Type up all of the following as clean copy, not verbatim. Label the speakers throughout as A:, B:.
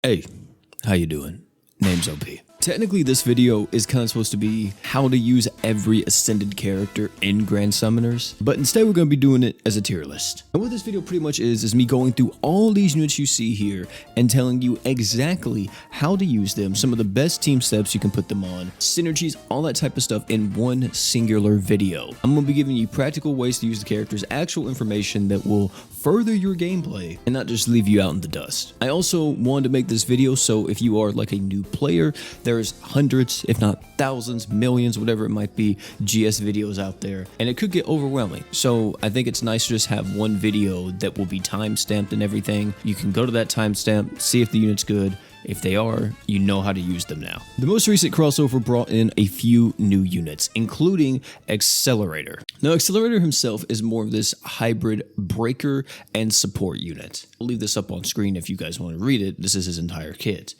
A: Hey, how you doing? Name's OP. Technically, this video is kind of supposed to be how to use every ascended character in Grand Summoners, but instead we're going to be doing it as a tier list. And what this video pretty much is me going through all these units you see here and telling you exactly how to use them, some of the best team steps you can put them on, synergies, all that type of stuff in one singular video. I'm going to be giving you practical ways to use the characters, actual information that will further your gameplay and not just leave you out in the dust. I also wanted to make this video so if you are like a new player, there's hundreds, if not thousands, millions, whatever it might be, GS videos out there, and it could get overwhelming. So I think it's nice to just have one video that will be time-stamped and everything. You can go to that timestamp, see if the unit's good. If they are, you know how to use them now. The most recent crossover brought in a few new units, including Accelerator. Now, Accelerator himself is more of this hybrid breaker and support unit. I'll leave this up on screen if you guys want to read it. This is his entire kit.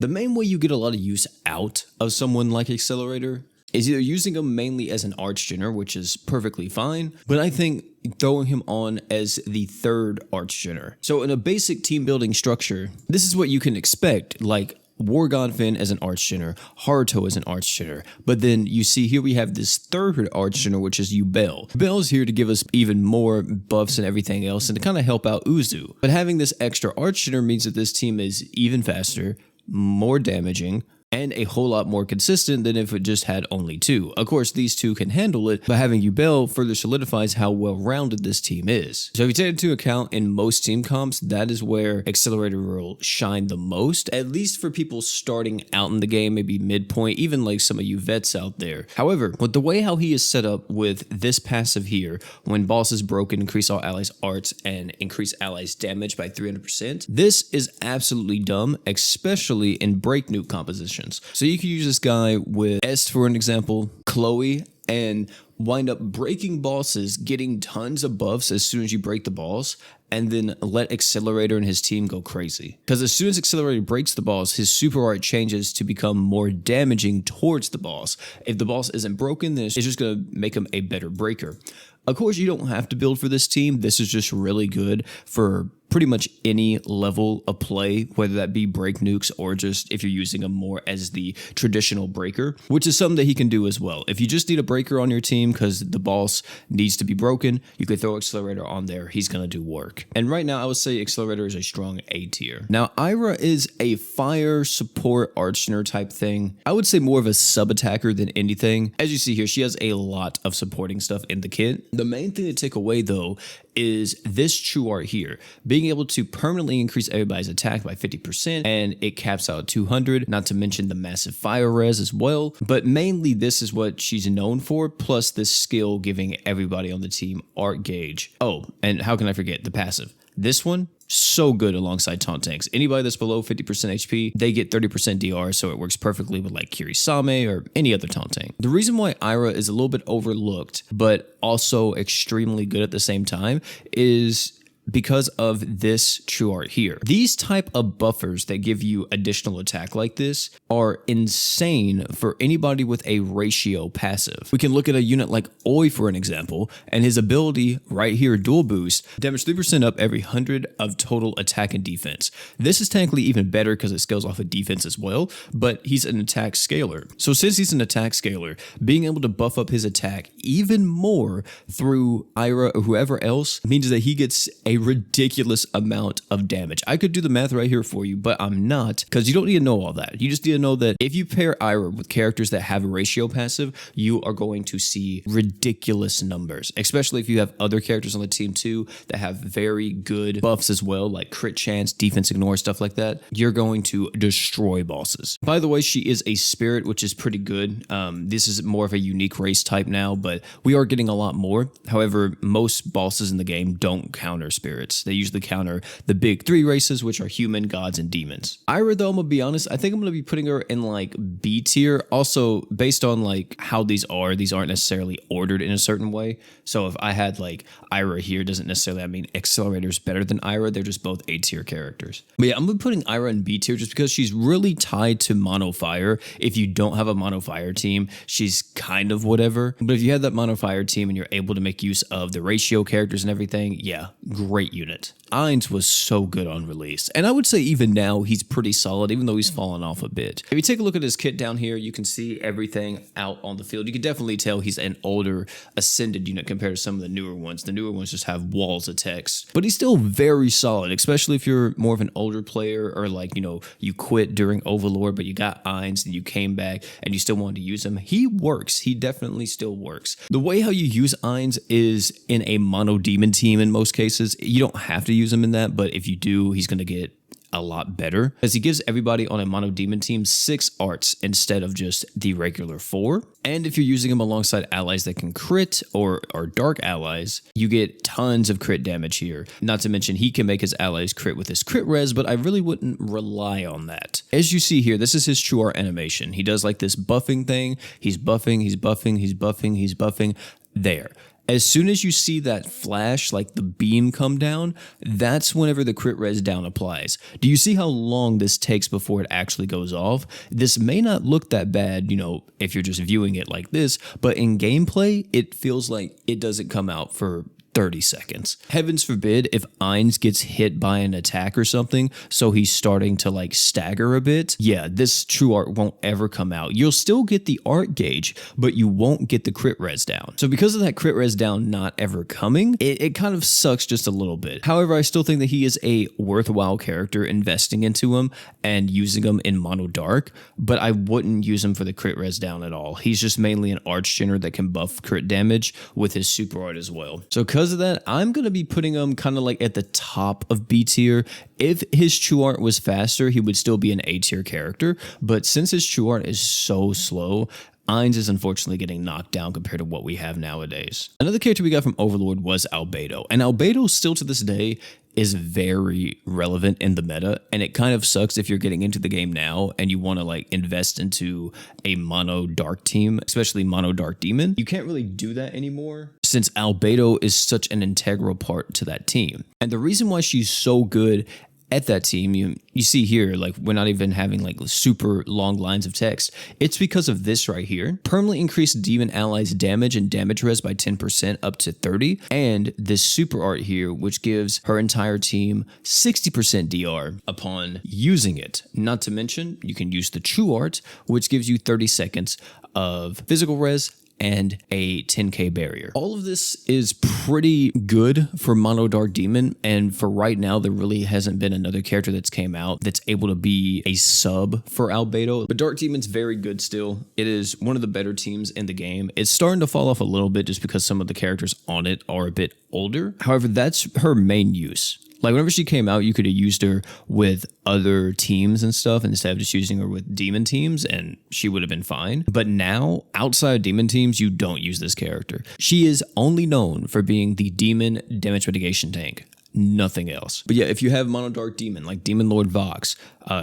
A: The main way you get a lot of use out of someone like Accelerator is either using him mainly as an Archgener, which is perfectly fine, but I think throwing him on as the third Archgener. So in a basic team building structure, this is what you can expect, like War God Finn as an Archgener, Haruto as an Archgener, but then you see here we have this third Archgener, which is Yubel. Yubel is here to give us even more buffs and everything else and to kind of help out Uzu. But having this extra Archgener means that this team is even faster, more damaging, and a whole lot more consistent than if it just had only two. Of course, these two can handle it, but having Yubel further solidifies how well-rounded this team is. So if you take into account in most team comps, that is where Accelerator will shine the most, at least for people starting out in the game, maybe midpoint, even like some of you vets out there. However, with the way how he is set up with this passive here, when boss is broken, increase all allies' arts and increase allies' damage by 300%, this is absolutely dumb, especially in break nuke compositions. So you could use this guy with Est, for an example, Chloe, and wind up breaking bosses, getting tons of buffs as soon as you break the boss, and then let Accelerator and his team go crazy. Because as soon as Accelerator breaks the boss, his super art changes to become more damaging towards the boss. If the boss isn't broken, then it's just going to make him a better breaker. Of course, you don't have to build for this team. This is just really good for pretty much any level of play, whether that be break nukes or just if you're using him more as the traditional breaker, which is something that he can do as well. If you just need a breaker on your team because the boss needs to be broken, you could throw Accelerator on there. He's going to do work. And right now, I would say Accelerator is a strong A tier. Now, Aira is a fire support Archgener type thing. I would say more of a sub-attacker than anything. As you see here, she has a lot of supporting stuff in the kit. The main thing to take away, though, is this true art here. Being able to permanently increase everybody's attack by 50%, and it caps out at 200, not to mention the massive fire res as well. But mainly this is what she's known for, plus this skill giving everybody on the team art gauge. Oh, and how can I forget the passive? This one, so good alongside taunt tanks. Anybody that's below 50% HP, they get 30% DR, so it works perfectly with like Kirisame or any other taunt tank. The reason why Aira is a little bit overlooked, but also extremely good at the same time, is because of this true art here. These type of buffers that give you additional attack like this are insane for anybody with a ratio passive. We can look at a unit like Oi for an example, and his ability right here, dual boost, damage 3% up every 100 of total attack and defense. This is technically even better because it scales off of defense as well, but he's an attack scaler. So since he's an attack scaler, being able to buff up his attack even more through Aira or whoever else means that he gets a ridiculous amount of damage. I could do the math right here for you, but I'm not, because you don't need to know all that. You just need to know that if you pair Aira with characters that have a ratio passive, you are going to see ridiculous numbers, especially if you have other characters on the team too that have very good buffs as well, like crit chance, defense ignore, stuff like that. You're going to destroy bosses. By the way, she is a spirit, which is pretty good. This is more of a unique race type now, but we are getting a lot more. However, most bosses in the game don't counter spirits. They usually counter the big three races, which are human, gods, and demons. Aira, though, I'm gonna be honest, I think I'm gonna be putting her in like B tier. Also, based on like how these aren't necessarily ordered in a certain way. So if I had like Aira here, doesn't necessarily mean Accelerator's better than Aira. They're just both A tier characters. But yeah, I'm gonna be putting Aira in B tier just because she's really tied to mono fire. If you don't have a mono fire team, she's kind of whatever. But if you have that mono fire team and you're able to make use of the ratio characters and everything, yeah, great unit. Ainz was so good on release. And I would say even now he's pretty solid, even though he's fallen off a bit. If you take a look at his kit down here, you can see everything out on the field. You can definitely tell he's an older ascended unit compared to some of the newer ones. The newer ones just have walls of text. But he's still very solid, especially if you're more of an older player or like, you know, you quit during Overlord, but you got Ainz and you came back and you still wanted to use him. He works. He definitely still works. The way how you use Ainz is in a mono demon team in most cases. You don't have to use him in that, but if you do, he's going to get a lot better because he gives everybody on a mono demon team 6 arts instead of just the regular 4. And if you're using him alongside allies that can crit or dark allies, you get tons of crit damage here. Not to mention he can make his allies crit with his crit res, but I really wouldn't rely on that. As you see here, this is his true art animation. He does like this buffing thing. He's buffing, he's buffing, he's buffing, he's buffing. There. As soon as you see that flash, like the beam come down, that's whenever the crit res down applies. Do you see how long this takes before it actually goes off? This may not look that bad, you know, if you're just viewing it like this, but in gameplay, it feels like it doesn't come out for 30 seconds. Heavens forbid if Ainz gets hit by an attack or something, so he's starting to like stagger a bit. Yeah, this true art won't ever come out. You'll still get the art gauge, but you won't get the crit res down. So because of that crit res down not ever coming, it kind of sucks just a little bit. However, I still think that he is a worthwhile character investing into him and using him in mono dark, but I wouldn't use him for the crit res down at all. He's just mainly an archgener that can buff crit damage with his super art as well. So because of that, I'm going to be putting him kind of like at the top of B tier. If his true art was faster, he would still be an A tier character. But since his true art is so slow, Ainz is unfortunately getting knocked down compared to what we have nowadays. Another character we got from Overlord was Albedo. And Albedo still to this day is very relevant in the meta, and it kind of sucks if you're getting into the game now and you want to like invest into a mono dark team, especially mono dark demon. You can't really do that anymore since Albedo is such an integral part to that team. And the reason why she's so good at that team, you see here, like we're not even having like super long lines of text. It's because of this right here. Permanently increase demon allies damage and damage res by 10% up to 30. And this super art here, which gives her entire team 60% DR upon using it. Not to mention, you can use the true art, which gives you 30 seconds of physical res and a 10k barrier. All of this is pretty good for Mono Dark Demon, and for right now, there really hasn't been another character that's came out that's able to be a sub for Albedo. But Dark Demon's very good still. It is one of the better teams in the game. It's starting to fall off a little bit just because some of the characters on it are a bit older. However, that's her main use. Like whenever she came out, you could have used her with other teams and stuff instead of just using her with demon teams, and she would have been fine. But now, outside of demon teams, you don't use this character. She is only known for being the demon damage mitigation tank. Nothing else. But yeah, if you have Mono Dark Demon, like Demon Lord Vox,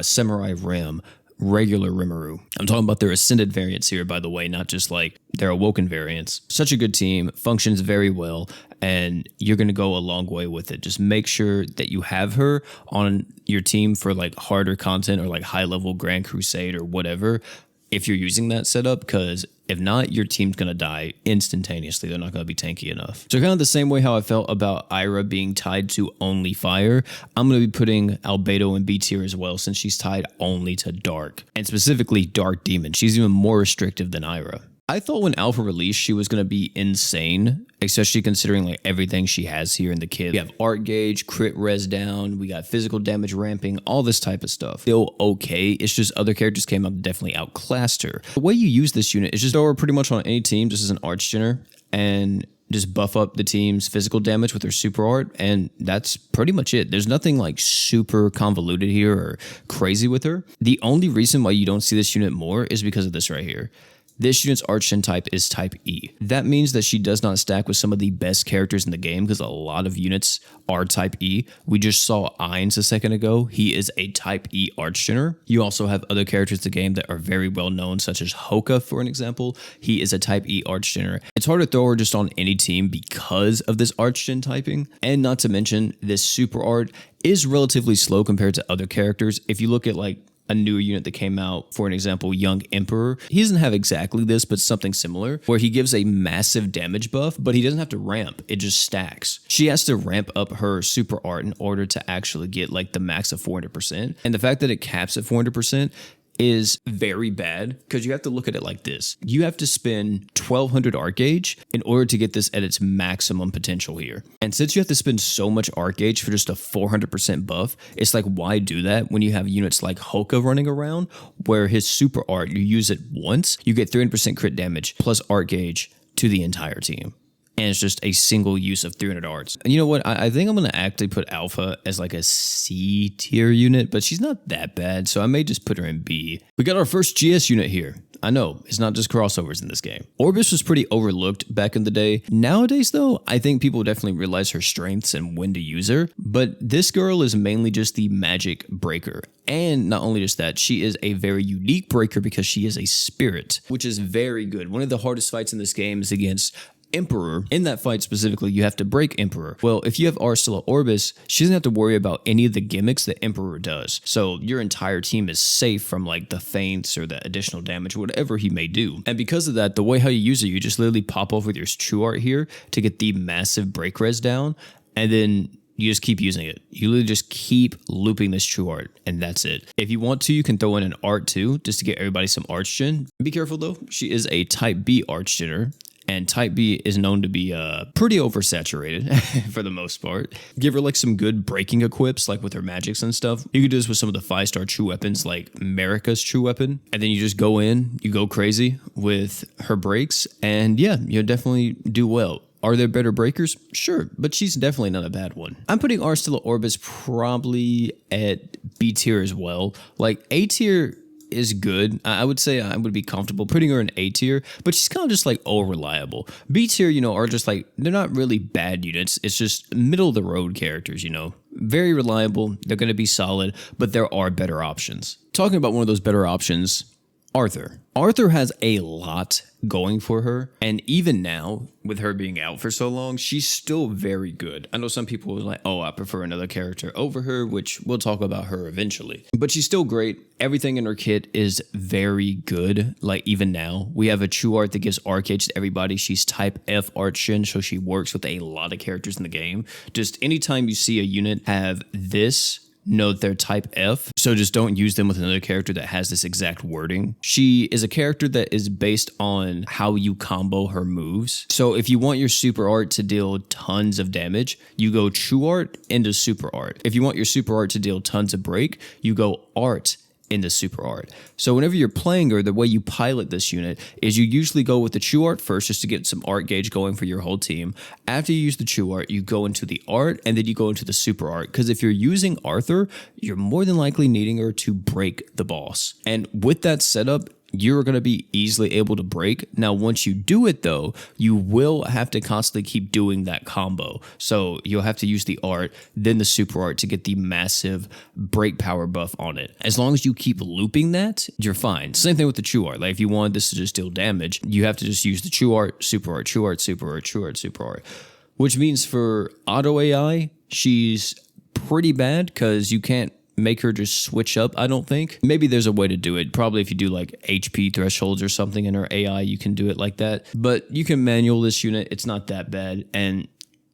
A: Samurai Rim, regular Rimuru. I'm talking about their Ascended variants here, by the way, not just like their Awoken variants. Such a good team, functions very well, and you're going to go a long way with it. Just make sure that you have her on your team for like harder content or like high level Grand Crusade or whatever, if you're using that setup, because if not, your team's going to die instantaneously. They're not going to be tanky enough. So kind of the same way how I felt about Aira being tied to only fire, I'm going to be putting Albedo in B tier as well, since she's tied only to dark, and specifically Dark Demon. She's even more restrictive than Aira. I thought when Alpha released, she was going to be insane, especially considering like everything she has here in the kit. We have art gauge, crit res down, we got physical damage ramping, all this type of stuff. Still okay, it's just other characters came out and definitely outclassed her. The way you use this unit is just throw her pretty much on any team just as an archgener and just buff up the team's physical damage with her super art, and that's pretty much it. There's nothing like super convoluted here or crazy with her. The only reason why you don't see this unit more is because of this right here. This unit's Archgen type is type E. That means that she does not stack with some of the best characters in the game because a lot of units are type E. We just saw Ainz a second ago. He is a type E Archgener. You also have other characters in the game that are very well known, such as Hoka, for an example. He is a type E Archgener. It's hard to throw her just on any team because of this Archgen typing. And not to mention, this super art is relatively slow compared to other characters. If you look at like a newer unit that came out, for an example, Young Emperor. He doesn't have exactly this, but something similar, where he gives a massive damage buff, but he doesn't have to ramp. It just stacks. She has to ramp up her super art in order to actually get like the max of 400%. And the fact that it caps at 400% is very bad, because you have to look at it like this. You have to spend 1200 art gauge in order to get this at its maximum potential here. And since you have to spend so much art gauge for just a 400% buff, it's like, why do that when you have units like Hoka running around, where his super art, you use it once, you get 300% crit damage plus art gauge to the entire team. And it's just a single use of 300 arts. And you know what? I think I'm going to actually put Alpha as like a C tier unit, but she's not that bad, so I may just put her in B. We got our first GS unit here. I know, it's not just crossovers in this game. Orbis was pretty overlooked back in the day. Nowadays, though, I think people definitely realize her strengths and when to use her. But this girl is mainly just the magic breaker. And not only just that, she is a very unique breaker because she is a spirit, which is very good. One of the hardest fights in this game is against Emperor. In that fight specifically, you have to break Emperor. Well, if you have Aristela Orbis, she doesn't have to worry about any of the gimmicks that Emperor does. So your entire team is safe from like the feints or the additional damage, whatever he may do. And because of that, the way how you use it, you just literally pop off with your true art here to get the massive break res down, and then you just keep using it. You literally just keep looping this true art, and that's it. If you want to, you can throw in an art too, just to get everybody some arch gen. Be careful though, she is a type B arch genner. And type B is known to be pretty oversaturated for the most part. Give her like some good breaking equips, like with her magics and stuff. You could do this with some of the 5-star true weapons, like Marika's true weapon. And then you just go in, you go crazy with her breaks. And yeah, you'll definitely do well. Are there better breakers? Sure, but she's definitely not a bad one. I'm putting Aristela Orbis probably at B tier as well. Like A tier is good. I would say I would be comfortable putting her in A tier, but she's kind of just like reliable. B tier, you know, are just like, they're not really bad units. It's just middle of the road characters, you know. Very reliable. They're going to be solid, but there are better options. Talking about one of those better options, Arthur. Arthur has a lot going for her, and even now, with her being out for so long, she's still very good. I know some people are like, oh, I prefer another character over her, which we'll talk about her eventually. But she's still great. Everything in her kit is very good. Like, even now, we have a true art that gives arcades to everybody. She's type F art shin, so she works with a lot of characters in the game. Just anytime you see a unit have this, note they're type F, so just don't use them with another character that has this exact wording. She is a character that is based on how you combo her moves. So if you want your super art to deal tons of damage, you go true art into super art. If you want your super art to deal tons of break, you go art into super art. So whenever you're playing her, the way you pilot this unit is you usually go with the true art first, just to get some art gauge going for your whole team. After you use the true art, you go into the art, and then you go into the super art, because if you're using Arthur, you're more than likely needing her to break the boss. And with that setup, you're going to be easily able to break. Now, once you do it, though, you will have to constantly keep doing that combo. So you'll have to use the art, then the super art to get the massive break power buff on it. As long as you keep looping that, you're fine. Same thing with the true art. Like, if you want this to just deal damage, you have to just use the true art, super art, true art, super art, true art, super art. Which means for auto AI, she's pretty bad, because you can't make her just switch up, I don't think. Maybe there's a way to do it. Probably if you do like HP thresholds or something in her AI, you can do it like that. But you can manual this unit. It's not that bad. And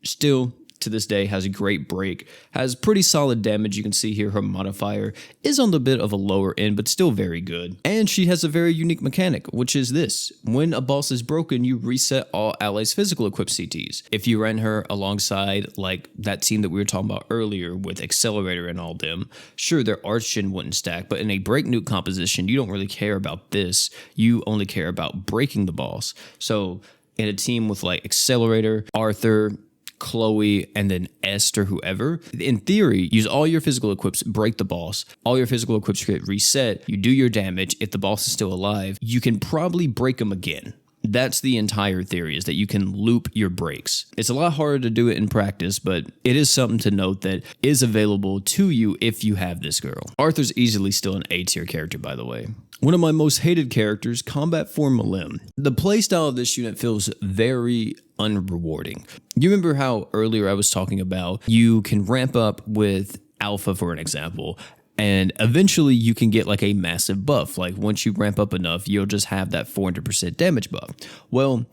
A: still, to this day, has a great break, has pretty solid damage. You can see here her modifier is on the bit of a lower end, but still very good. And she has a very unique mechanic, which is this. When a boss is broken, you reset all allies' physical equipped CTs. If you ran her alongside like that team that we were talking about earlier with Accelerator and all them, sure, their arch gen wouldn't stack, but in a break nuke composition, you don't really care about this. You only care about breaking the boss. So in a team with like Accelerator, Arthur, Chloe, and then Est or whoever, in theory, use all your physical equips, break the boss, all your physical equips get reset, you do your damage. If the boss is still alive, you can probably break him again. That's the entire theory, is that you can loop your breaks. It's a lot harder to do it in practice, but it is something to note that is available to you if you have this girl. Arthur's easily still an A tier character, by the way. One of my most hated characters, Combat For Milim. The playstyle of this unit feels very unrewarding. You remember how earlier I was talking about you can ramp up with Alpha, for an example, And eventually you can get like a massive buff. Like once you ramp up enough, you'll just have that 400% damage buff. Well,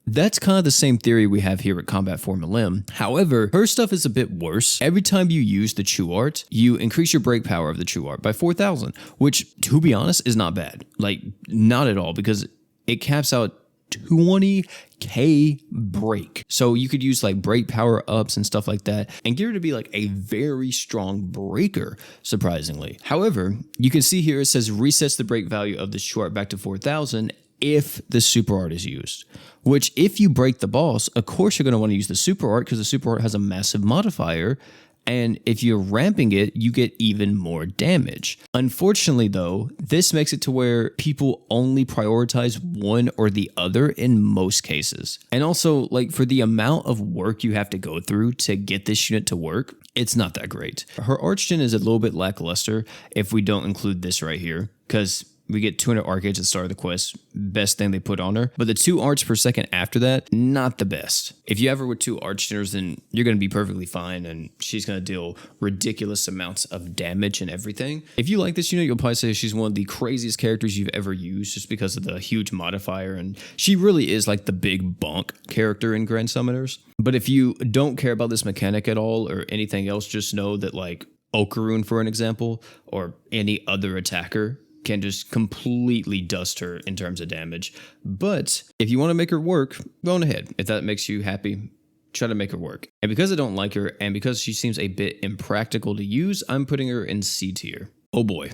A: that's kind of the same theory we have here at Combat For Milim. However, her stuff is a bit worse. Every time you use the True Art, you increase your break power of the True Art by 4,000, which, to be honest, is not bad. Like, not at all, because it caps out 20k break. So you could use like break power ups and stuff like that and get her to be like a very strong breaker, surprisingly. However, you can see here it says resets the break value of the True Art back to 4,000 if the super art is used. Which, if you break the boss, of course you're going to want to use the super art because the super art has a massive modifier. And if you're ramping it, you get even more damage. Unfortunately, though, this makes it to where people only prioritize one or the other in most cases. And also, like, for the amount of work you have to go through to get this unit to work, it's not that great. Her archgen is a little bit lackluster if we don't include this right here, because we get 200 arc gauge at the start of the quest, best thing they put on her. But the 2 arts per second after that, not the best. If you have her with 2 archgeners, then you're going to be perfectly fine, and she's going to deal ridiculous amounts of damage and everything. If you like this unit, you'll probably say she's one of the craziest characters you've ever used just because of the huge modifier, and she really is like the big bonk character in Grand Summoners. But if you don't care about this mechanic at all or anything else, just know that like Okarun, for an example, or any other attacker can just completely dust her in terms of damage. But if you want to make her work, go on ahead. If that makes you happy, try to make her work. And because I don't like her, and because she seems a bit impractical to use, I'm putting her in C tier. Oh boy,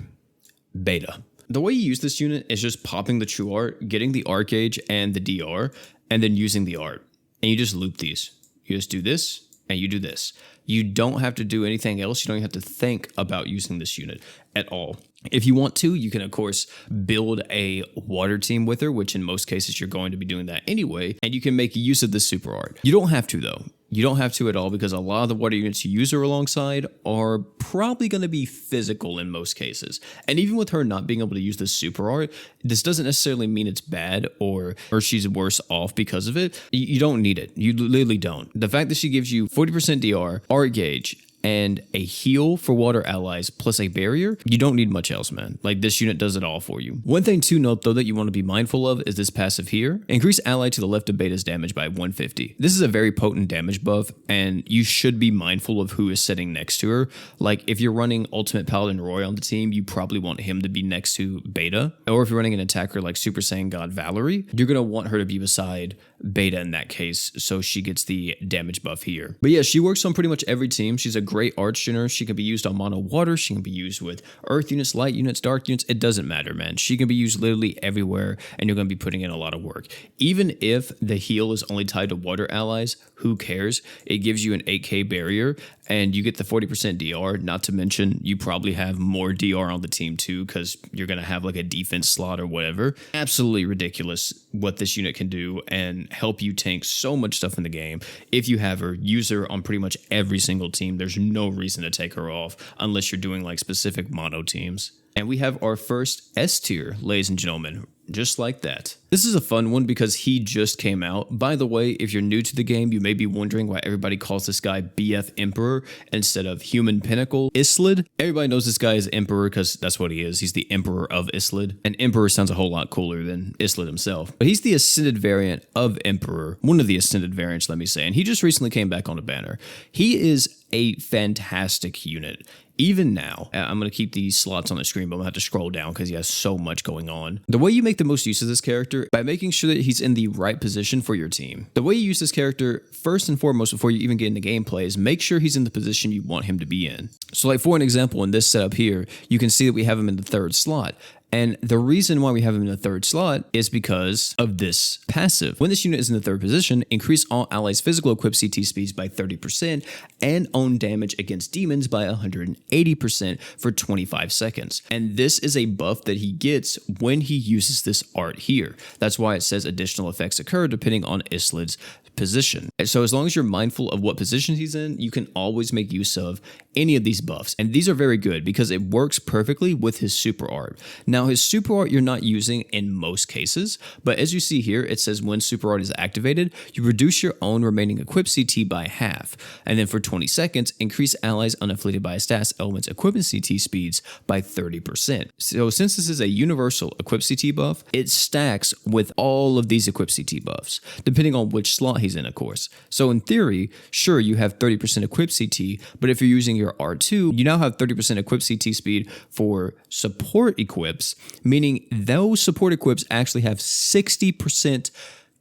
A: Beta. The way you use this unit is just popping the True Art, getting the Arc Gauge and the DR, and then using the art. And you just loop these. You just do this, and you do this. You don't have to do anything else. You don't even have to think about using this unit at all. If you want to, you can, of course, build a water team with her, which in most cases you're going to be doing that anyway, and you can make use of the super art. You don't have to, though. You don't have to at all because a lot of the water units you use her alongside are probably going to be physical in most cases. And even with her not being able to use the super art, this doesn't necessarily mean it's bad or she's worse off because of it. You don't need it. You literally don't. The fact that she gives you 40% DR, art gauge, and a heal for water allies plus a barrier, you don't need much else, man. Like, this unit does it all for you. One thing to note, though, that you want to be mindful of is this passive here. Increase ally to the left of Beta's damage by 150. This is a very potent damage buff, and you should be mindful of who is sitting next to her. Like, if you're running Ultimate Paladin Roy on the team, you probably want him to be next to Beta. Or if you're running an attacker like Super Saiyan God Valerie, you're going to want her to be beside Beta in that case, so she gets the damage buff here. But yeah, she works on pretty much every team. She's a great archgener. She can be used on mono water. She can be used with earth units, light units, dark units. It doesn't matter, man. She can be used literally everywhere, and you're going to be putting in a lot of work. Even if the heal is only tied to water allies, who cares? It gives you an 8k barrier, and you get the 40% DR. Not to mention, you probably have more DR on the team too, because you're going to have like a defense slot or whatever. Absolutely ridiculous what this unit can do and help you tank so much stuff in the game. If you have her, use her on pretty much every single team. There's no reason to take her off unless you're doing like specific mono teams. And we have our first S tier, ladies and gentlemen, just like that. This is a fun one because he just came out. By the way, if you're new to the game, you may be wondering why everybody calls this guy BF Emperor instead of Human Pinnacle Isliid. Everybody knows this guy is Emperor because that's what he is. He's the Emperor of Isliid. And Emperor sounds a whole lot cooler than Isliid himself. But he's the Ascended variant of Emperor, one of the Ascended variants, let me say. And he just recently came back on a banner. He is a fantastic unit. Even now, I'm going to keep these slots on the screen, but I'm going to have to scroll down because he has so much going on. The way you make the most use of this character, by making sure that he's in the right position for your team. The way you use this character, first and foremost, before you even get into gameplay, is make sure he's in the position you want him to be in. So like for an example, in this setup here, you can see that we have him in the 3rd slot. And the reason why we have him in the 3rd slot is because of this passive. When this unit is in the 3rd position, increase all allies' physical equipped CT speeds by 30% and own damage against demons by 180% for 25 seconds. And this is a buff that he gets when he uses this art here. That's why it says additional effects occur depending on Isliid's position. So as long as you're mindful of what position he's in, you can always make use of any of these buffs. And these are very good because it works perfectly with his super art. Now, Now his super art you're not using in most cases, but as you see here, it says when super art is activated, you reduce your own remaining equip CT by half, and then for 20 seconds, increase allies unafflicted by a status element's equipment CT speeds by 30%. So since this is a universal equip CT buff, it stacks with all of these equip CT buffs, depending on which slot he's in, of course. So in theory, sure, you have 30% equip CT, but if you're using your R2, you now have 30% equip CT speed for support equips, meaning those support equips actually have 60%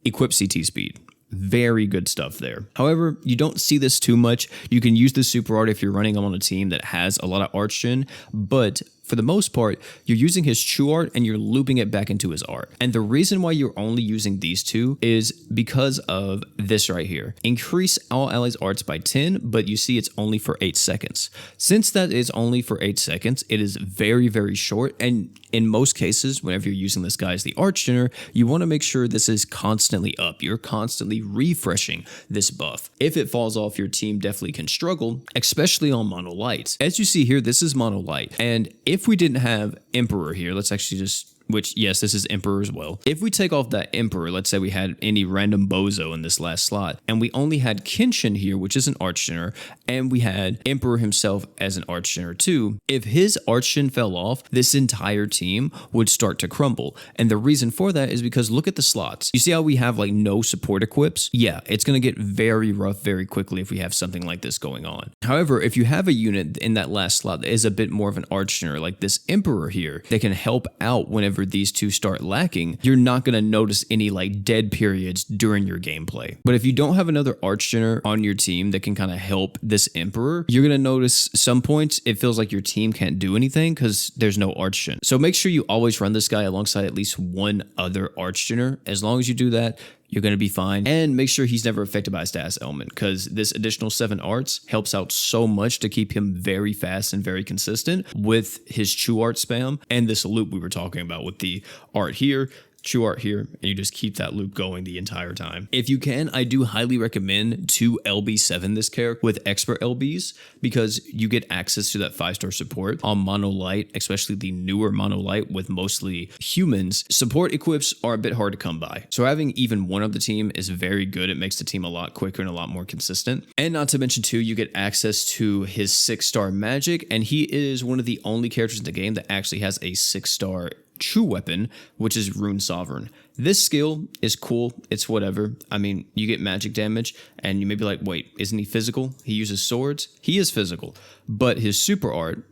A: equip CT speed. Very good stuff there. However, you don't see this too much. You can use the super art if you're running on a team that has a lot of arch gen, but for the most part, you're using his true art and you're looping it back into his art. And the reason why you're only using these two is because of this right here. Increase all allies' arts by 10, but you see it's only for 8 seconds. Since that is only for 8 seconds, it is very, very short. And in most cases, whenever you're using this guy as the arch gener, you want to make sure this is constantly up. You're constantly refreshing this buff. If it falls off, your team definitely can struggle, especially on mono lights. As you see here, this is mono light. And if we didn't have Emperor here, let's actually just, which yes, this is Emperor as well. If we take off that Emperor, let's say we had any random bozo in this last slot, and we only had Kenshin here, which is an archgener, and we had Emperor himself as an archgener too, if his archgen fell off, this entire team would start to crumble. And the reason for that is because look at the slots. You see how we have like no support equips? Yeah, it's going to get very rough very quickly if we have something like this going on. However, if you have a unit in that last slot that is a bit more of an archgener, like this Emperor here, that can help out whenever these two start lacking, you're not going to notice any like dead periods during your gameplay. But if you don't have another archgener on your team that can kind of help this Emperor, you're going to notice some points it feels like your team can't do anything because there's no archgen. So make sure you always run this guy alongside at least one other archgener. As long as you do that, you're going to be fine. And make sure he's never affected by a status element, because this additional 7 arts helps out so much to keep him very fast and very consistent with his true art spam and this loop we were talking about with the art here, true art here, and you just keep that loop going the entire time. If you can, I do highly recommend to LB7 this character with expert LBs, because you get access to that 5-star support on mono light, especially the newer mono light with mostly humans. Support equips are a bit hard to come by, so having even one of the team is very good. It makes the team a lot quicker and a lot more consistent. And not to mention too, you get access to his 6-star magic, and he is one of the only characters in the game that actually has a 6-star true weapon, which is Rune Sovereign. This skill is cool. It's whatever. I mean, you get magic damage, and you may be like, wait, isn't he physical? He uses swords? He is physical, but his super art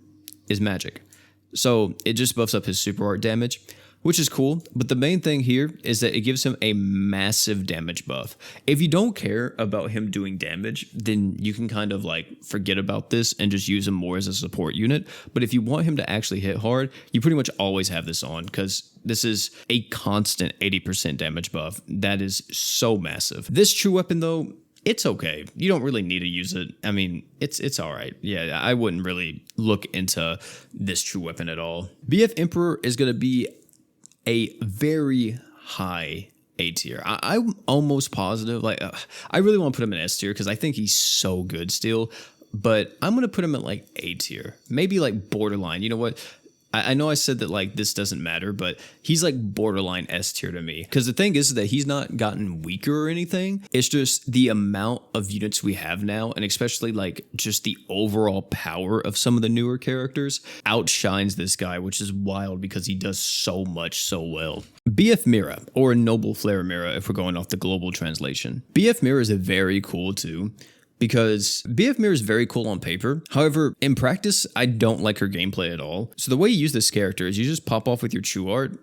A: is magic. So it just buffs up his super art damage, which is cool. But the main thing here is that it gives him a massive damage buff. If you don't care about him doing damage, then you can kind of like forget about this and just use him more as a support unit. But if you want him to actually hit hard, you pretty much always have this on, because this is a constant 80% damage buff. That is so massive. This true weapon though, it's okay. You don't really need to use it. I mean, it's all right. Yeah, I wouldn't really look into this true weapon at all. BF Emperor is going to be a very high A tier. I'm almost positive. Like, I really want to put him in S tier because I think he's so good still. But I'm going to put him at like A tier. Maybe like borderline. You know what? I know I said that like this doesn't matter, but he's like borderline S tier to me. Because the thing is that he's not gotten weaker or anything. It's just the amount of units we have now, and especially like just the overall power of some of the newer characters outshines this guy, which is wild because he does so much so well. BF Mira, or Noble Flare Mira if we're going off the global translation. BF Mira is very cool too, because BF Mira is very cool on paper. However, in practice, I don't like her gameplay at all. So the way you use this character is you just pop off with your true art.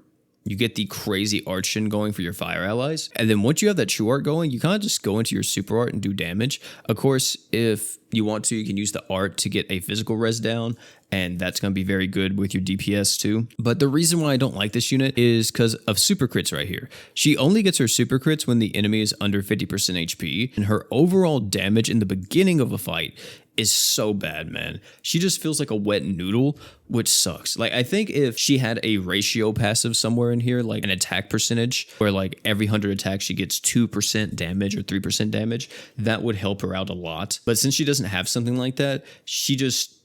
A: You get the crazy archgen going for your fire allies. And then once you have that true art going, you kind of just go into your super art and do damage. Of course, if you want to, you can use the art to get a physical res down, and that's going to be very good with your DPS too. But the reason why I don't like this unit is because of super crits right here. She only gets her super crits when the enemy is under 50% HP, and her overall damage in the beginning of a fight is so bad, man. She just feels like a wet noodle, which sucks. Like, I think if she had a ratio passive somewhere in here, like an attack percentage, where like every 100 attacks she gets 2% damage or 3% damage, that would help her out a lot. But since she doesn't have something like that, she just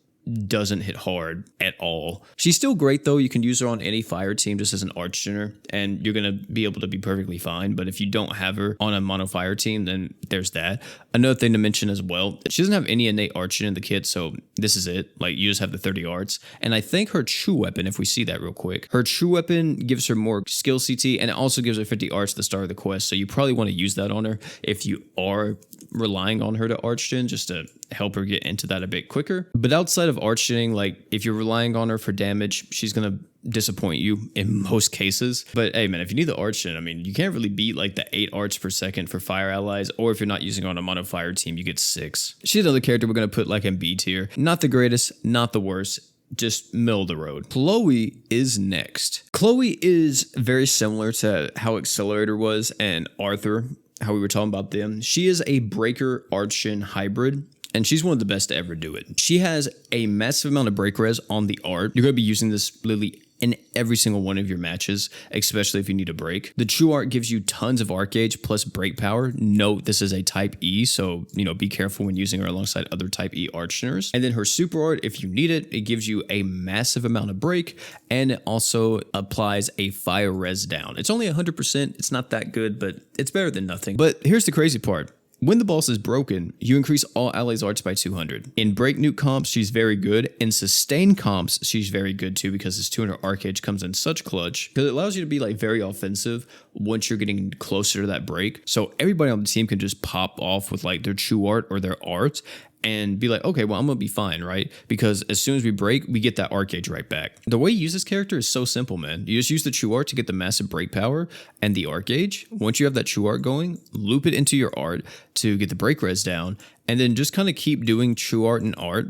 A: doesn't hit hard at all. She's still great though. You can use her on any fire team just as an archgener, and you're gonna be able to be perfectly fine. But if you don't have her on a mono fire team, then there's that. Another thing to mention as well, she doesn't have any innate archgen in the kit, so this is it. Like, you just have the 30 arts. And I think her true weapon, if we see that real quick, her true weapon gives her more skill CT, and it also gives her 50 arts at the start of the quest. So you probably want to use that on her if you are relying on her to archgen, just to help her get into that a bit quicker. But outside of archgening, like, if you're relying on her for damage, she's gonna disappoint you in most cases. But hey man, if you need the archgen, I mean, you can't really beat like the 8 arts per second for fire allies, or if you're not using her on a mono fire team, you get 6. She's another character we're gonna put like in B tier. Not the greatest, not the worst, just middle of the road. Chloe is next. Chloe is very similar to how Accelerator was and Arthur, how we were talking about them. She is a breaker archgen hybrid, and she's one of the best to ever do it. She has a massive amount of break res on the art. You're going to be using this literally in every single one of your matches, especially if you need a break. The true art gives you tons of arc gauge plus break power. Note this is a type E, so be careful when using her alongside other type E archgeners. And then her super art, if you need it, it gives you a massive amount of break, and it also applies a fire res down. It's only 100%. It's not that good, but it's better than nothing. But here's the crazy part. When the boss is broken, you increase all allies' arts by 200. In break nuke comps, she's very good. In sustain comps, she's very good too, because this 200 arc gauge comes in such clutch, because it allows you to be like very offensive once you're getting closer to that break. So everybody on the team can just pop off with like their true art or their art and be like, okay, well, I'm gonna be fine, right? Because as soon as we break, we get that arc gauge right back. The way you use this character is so simple, man. You just use the true art to get the massive break power and the arc gauge. Once you have that true art going, loop it into your art to get the break res down, and then just kind of keep doing true art and art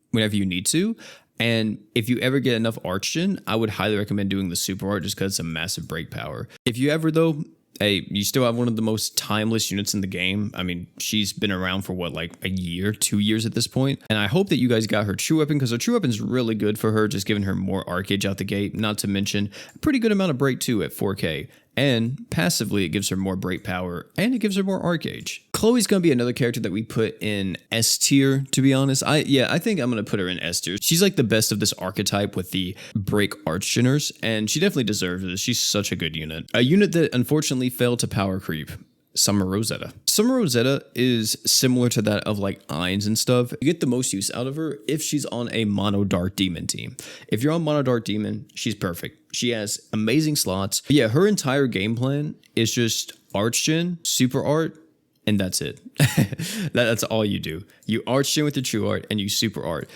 A: whenever you need to. And if you ever get enough archgen, I would highly recommend doing the super art, just because it's a massive break power. If you ever though, hey, you still have one of the most timeless units in the game. I mean, she's been around for what, like a year, 2 years at this point. And I hope that you guys got her true weapon, because her true weapon is really good for her, just giving her more arc gauge out the gate. Not to mention a pretty good amount of break too at 4K. And passively, it gives her more break power, and it gives her more arc gauge. Chloe's going to be another character that we put in S tier, to be honest. I think I'm going to put her in S tier. She's like the best of this archetype with the break archgeners, and she definitely deserves this. She's such a good unit. A unit that unfortunately failed to power creep. Summer Rosetta. Summer Rosetta is similar to that of like Ainz and stuff. You get the most use out of her if she's on a mono dark demon team. If you're on mono dark demon, she's perfect. She has amazing slots. But yeah, her entire game plan is just archgen, super art, and that's it. That's all you do. You archgen with the true art and you super art.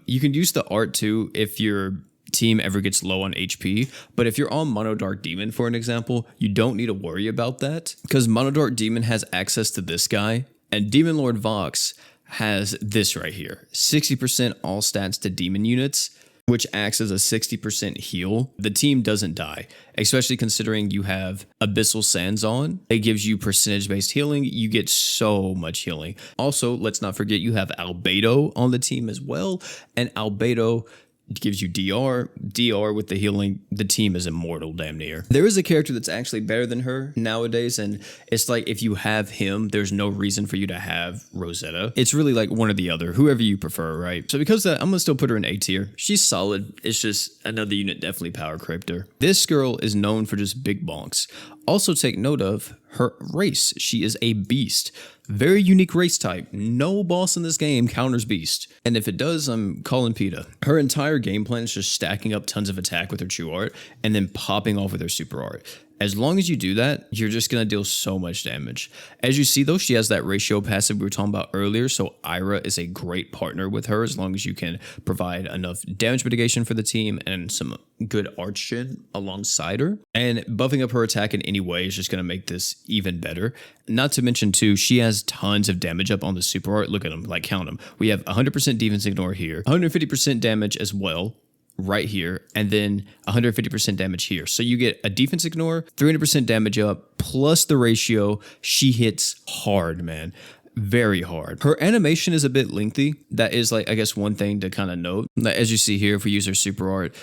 A: You can use the art too if your team ever gets low on HP, but if you're on Mono Dark Demon, for an example, you don't need to worry about that, because Mono Dark Demon has access to this guy, and Demon Lord Vox has this right here, 60% all stats to demon units, which acts as a 60% heal. The team doesn't die, especially considering you have Abyssal Sands on. It gives you percentage-based healing. You get so much healing. Also, let's not forget you have Albedo on the team as well, and Albedo gives you DR with the healing. The team is immortal damn near. There is a character that's actually better than her nowadays, and it's like if you have him, there's no reason for you to have Rosetta. It's really like one or the other, whoever you prefer, right? So because of that, I'm gonna still put her in A tier. She's solid. It's just another unit definitely power creeped her. This girl is known for just big bonks. Also take note of her race. She is a beast. Very unique race type. No boss in this game counters beast. And if it does, I'm calling PETA. Her entire game plan is just stacking up tons of attack with her true art and then popping off with her super art. As long as you do that, you're just going to deal so much damage. As you see though, she has that ratio passive we were talking about earlier, so Aira is a great partner with her as long as you can provide enough damage mitigation for the team and some good archgen alongside her. And buffing up her attack in any way is just going to make this even better. Not to mention too, she has tons of damage up on the super art. Look at them, like count them. We have 100% defense ignore here, 150% damage as well right here, and then 150% damage here. So you get a defense ignore, 300% damage up, plus the ratio. She hits hard, man. Very hard. Her animation is a bit lengthy. That is like, I guess, one thing to kind of note. As you see here, if we use her super art,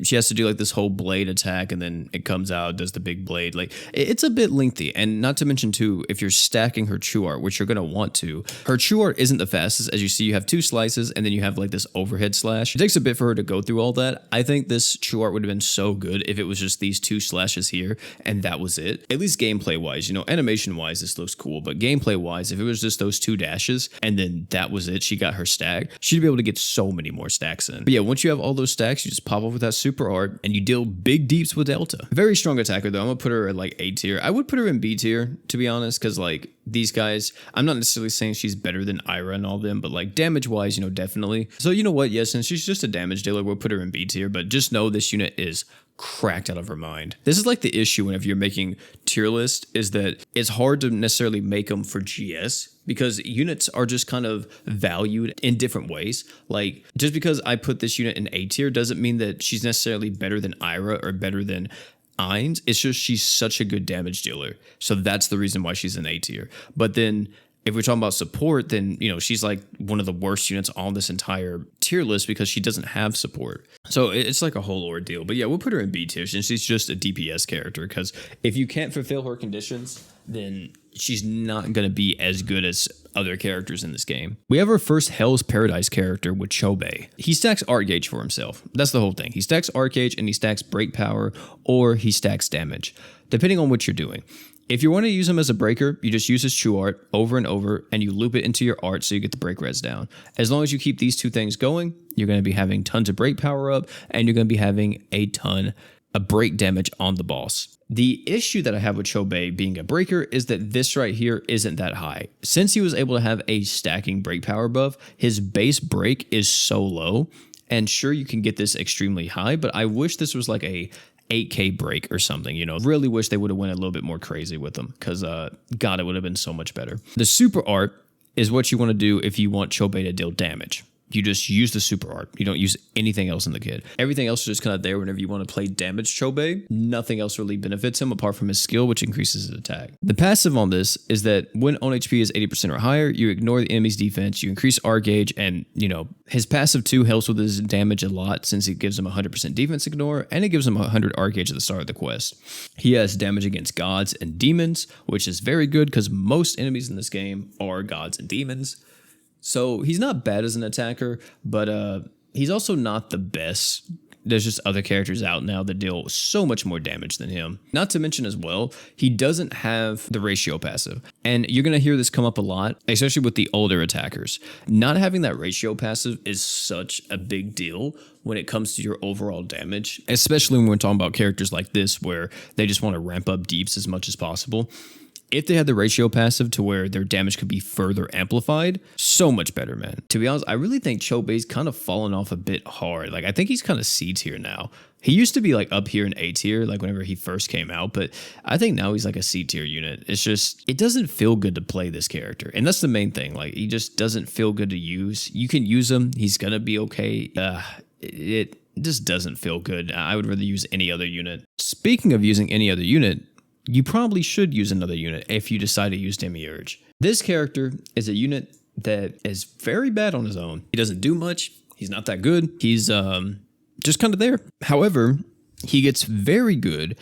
A: she has to do like this whole blade attack, and then it comes out, does the big blade. Like it's a bit lengthy, and not to mention too, if you're stacking her true art, which you're gonna want to, her true art isn't the fastest. As you see, you have 2 slices, and then you have like this overhead slash. It takes a bit for her to go through all that. I think this true art would have been so good if it was just these 2 slashes here, and that was it. At least gameplay wise, you know, animation wise, this looks cool, but gameplay wise, if it was just those 2 dashes, and then that was it, she got her stack, she'd be able to get so many more stacks in. But yeah, once you have all those stacks, you just pop off with that super art, and you deal big deeps with Delta. Very strong attacker though. I'm gonna put her at like A tier. I would put her in B tier, to be honest, because like these guys, I'm not necessarily saying she's better than Aira and all them, but like damage wise, you know, definitely. So you know what? Yes, since she's just a damage dealer, we'll put her in B tier, but just know this unit is cracked out of her mind. This is like the issue whenever you're making tier list, is that it's hard to necessarily make them for GS because units are just kind of valued in different ways. Like just because I put this unit in A tier doesn't mean that she's necessarily better than Aira or better than Ainz. It's just she's such a good damage dealer. So that's the reason why she's in A tier. But then if we're talking about support, then, you know, she's like one of the worst units on this entire tier list because she doesn't have support. So it's like a whole ordeal. But yeah, we'll put her in B tier since she's just a DPS character, because if you can't fulfill her conditions, then she's not going to be as good as other characters in this game. We have our first Hell's Paradise character with Chobe. He stacks art gauge for himself. That's the whole thing. He stacks art gauge and he stacks break power, or he stacks damage, depending on what you're doing. If you want to use him as a breaker, you just use his true art over and over and you loop it into your art so you get the break res down. As long as you keep these 2 things going, you're going to be having tons of break power up and you're going to be having a ton of break damage on the boss. The issue that I have with Chobe being a breaker is that this right here isn't that high. Since he was able to have a stacking break power buff, his base break is so low. And sure, you can get this extremely high, but I wish this was like a 8K break or something, you know. Really wish they would have went a little bit more crazy with them, because God, it would have been so much better. The super art is what you want to do if you want Chobe to deal damage. You just use the super art. You don't use anything else in the kit. Everything else is just kind of there whenever you want to play damage Chobe. Nothing else really benefits him apart from his skill, which increases his attack. The passive on this is that when on HP is 80% or higher, you ignore the enemy's defense, you increase R gauge, and, you know, his passive too helps with his damage a lot since it gives him 100% defense ignore, and it gives him 100 R gauge at the start of the quest. He has damage against gods and demons, which is very good because most enemies in this game are gods and demons. So he's not bad as an attacker, but he's also not the best. There's just other characters out now that deal so much more damage than him. Not to mention as well, he doesn't have the ratio passive. And you're going to hear this come up a lot, especially with the older attackers. Not having that ratio passive is such a big deal when it comes to your overall damage, especially when we're talking about characters like this where they just want to ramp up deeps as much as possible. If they had the ratio passive to where their damage could be further amplified, so much better, man. To be honest, I really think Chobe's kind of fallen off a bit hard. Like, I think he's kind of C tier now. He used to be like up here in A tier, like whenever he first came out, but I think now he's like a C tier unit. It's just, it doesn't feel good to play this character. And that's the main thing. Like, he just doesn't feel good to use. You can use him. He's going to be okay. It just doesn't feel good. I would rather use any other unit. Speaking of using any other unit, you probably should use another unit if you decide to use Demiurge. This character is a unit that is very bad on his own. He doesn't do much. He's not that good. He's just kind of there. However, he gets very good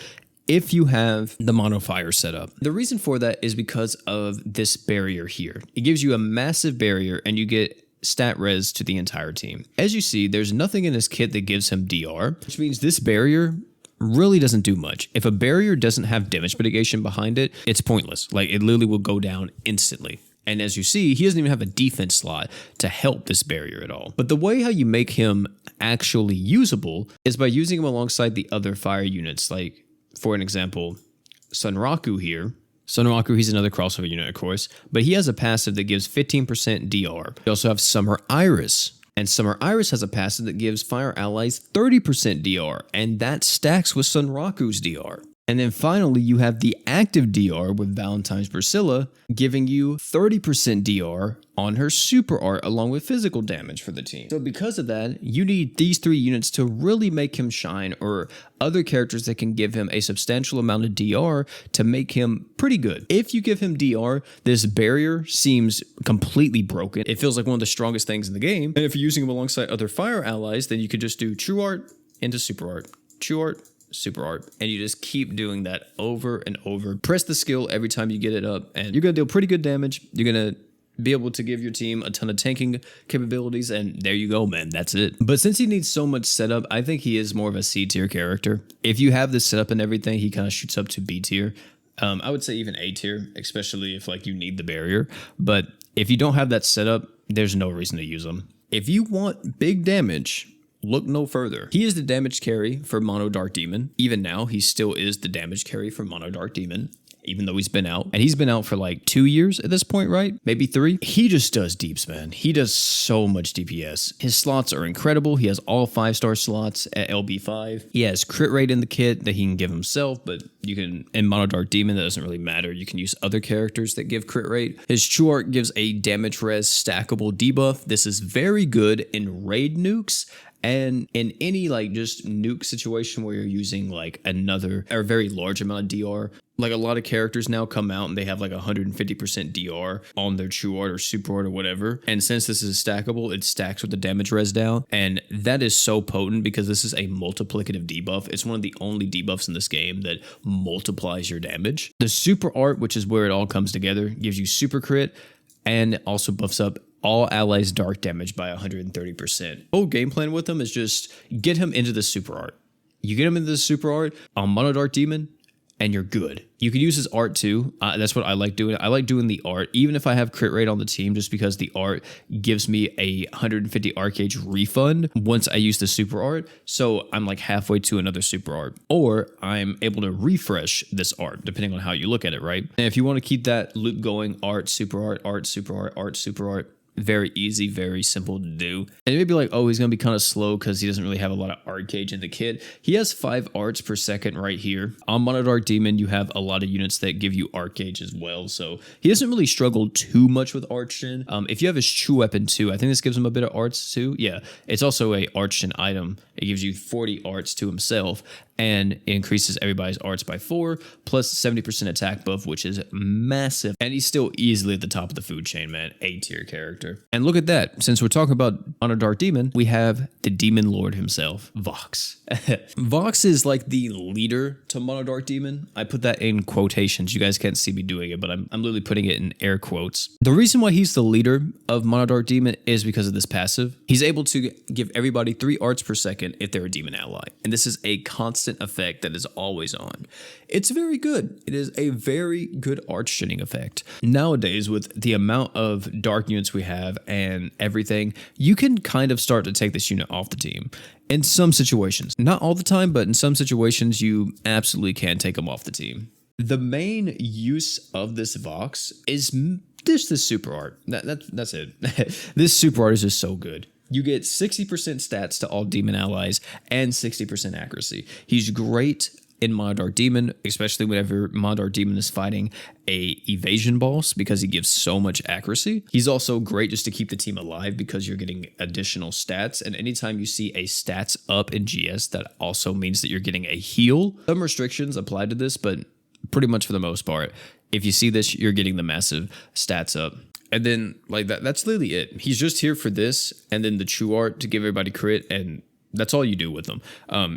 A: if you have the mono fire set up. The reason for that is because of this barrier here. It gives you a massive barrier and you get stat res to the entire team. As you see, there's nothing in his kit that gives him DR, which means this barrier really doesn't do much. If a barrier doesn't have damage mitigation behind it, it's pointless. Like, it literally will go down instantly. And as you see, he doesn't even have a defense slot to help this barrier at all. But the way how you make him actually usable is by using him alongside the other fire units. Like, for an example, Sunraku here. Sunraku, he's another crossover unit, of course, but he has a passive that gives 15% DR. You also have Summer Iris. And Summer Iris has a passive that gives fire allies 30% DR, and that stacks with Sunraku's DR. And then finally, you have the active DR with Valentine's Priscilla, giving you 30% DR on her super art along with physical damage for the team. So because of that, you need these 3 units to really make him shine, or other characters that can give him a substantial amount of DR to make him pretty good. If you give him DR, this barrier seems completely broken. It feels like one of the strongest things in the game. And if you're using him alongside other fire allies, then you could just do true art, into super art, chew art, super art, and you just keep doing that over and over. Press the skill every time you get it up, and you're gonna deal pretty good damage. You're gonna be able to give your team a ton of tanking capabilities, and there you go, man. That's it. But since he needs so much setup, I think he is more of a C tier character. If you have this setup and everything, he kind of shoots up to B tier. I would say even A tier, especially if like you need the barrier. But if you don't have that setup, there's no reason to use him. If you want big damage, look no further. He is the damage carry for Mono Dark Demon. Even now, he still is the damage carry for Mono Dark Demon, even though he's been out. And he's been out for like 2 years at this point, right? Maybe 3. He just does deeps, man. He does so much DPS. His slots are incredible. He has all 5-star slots at LB5. He has crit rate in the kit that he can give himself, but you can, in Mono Dark Demon, that doesn't really matter. You can use other characters that give crit rate. His Chew Art gives a damage res stackable debuff. This is very good in raid nukes, and in any like just nuke situation where you're using like another or very large amount of DR. Like a lot of characters now come out and they have like 150% DR on their Chew Art or Super Art or whatever. And since this is stackable, it stacks with the damage res down. And that is so potent because this is a multiplicative debuff. It's one of the only debuffs in this game that multiplies your damage. The Super Art, which is where it all comes together, gives you super crit and also buffs up all allies' dark damage by 130%. Whole game plan with him is just get him into the super art. You get him into the super art on Mono Dark Demon, and you're good. You can use his art too. That's what I like doing. I like doing the art, even if I have crit rate on the team, just because the art gives me a 150 arc gauge refund once I use the super art. So I'm like halfway to another super art, or I'm able to refresh this art, depending on how you look at it, right? And if you want to keep that loop going, art, super art, art, super art, art, super art, very easy, very simple to do. And you may be like, oh, he's going to be kind of slow because he doesn't really have a lot of art gauge in the kit. He has 5 arts per second right here. On Mono Dark Demon, you have a lot of units that give you art gauge as well. So he doesn't really struggle too much with art shin. If you have his Chew Weapon too, I think this gives him a bit of arts too. Yeah, it's also a art shin item. It gives you 40 arts to himself, and it increases everybody's arts by 4, plus 70% attack buff, which is massive. And he's still easily at the top of the food chain, man. A tier character. And look at that. Since we're talking about Mono Dark Demon, we have the Demon Lord himself, Vox. Vox is like the leader to Mono Dark Demon. I put that in quotations. You guys can't see me doing it, but I'm literally putting it in air quotes. The reason why he's the leader of Mono Dark Demon is because of this passive. He's able to give everybody 3 arts per second if they're a demon ally. And this is a constant effect that is always on. It's very good. It is a very good art shinning effect. Nowadays, with the amount of dark units we have and everything, you can kind of start to take this unit off the team. In some situations, not all the time, but in some situations, you absolutely can take them off the team. The main use of this Vox is this super art. That's it. This super art is just so good. You get 60% stats to all demon allies and 60% accuracy. He's great in Mono Dark Demon, especially whenever Mono Dark Demon is fighting a evasion boss, because he gives so much accuracy. He's also great just to keep the team alive because you're getting additional stats. And anytime you see a stats up in GS, that also means that you're getting a heal. Some restrictions apply to this, but pretty much for the most part, if you see this, you're getting the massive stats up. And then like that's literally it. He's just here for this, and then the Chew Art to give everybody crit, and that's all you do with him.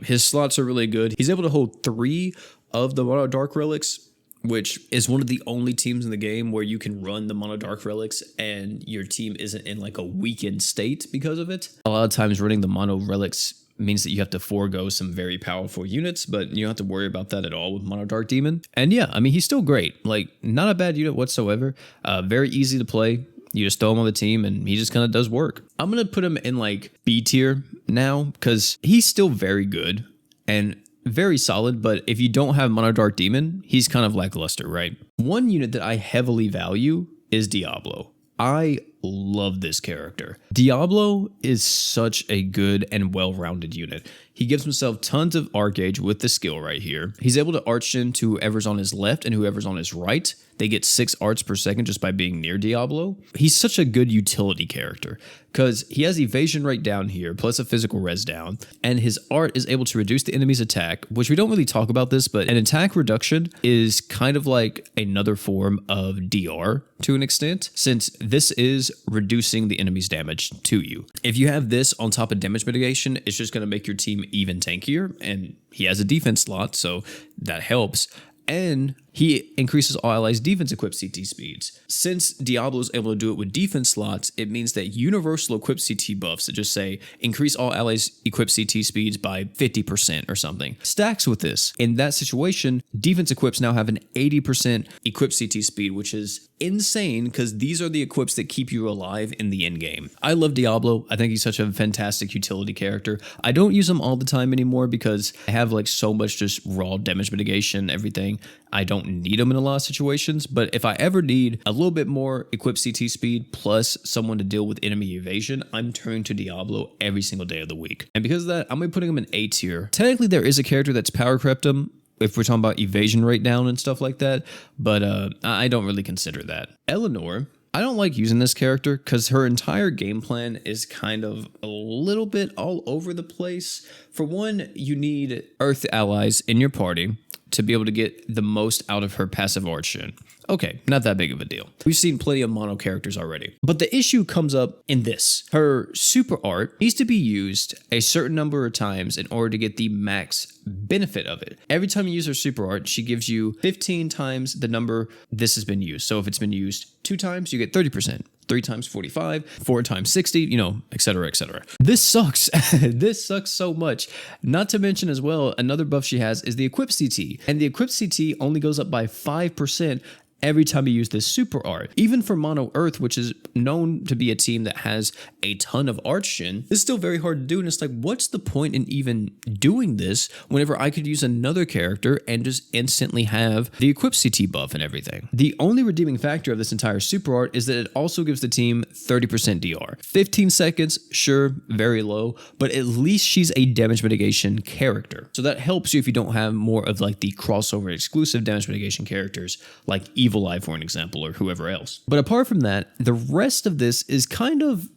A: His slots are really good. He's able to hold 3 of the Mono Dark Relics, which is one of the only teams in the game where you can run the Mono Dark Relics and your team isn't in like a weakened state because of it. A lot of times running the Mono Relics means that you have to forego some very powerful units, but you don't have to worry about that at all with Mono Dark Demon. And yeah, I mean, he's still great. Like, not a bad unit whatsoever. Very easy to play. You just throw him on the team and he just kind of does work. I'm going to put him in like B tier now because he's still very good and very solid, but if you don't have Mono Dark Demon, he's kind of lackluster, right? One unit that I heavily value is Diablo. I love this character. Diablo is such a good and well-rounded unit. He gives himself tons of arc gauge with the skill right here. He's able to art shin to whoever's on his left and whoever's on his right. They get 6 arts per second just by being near Diablo. He's such a good utility character because he has evasion rate down here plus a physical res down, and his art is able to reduce the enemy's attack, which we don't really talk about this, but an attack reduction is kind of like another form of DR to an extent, since this is reducing the enemy's damage to you. If you have this on top of damage mitigation, it's just going to make your team even tankier, and he has a defense slot, so that helps. And he increases all allies' defense equipped CT speeds. Since Diablo is able to do it with defense slots, it means that universal equipped CT buffs that just say increase all allies' equipped CT speeds by 50% or something stacks with this. In that situation, defense equips now have an 80% equipped CT speed, which is insane because these are the equips that keep you alive in the end game. I love Diablo. I think he's such a fantastic utility character. I don't use him all the time anymore because I have like so much just raw damage mitigation, everything. I don't need them in a lot of situations, but if I ever need a little bit more equipped CT speed plus someone to deal with enemy evasion, I'm turning to Diablo every single day of the week. And because of that, I'm going to be putting him in A tier. Technically, there is a character that's power crept him if we're talking about evasion rate down and stuff like that, but I don't really consider that. Elenore, I don't like using this character because her entire game plan is kind of a little bit all over the place. For one, you need Earth allies in your party to be able to get the most out of her passive origin. Okay, not that big of a deal. We've seen plenty of mono characters already. But the issue comes up in this. Her super art needs to be used a certain number of times in order to get the max benefit of it. Every time you use her super art, she gives you 15 times the number this has been used. So if it's been used 2 times, you get 30%. 3 times 45, 4 times 60, you know, etc., etc. This sucks. This sucks so much. Not to mention as well, another buff she has is the equip CT. And the equip CT only goes up by 5% every time you use this super art. Even for Mono Earth, which is known to be a team that has a ton of arch gen, it's still very hard to do. And it's like, what's the point in even doing this whenever I could use another character and just instantly have the equip CT buff and everything? The only redeeming factor of this entire super art is that it also gives the team 30% DR. 15 seconds, sure, very low, but at least she's a damage mitigation character. So that helps you if you don't have more of like the crossover exclusive damage mitigation characters like Evil Eye, for an example, or whoever else. But apart from that, the rest of this is kind of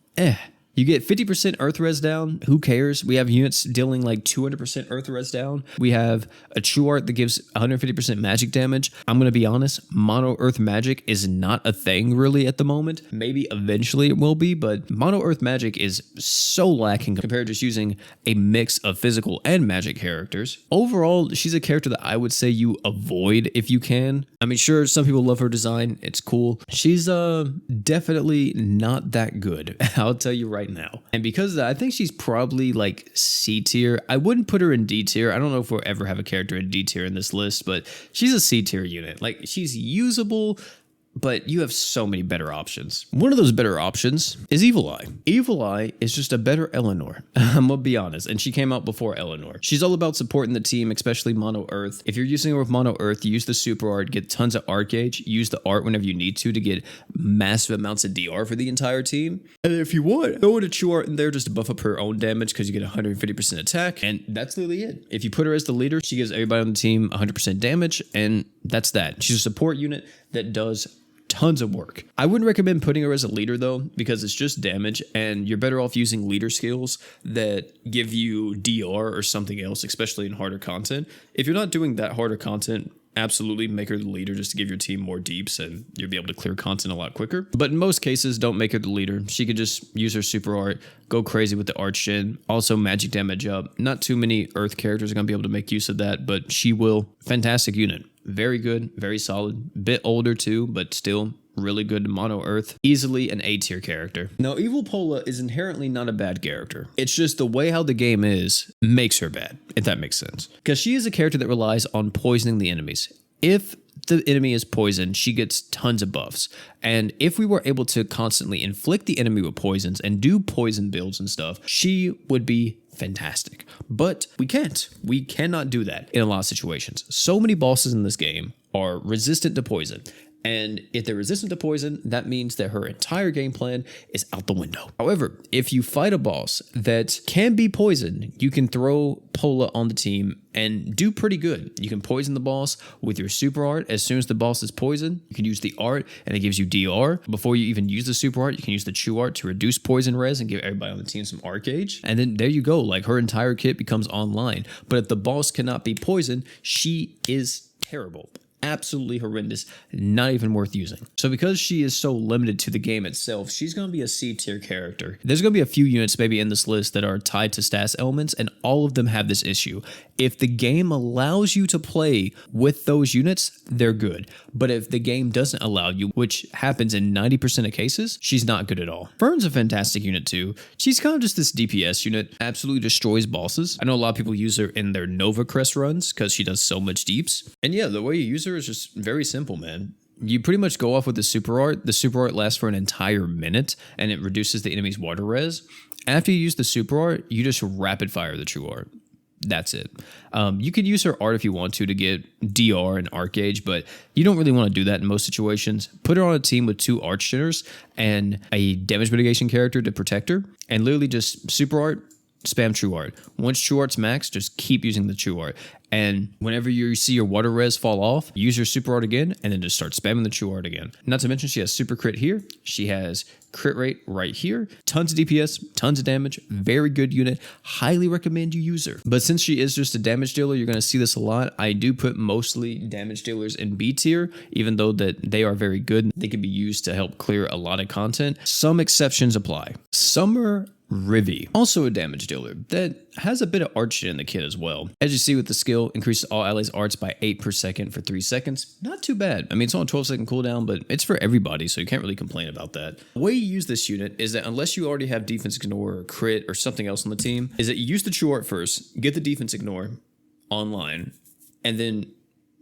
A: You get 50% Earth Res down. Who cares? We have units dealing like 200% Earth Res down. We have a True Art that gives 150% magic damage. I'm going to be honest, Mono Earth magic is not a thing really at the moment. Maybe eventually it will be, but Mono Earth magic is so lacking compared to just using a mix of physical and magic characters. Overall, she's a character that I would say you avoid if you can. I mean, sure, some people love her design. It's cool. She's definitely not that good. I'll tell you right now. And because of that, I think she's probably like C tier. I wouldn't put her in D tier. I don't know if we'll ever have a character in D tier in this list, but she's a C tier unit. Like, she's usable, but you have so many better options. One of those better options is Evil Eye. Evil Eye is just a better Elenore. I'm gonna be honest, and she came out before Elenore. She's all about supporting the team, especially Mono Earth. If you're using her with Mono Earth, use the super art, get tons of art gauge, use the art whenever you need to get massive amounts of DR for the entire team. And if you want, throw in a True Art in there just to buff up her own damage because you get 150% attack, and that's literally it. If you put her as the leader, she gives everybody on the team 100% damage, and that's that. She's a support unit that does tons of work. I wouldn't recommend putting her as a leader though, because it's just damage and you're better off using leader skills that give you DR or something else, especially in harder content. If you're not doing that harder content, absolutely make her the leader just to give your team more deeps and you'll be able to clear content a lot quicker. But in most cases, don't make her the leader. She could just use her super art, go crazy with the arch gen, also magic damage up. Not too many Earth characters are going to be able to make use of that, but she will. Fantastic unit. Very good, very solid. Bit older too, but still really good Mono Earth. Easily an A tier character. Now, Evil Pola is inherently not a bad character. It's just the way how the game is makes her bad, if that makes sense. Because she is a character that relies on poisoning the enemies. If the enemy is poisoned, she gets tons of buffs. And if we were able to constantly inflict the enemy with poisons and do poison builds and stuff, she would be fantastic. But we can't. We cannot do that in a lot of situations. So many bosses in this game are resistant to poison. And if they're resistant to poison, that means that her entire game plan is out the window. However, if you fight a boss that can be poisoned, you can throw Pola on the team and do pretty good. You can poison the boss with your super art. As soon as the boss is poisoned, you can use the art and it gives you DR. Before you even use the super art, you can use the true art to reduce poison res and give everybody on the team some art gauge. And then there you go. Like, her entire kit becomes online. But if the boss cannot be poisoned, she is terrible. absolutely horrendous, not even worth using. So because she is so limited to the game itself, she's going to be a C tier character. There's going to be a few units maybe in this list that are tied to stats elements, and all of them have this issue. If the game allows you to play with those units, they're good. But if the game doesn't allow you, which happens in 90% of cases, she's not good at all. Fern's a fantastic unit too. She's kind of just this DPS unit, absolutely destroys bosses. I know a lot of people use her in their Nova Crest runs because she does so much deeps. And yeah, the way you use her is just very simple, man. You pretty much go off with the super art. The super art lasts for an entire minute and it reduces the enemy's water res. After you use the super art, you just rapid fire the true art. That's it. You can use her art if you want to get DR and Arc Gauge, but you don't really want to do that in most situations. Put her on a team with 2 Archgeners and a damage mitigation character to protect her, and literally just super art, spam true art. Once true art's max, just keep using the true art. And whenever you see your water res fall off, use your super art again, and then just start spamming the true art again. Not to mention she has super crit here. She has crit rate right here. Tons of DPS, tons of damage. Very good unit. Highly recommend you use her. But since she is just a damage dealer, you're going to see this a lot. I do put mostly damage dealers in B tier, even though that they are very good. They can be used to help clear a lot of content. Some exceptions apply. Summer Rivi, also a damage dealer that has a bit of art shit in the kit as well. As you see with the skill, increases all allies' arts by 8 per second for 3 seconds. Not too bad. I mean, it's on a 12-second cooldown, but it's for everybody, so you can't really complain about that. The way you use this unit is that unless you already have defense ignore or crit or something else on the team, is that you use the true art first, get the defense ignore online, and then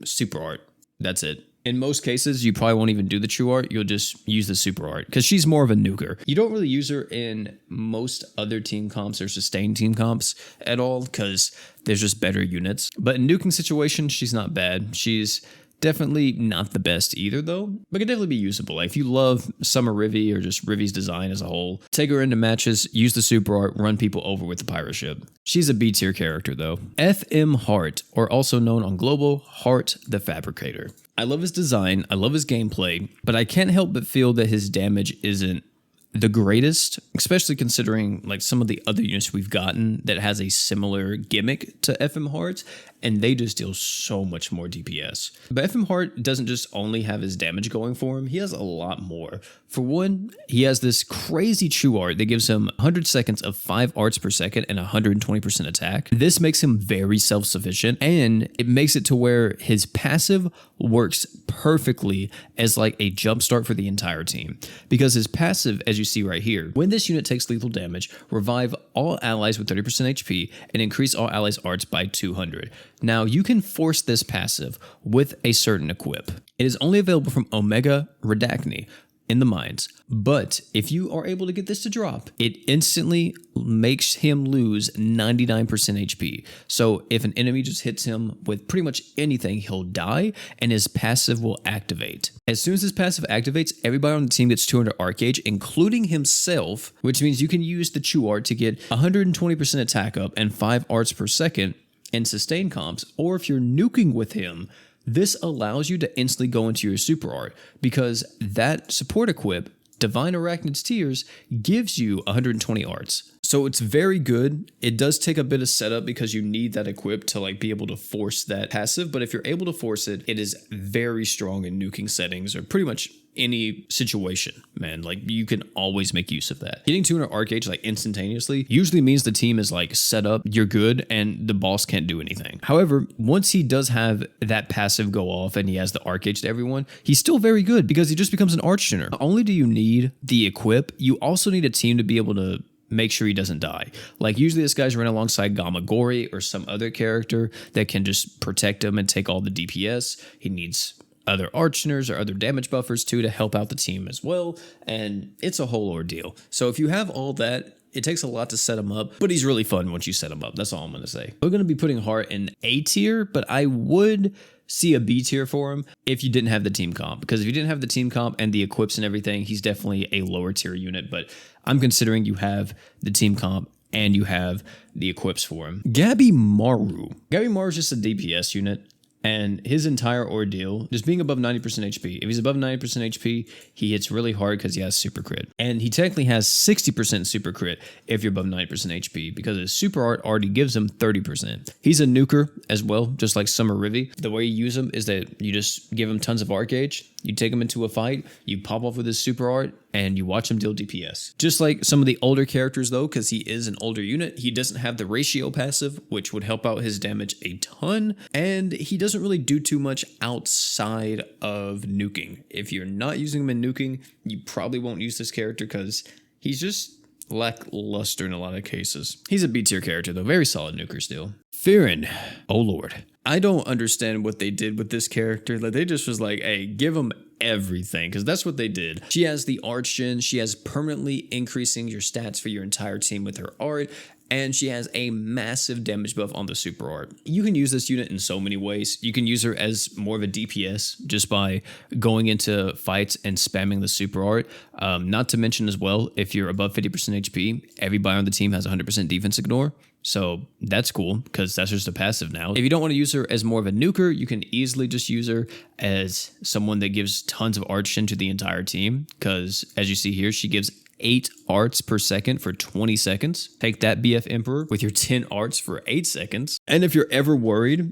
A: super art. That's it. In most cases, you probably won't even do the true art. You'll just use the super art because she's more of a nuker. You don't really use her in most other team comps or sustained team comps at all because there's just better units. But in nuking situations, she's not bad. She's definitely not the best either, though, but can definitely be usable. Like if you love Summer Rivi or just Rivi's design as a whole, take her into matches, use the super art, run people over with the pirate ship. She's a B tier character, though. FM Hart, or also known on Global, Hart the Fabricator. I love his design, I love his gameplay, but I can't help but feel that his damage isn't the greatest, especially considering like some of the other units we've gotten that has a similar gimmick to FM Hart, and they just deal so much more DPS. But FM Hart doesn't just only have his damage going for him, he has a lot more. For one, he has this crazy true art that gives him 100 seconds of 5 arts per second and 120% attack. This makes him very self-sufficient, and it makes it to where his passive works perfectly as like a jump start for the entire team. Because his passive, as you see right here, when this unit takes lethal damage, revive all allies with 30% HP and increase all allies' arts by 200. Now, you can force this passive with a certain equip. It is only available from Omega Redacne in the mines, but if you are able to get this to drop, it instantly makes him lose 99% HP. So if an enemy just hits him with pretty much anything, he'll die and his passive will activate. As soon as his passive activates, everybody on the team gets 200 arc gauge, including himself, which means you can use the true art to get 120% attack up and 5 arts per second in sustain comps, or if you're nuking with him, this allows you to instantly go into your super art because that support equip, Divine Arachnid's Tears, gives you 120 arts. So it's very good. It does take a bit of setup because you need that equip to like be able to force that passive, but if you're able to force it, it is very strong in nuking settings or pretty much any situation, man. Like you can always make use of that. Getting 200 arc gauge like instantaneously usually means the team is like set up, you're good, and the boss can't do anything. However, once he does have that passive go off and he has the arc gauge to everyone, he's still very good because he just becomes an archgener. Not only do you need the equip, you also need a team to be able to make sure he doesn't die. Like usually this guy's running alongside Gamagori or some other character that can just protect him and take all the DPS. He needs other archgeners or other damage buffers too to help out the team as well, and it's a whole ordeal. So if you have all that, it takes a lot to set him up, but he's really fun once you set him up. That's all I'm going to say. We're going to be putting Hart in A tier, but I would see a B tier for him if you didn't have the team comp, because if you didn't have the team comp and the equips and everything, he's definitely a lower tier unit, but I'm considering you have the team comp and you have the equips for him. Gabimaru. Gabimaru is just a DPS unit. And his entire ordeal, just being above 90% HP. If he's above 90% HP, he hits really hard because he has super crit. And he technically has 60% super crit if you're above 90% HP, because his super art already gives him 30%. He's a nuker as well, just like Summer Rivi. The way you use him is that you just give him tons of arc gauge, you take him into a fight, you pop off with his super art, and you watch him deal DPS. Just like some of the older characters though, because he is an older unit, he doesn't have the ratio passive, which would help out his damage a ton, and he doesn't really do too much outside of nuking. If you're not using him in nuking, you probably won't use this character because he's just lackluster in a lot of cases. He's a B tier character though, very solid nuker still. Frieren, oh lord. I don't understand what they did with this character. Like, they just was like, hey, give him everything, because that's what they did. She has the art gen, she has permanently increasing your stats for your entire team with her art, and she has a massive damage buff on the super art. You can use this unit in so many ways. You can use her as more of a DPS just by going into fights and spamming the super art. Not to mention as well, if you're above 50% HP, everybody on the team has 100% defense ignore. So that's cool because that's just a passive now. If you don't want to use her as more of a nuker, you can easily just use her as someone that gives tons of art shin to the entire team, because as you see here, she gives 8 arts per second for 20 seconds. Take that, BF Emperor, with your 10 arts for 8 seconds. And if you're ever worried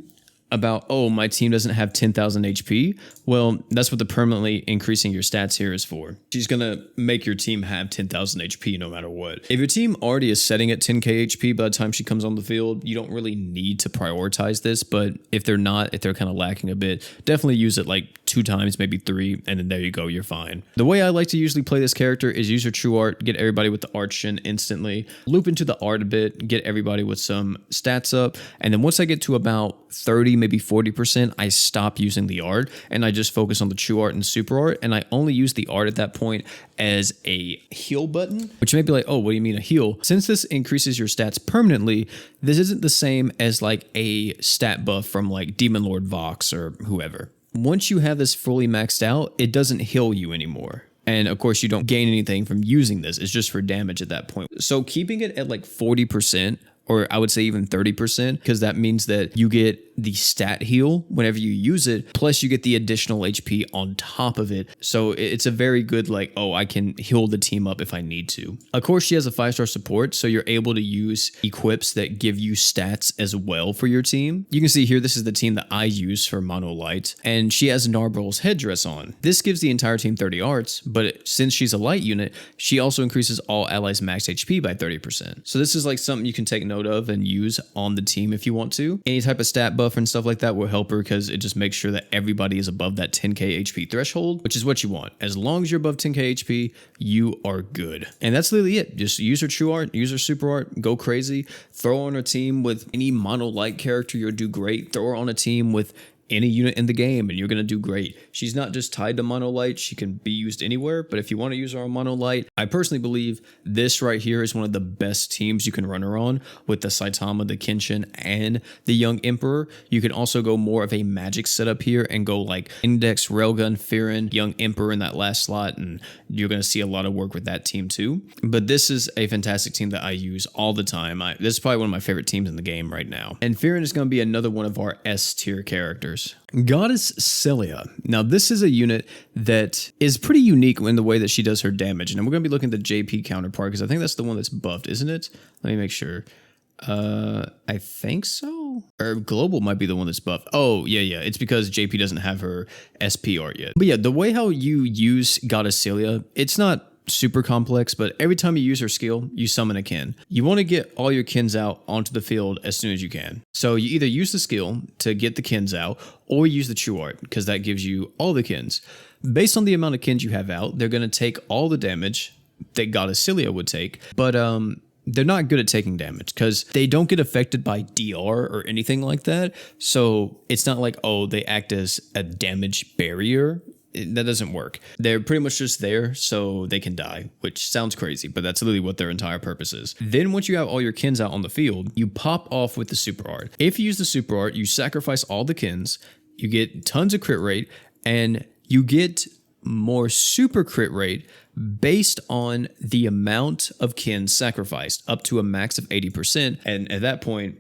A: about, oh, my team doesn't have 10,000 HP, well, that's what the permanently increasing your stats here is for. She's gonna make your team have 10,000 HP no matter what. If your team already is setting at 10k HP by the time she comes on the field, you don't really need to prioritize this, but if they're not, if they're kind of lacking a bit, definitely use it like 2 times, maybe 3, and then there you go, you're fine. The way I like to usually play this character is use her true art, get everybody with the art shin instantly, loop into the art a bit, get everybody with some stats up, and then once I get to about 30, maybe 40%, I stop using the art and I just focus on the true art and super art, and I only use the art at that point as a heal button, which may be like, oh, what do you mean a heal? Since this increases your stats permanently, this isn't the same as like a stat buff from like Demon Lord Vox or whoever. Once you have this fully maxed out, it doesn't heal you anymore. And of course, you don't gain anything from using this. It's just for damage at that point. So keeping it at like 40%, or I would say even 30%, because that means that you get the stat heal whenever you use it, plus you get the additional HP on top of it. So it's a very good, like, oh, I can heal the team up if I need to. Of course, she has a 5-star support, so you're able to use equips that give you stats as well for your team. You can see here, this is the team that I use for Mono Light, and she has Narberal's headdress on. This gives the entire team 30 arts, but since she's a light unit, she also increases all allies max HP by 30%. So this is like something you can take note of and use on the team if you want to. Any type of stat buff and stuff like that will help her, because it just makes sure that everybody is above that 10k HP threshold, which is what you want. As long as you're above 10k HP, you are good. And that's literally it. Just use her true art, use her super art, go crazy, throw her on a team with any mono light character, you'll do great. Throw her on a team with any unit in the game and you're going to do great. She's not just tied to Mono Light, she can be used anywhere, but if you want to use her on Mono Light, I personally believe this right here is one of the best teams you can run her on, with the Saitama, the Kenshin, and the Young Emperor. You can also go more of a magic setup here and go like Index, Railgun, Frieren, Young Emperor in that last slot, and you're going to see a lot of work with that team too. But this is a fantastic team that I use all the time. This is probably one of my favorite teams in the game right now. And Frieren is going to be another one of our S tier characters. Goddess Celia. Now, this is a unit that is pretty unique in the way that she does her damage. And we're going to be looking at the JP counterpart, because I think that's the one that's buffed, isn't it? Let me make sure. I think so. Or Global might be the one that's buffed. Oh, yeah. It's because JP doesn't have her SP art yet. But yeah, the way how you use Goddess Celia, it's not super complex, but every time you use her skill, you summon a kin. You want to get all your kins out onto the field as soon as you can. So you either use the skill to get the kins out, or use the true art, because that gives you all the kins. Based on the amount of kins you have out, they're going to take all the damage that Goddess Celia would take, but they're not good at taking damage because they don't get affected by DR or anything like that. So it's not like, oh, they act as a damage barrier. That doesn't work. They're pretty much just there so they can die, which sounds crazy, but that's literally what their entire purpose is. Then once you have all your kins out on the field, you pop off with the super art. If you use the super art, you sacrifice all the kins, you get tons of crit rate, and you get more super crit rate based on the amount of kin sacrificed, up to a max of 80%. And at that point,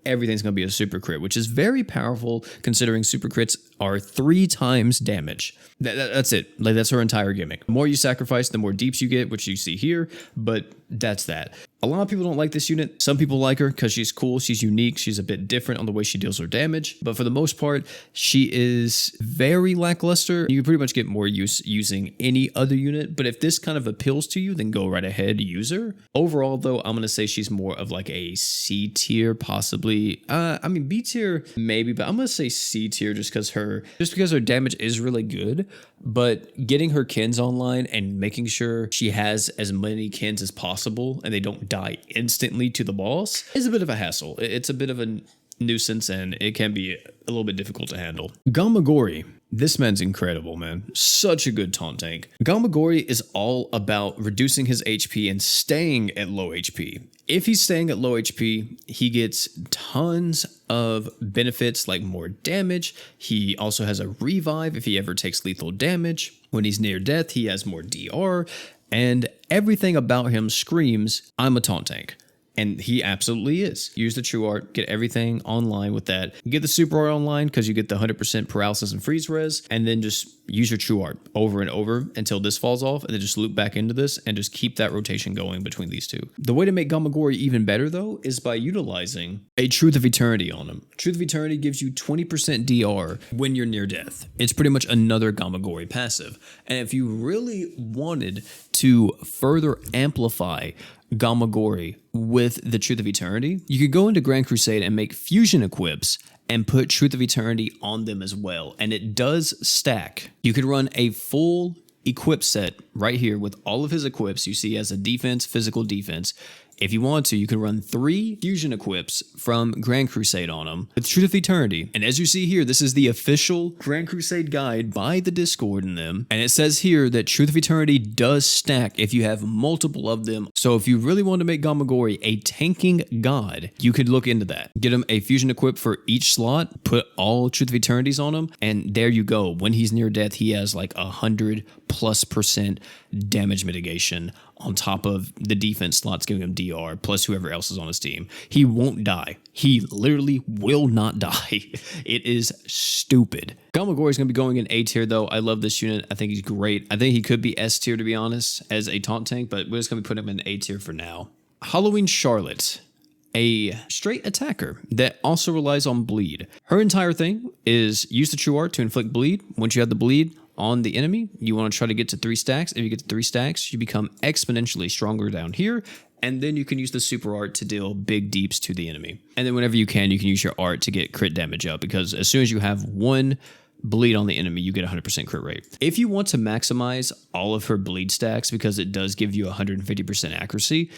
A: everything's going to be a super crit, which is very powerful considering super crits are 3 times damage. That's it. Like, that's her entire gimmick. The more you sacrifice, the more deeps you get, which you see here, but that's that. A lot of people don't like this unit. Some people like her because she's cool, she's unique, she's a bit different on the way she deals her damage. But for the most part, she is very lackluster. You can pretty much get more use using any other unit. But if this kind of appeals to you, then go right ahead, use her. Overall, though, I'm going to say she's more of like a C tier, possibly. B tier, maybe, but I'm going to say C tier just because her damage is really good. But getting her kins online and making sure she has as many kins as possible and they don't die instantly to the boss is a bit of a hassle. It's a bit of a nuisance and it can be a little bit difficult to handle. Gamagori. This man's incredible, man. Such a good taunt tank. Gamagori is all about reducing his HP and staying at low HP. If he's staying at low HP, he gets tons of benefits like more damage. He also has a revive if he ever takes lethal damage. When he's near death, he has more DR. And everything about him screams, I'm a taunt tank. And he absolutely is. Use the true art, get everything online with that. Get the super art online because you get the 100% paralysis and freeze res, and then just use your true art over and over until this falls off, and then just loop back into this and just keep that rotation going between these two. The way to make Gamagori even better, though, is by utilizing a Truth of Eternity on him. Truth of Eternity gives you 20% DR when you're near death. It's pretty much another Gamagori passive. And if you really wanted to further amplify Gamagori with the Truth of Eternity, you could go into Grand Crusade and make fusion equips and put Truth of Eternity on them as well. And it does stack. You could run a full equip set right here with all of his equips you see as a defense, physical defense. If you want to, you can run 3 fusion equips from Grand Crusade on them with Truth of Eternity. And as you see here, this is the official Grand Crusade guide by the Discord in them. And it says here that Truth of Eternity does stack if you have multiple of them. So if you really want to make Gamagori a tanking god, you could look into that. Get him a fusion equip for each slot, put all Truth of Eternities on him, and there you go. When he's near death, he has like 100+% damage mitigation on top of the defense slots giving him DR, plus whoever else is on his team. He won't die. He literally will not die. It is stupid. Gamagori is going to be going in A tier, though. I love this unit. I think he's great. I think he could be S tier, to be honest, as a taunt tank, but we're just going to be putting him in A tier for now. Halloween Charlotte. A straight attacker that also relies on bleed. Her entire thing is use the true art to inflict bleed. Once you have the bleed on the enemy, you want to try to get to 3 stacks. If you get to 3 stacks, you become exponentially stronger down here. And then you can use the super art to deal big deeps to the enemy. And then whenever you can use your art to get crit damage up, because as soon as you have 1 bleed on the enemy, you get 100% crit rate. If you want to maximize all of her bleed stacks, because it does give you 150% accuracy,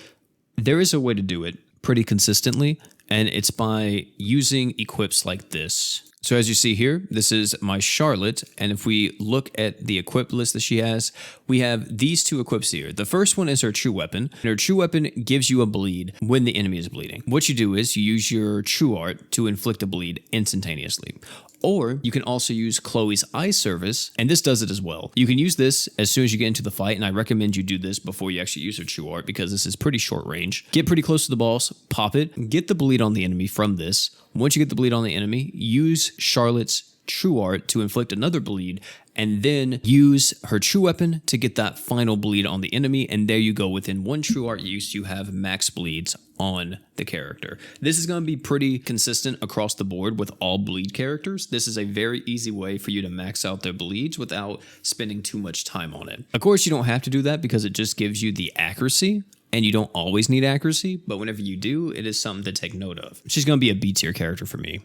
A: there is a way to do it pretty consistently, and it's by using equips like this. So as you see here, this is my Charlotte, and if we look at the equip list that she has, we have these 2 equips here. The first one is her true weapon, and her true weapon gives you a bleed when the enemy is bleeding. What you do is you use your true art to inflict a bleed instantaneously. Or you can also use Chloe's Eye Service, and this does it as well. You can use this as soon as you get into the fight, and I recommend you do this before you actually use her true art because this is pretty short range. Get pretty close to the boss, pop it, get the bleed on the enemy from this. Once you get the bleed on the enemy, use Charlotte's true art to inflict another bleed, and then use her true weapon to get that final bleed on the enemy, and there you go. Within 1 true art use, you have max bleeds on the character. This is going to be pretty consistent across the board with all bleed characters. This is a very easy way for you to max out their bleeds without spending too much time on it. Of course, you don't have to do that because it just gives you the accuracy, and you don't always need accuracy, but whenever you do, it is something to take note of. She's going to be a B tier character for me.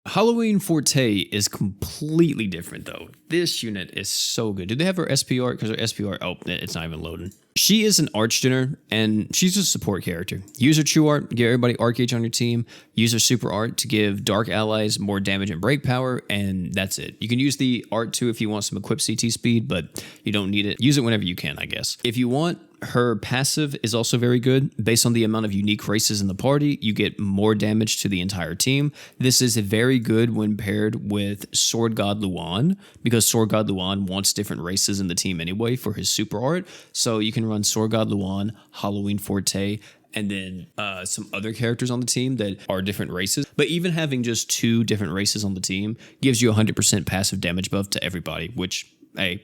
A: Halloween Forte is completely different, though. This unit is so good. Do they have her SP art? Because her SP art, oh, it's not even loading. She is an Archgener, and she's a support character. Use her true art, get everybody Archgauge on your team. Use her super art to give dark allies more damage and break power, and that's it. You can use the art too if you want some equip CT speed, but you don't need it. Use it whenever you can, I guess. If you want Her passive is also very good. Based on the amount of unique races in the party, you get more damage to the entire team. This is very good when paired with Sword God Luan, because Sword God Luan wants different races in the team anyway for his super art. So you can run Sword God Luan, Halloween Forte, and then some other characters on the team that are different races. But even having just 2 different races on the team gives you 100% passive damage buff to everybody, which, hey,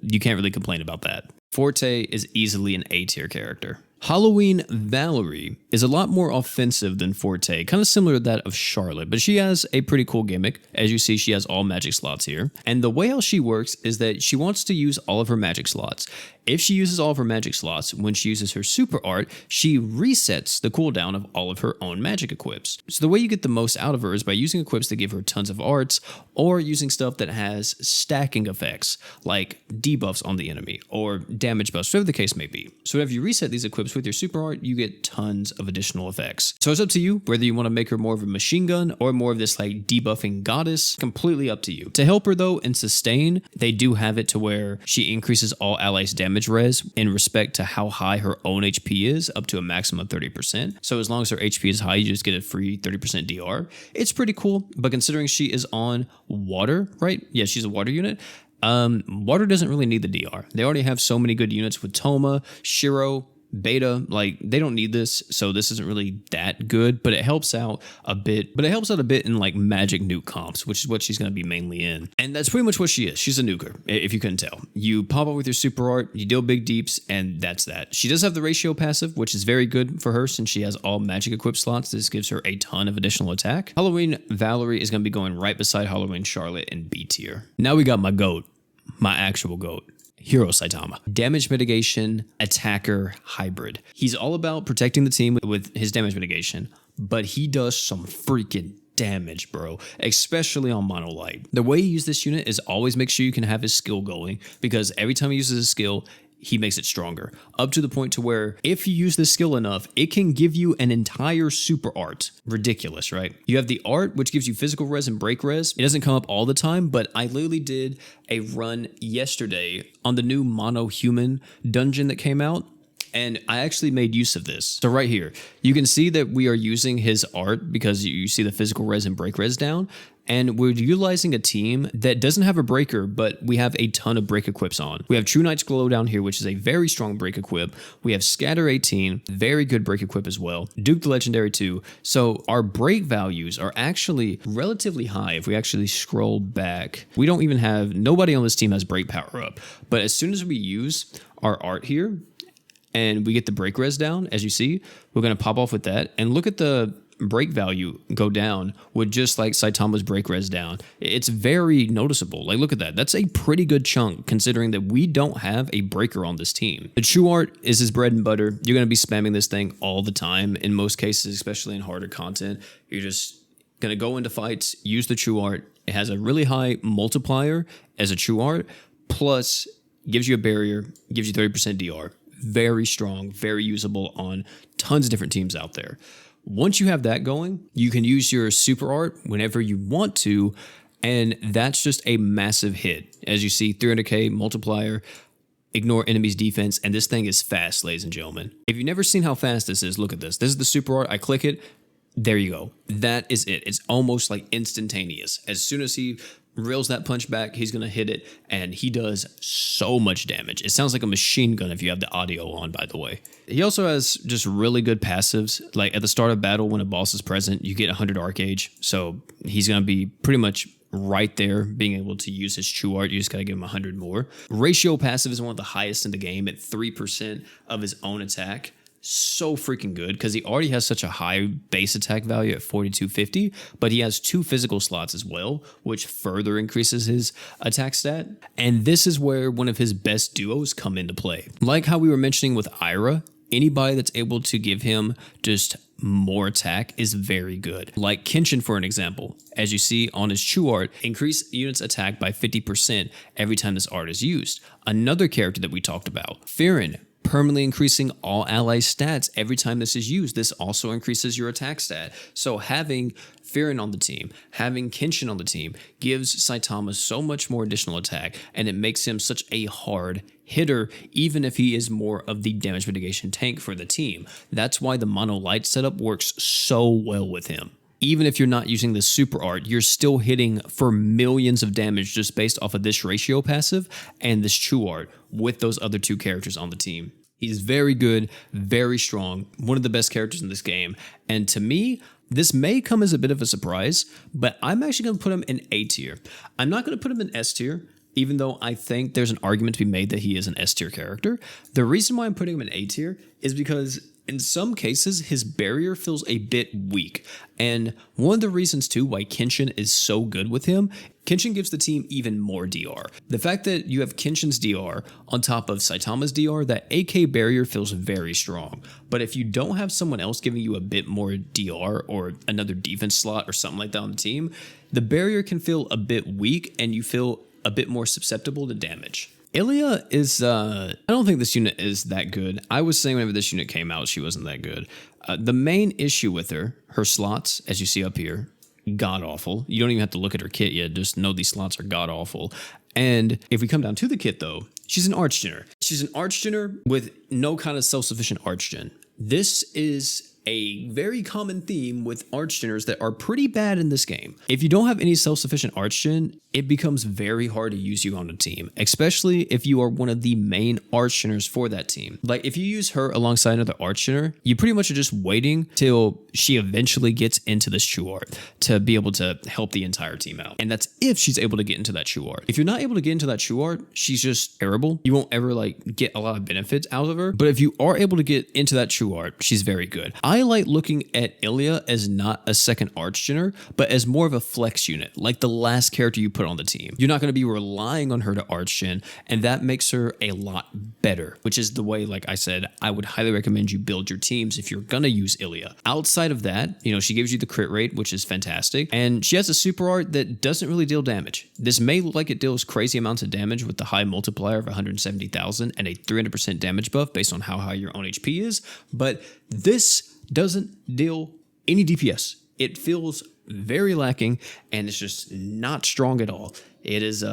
A: you can't really complain about that. Forte is easily an A tier character. Halloween Valerie is a lot more offensive than Forte, kind of similar to that of Charlotte, but she has a pretty cool gimmick. As you see, she has all magic slots here. And the way how she works is that she wants to use all of her magic slots. If she uses all of her magic slots, when she uses her super art, she resets the cooldown of all of her own magic equips. So the way you get the most out of her is by using equips that give her tons of arts, or using stuff that has stacking effects, like debuffs on the enemy, or damage buffs, whatever the case may be. So whenever you reset these equips with your super art, you get tons of additional effects. So it's up to you whether you want to make her more of a machine gun or more of this like debuffing goddess. Completely up to you. To help her though in sustain, they do have it to where she increases all allies damage res in respect to how high her own HP is, up to a maximum of 30%. So as long as her HP is high, you just get a free 30% DR. It's pretty cool, but considering she is on water, right? Yeah, she's a water unit. Water doesn't really need the DR. They already have so many good units with Toma, Shirou, Beta, like they don't need this, so this isn't really that good, but it helps out a bit. But it helps out a bit in like magic nuke comps, which is what she's going to be mainly in. And that's pretty much what she is. She's a nuker, if you couldn't tell. You pop up with your super art, you deal big deeps, and that's that. She does have the ratio passive, which is very good for her since she has all magic equipped slots. This gives her a ton of additional attack. Halloween Valerie is going to be going right beside Halloween Charlotte in B tier. Now we got my GOAT, my actual GOAT. Hero Saitama. Damage mitigation, attacker, hybrid. He's all about protecting the team with his damage mitigation, but he does some freaking damage, bro, especially on Mono Light. The way you use this unit is always make sure you can have his skill going, because every time he uses his skill, he makes it stronger, up to the point to where if you use this skill enough, it can give you an entire super art. Ridiculous, right? You have the art, which gives you physical res and break res. It doesn't come up all the time, but I literally did a run yesterday on the new mono human dungeon that came out, and I actually made use of this. So right here, you can see that we are using his art because you see the physical res and break res down. And we're utilizing a team that doesn't have a breaker, but we have a ton of break equips on. We have True Knight's Glow down here, which is a very strong break equip. We have Scatter 18, very good break equip as well. Duke the Legendary 2. So our break values are actually relatively high. If we actually scroll back, we don't even have, nobody on this team has break power up. But as soon as we use our art here and we get the break res down, as you see, we're going to pop off with that. And look at the break value go down with just like Saitama's break res down. It's very noticeable. Like, look at that. That's a pretty good chunk considering that we don't have a breaker on this team. The true art is his bread and butter. You're going to be spamming this thing all the time in most cases, especially in harder content. You're just going to go into fights, use the true art. It has a really high multiplier as a true art, plus gives you a barrier, gives you 30% DR. Very strong, very usable on tons of different teams out there. Once you have that going, you can use your super art whenever you want to, and that's just a massive hit. As you see, 300k multiplier, ignore enemy's defense, and this thing is fast, ladies and gentlemen. If you've never seen how fast this is, look at this. This is the super art. I click it. There you go. That is it. It's almost like instantaneous. As soon as he reels that punch back, he's going to hit it, and he does so much damage. It sounds like a machine gun if you have the audio on, by the way. He also has just really good passives. Like at the start of battle, when a boss is present, you get 100 arc age. So he's going to be pretty much right there being able to use his true art. You just got to give him 100 more. Ratio passive is one of the highest in the game at 3% of his own attack. So freaking good because he already has such a high base attack value at 4250, but he has 2 physical slots as well, which further increases his attack stat. And this is where one of his best duos come into play. Like how we were mentioning with Aira, anybody that's able to give him just more attack is very good. Like Kenshin, for an example, as you see on his true art, increase units attack by 50% every time this art is used. Another character that we talked about, Frieren, permanently increasing all ally stats every time this is used. This also increases your attack stat. So having Frieren on the team, having Kenshin on the team gives Saitama so much more additional attack, and it makes him such a hard hitter, even if he is more of the damage mitigation tank for the team. That's why the mono light setup works so well with him. Even if you're not using the super art, you're still hitting for millions of damage just based off of this ratio passive and this true art with those other two characters on the team. He's very good, very strong, one of the best characters in this game. And to me, this may come as a bit of a surprise, but I'm actually going to put him in A tier. I'm not going to put him in S tier, even though I think there's an argument to be made that he is an S tier character. The reason why I'm putting him in A tier is because in some cases, his barrier feels a bit weak. And one of the reasons too why Kenshin is so good with him, Kenshin gives the team even more DR. The fact that you have Kenshin's DR on top of Saitama's DR, that AK barrier feels very strong. But if you don't have someone else giving you a bit more DR or another defense slot or something like that on the team, the barrier can feel a bit weak and you feel a bit more susceptible to damage. Illya is, I don't think this unit is that good. I was saying whenever this unit came out, she wasn't that good. The main issue with her slots, as you see up here, god-awful. You don't even have to look at her kit yet, just know these slots are god-awful. And if we come down to the kit though, she's an Archgener. She's an Archgener with no kind of self-sufficient Archgen. This is a very common theme with Archgeners that are pretty bad in this game. If you don't have any self-sufficient Archgen, it becomes very hard to use you on a team, especially if you are one of the main Archgeners for that team. Like if you use her alongside another Archgener, you pretty much are just waiting till she eventually gets into this true art to be able to help the entire team out. And that's if she's able to get into that true art. If you're not able to get into that true art, she's just terrible. You won't ever like get a lot of benefits out of her. But if you are able to get into that true art, she's very good. I like looking at Illya as not a second Archgener, but as more of a flex unit, like the last character you put on the team. You're not going to be relying on her to Archgen, and that makes her a lot better, which is the way, like I said, I would highly recommend you build your teams if you're going to use Illya. Outside of that, you know, she gives you the crit rate, which is fantastic, and she has a super art that doesn't really deal damage. This may look like it deals crazy amounts of damage with the high multiplier of 170,000 and a 300% damage buff based on how high your own HP is, but this doesn't deal any DPS. It feels very lacking and it's just not strong at all. It is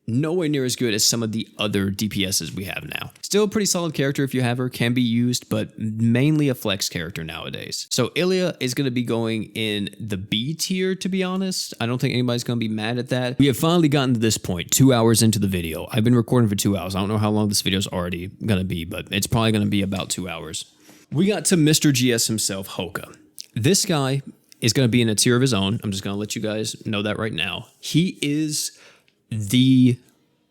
A: nowhere near as good as some of the other DPSs we have now. Still a pretty solid character if you have her, can be used, but mainly a flex character nowadays. So Illya is going to be going in the B tier, to be honest. I don't think anybody's going to be mad at that. We have finally gotten to this point, 2 hours into the video. I've been recording for 2 hours. I don't know how long this video is already going to be, but it's probably going to be about 2 hours. We got to Mr. GS himself, Hoka. This guy is going to be in a tier of his own. I'm just going to let you guys know that right now. He is the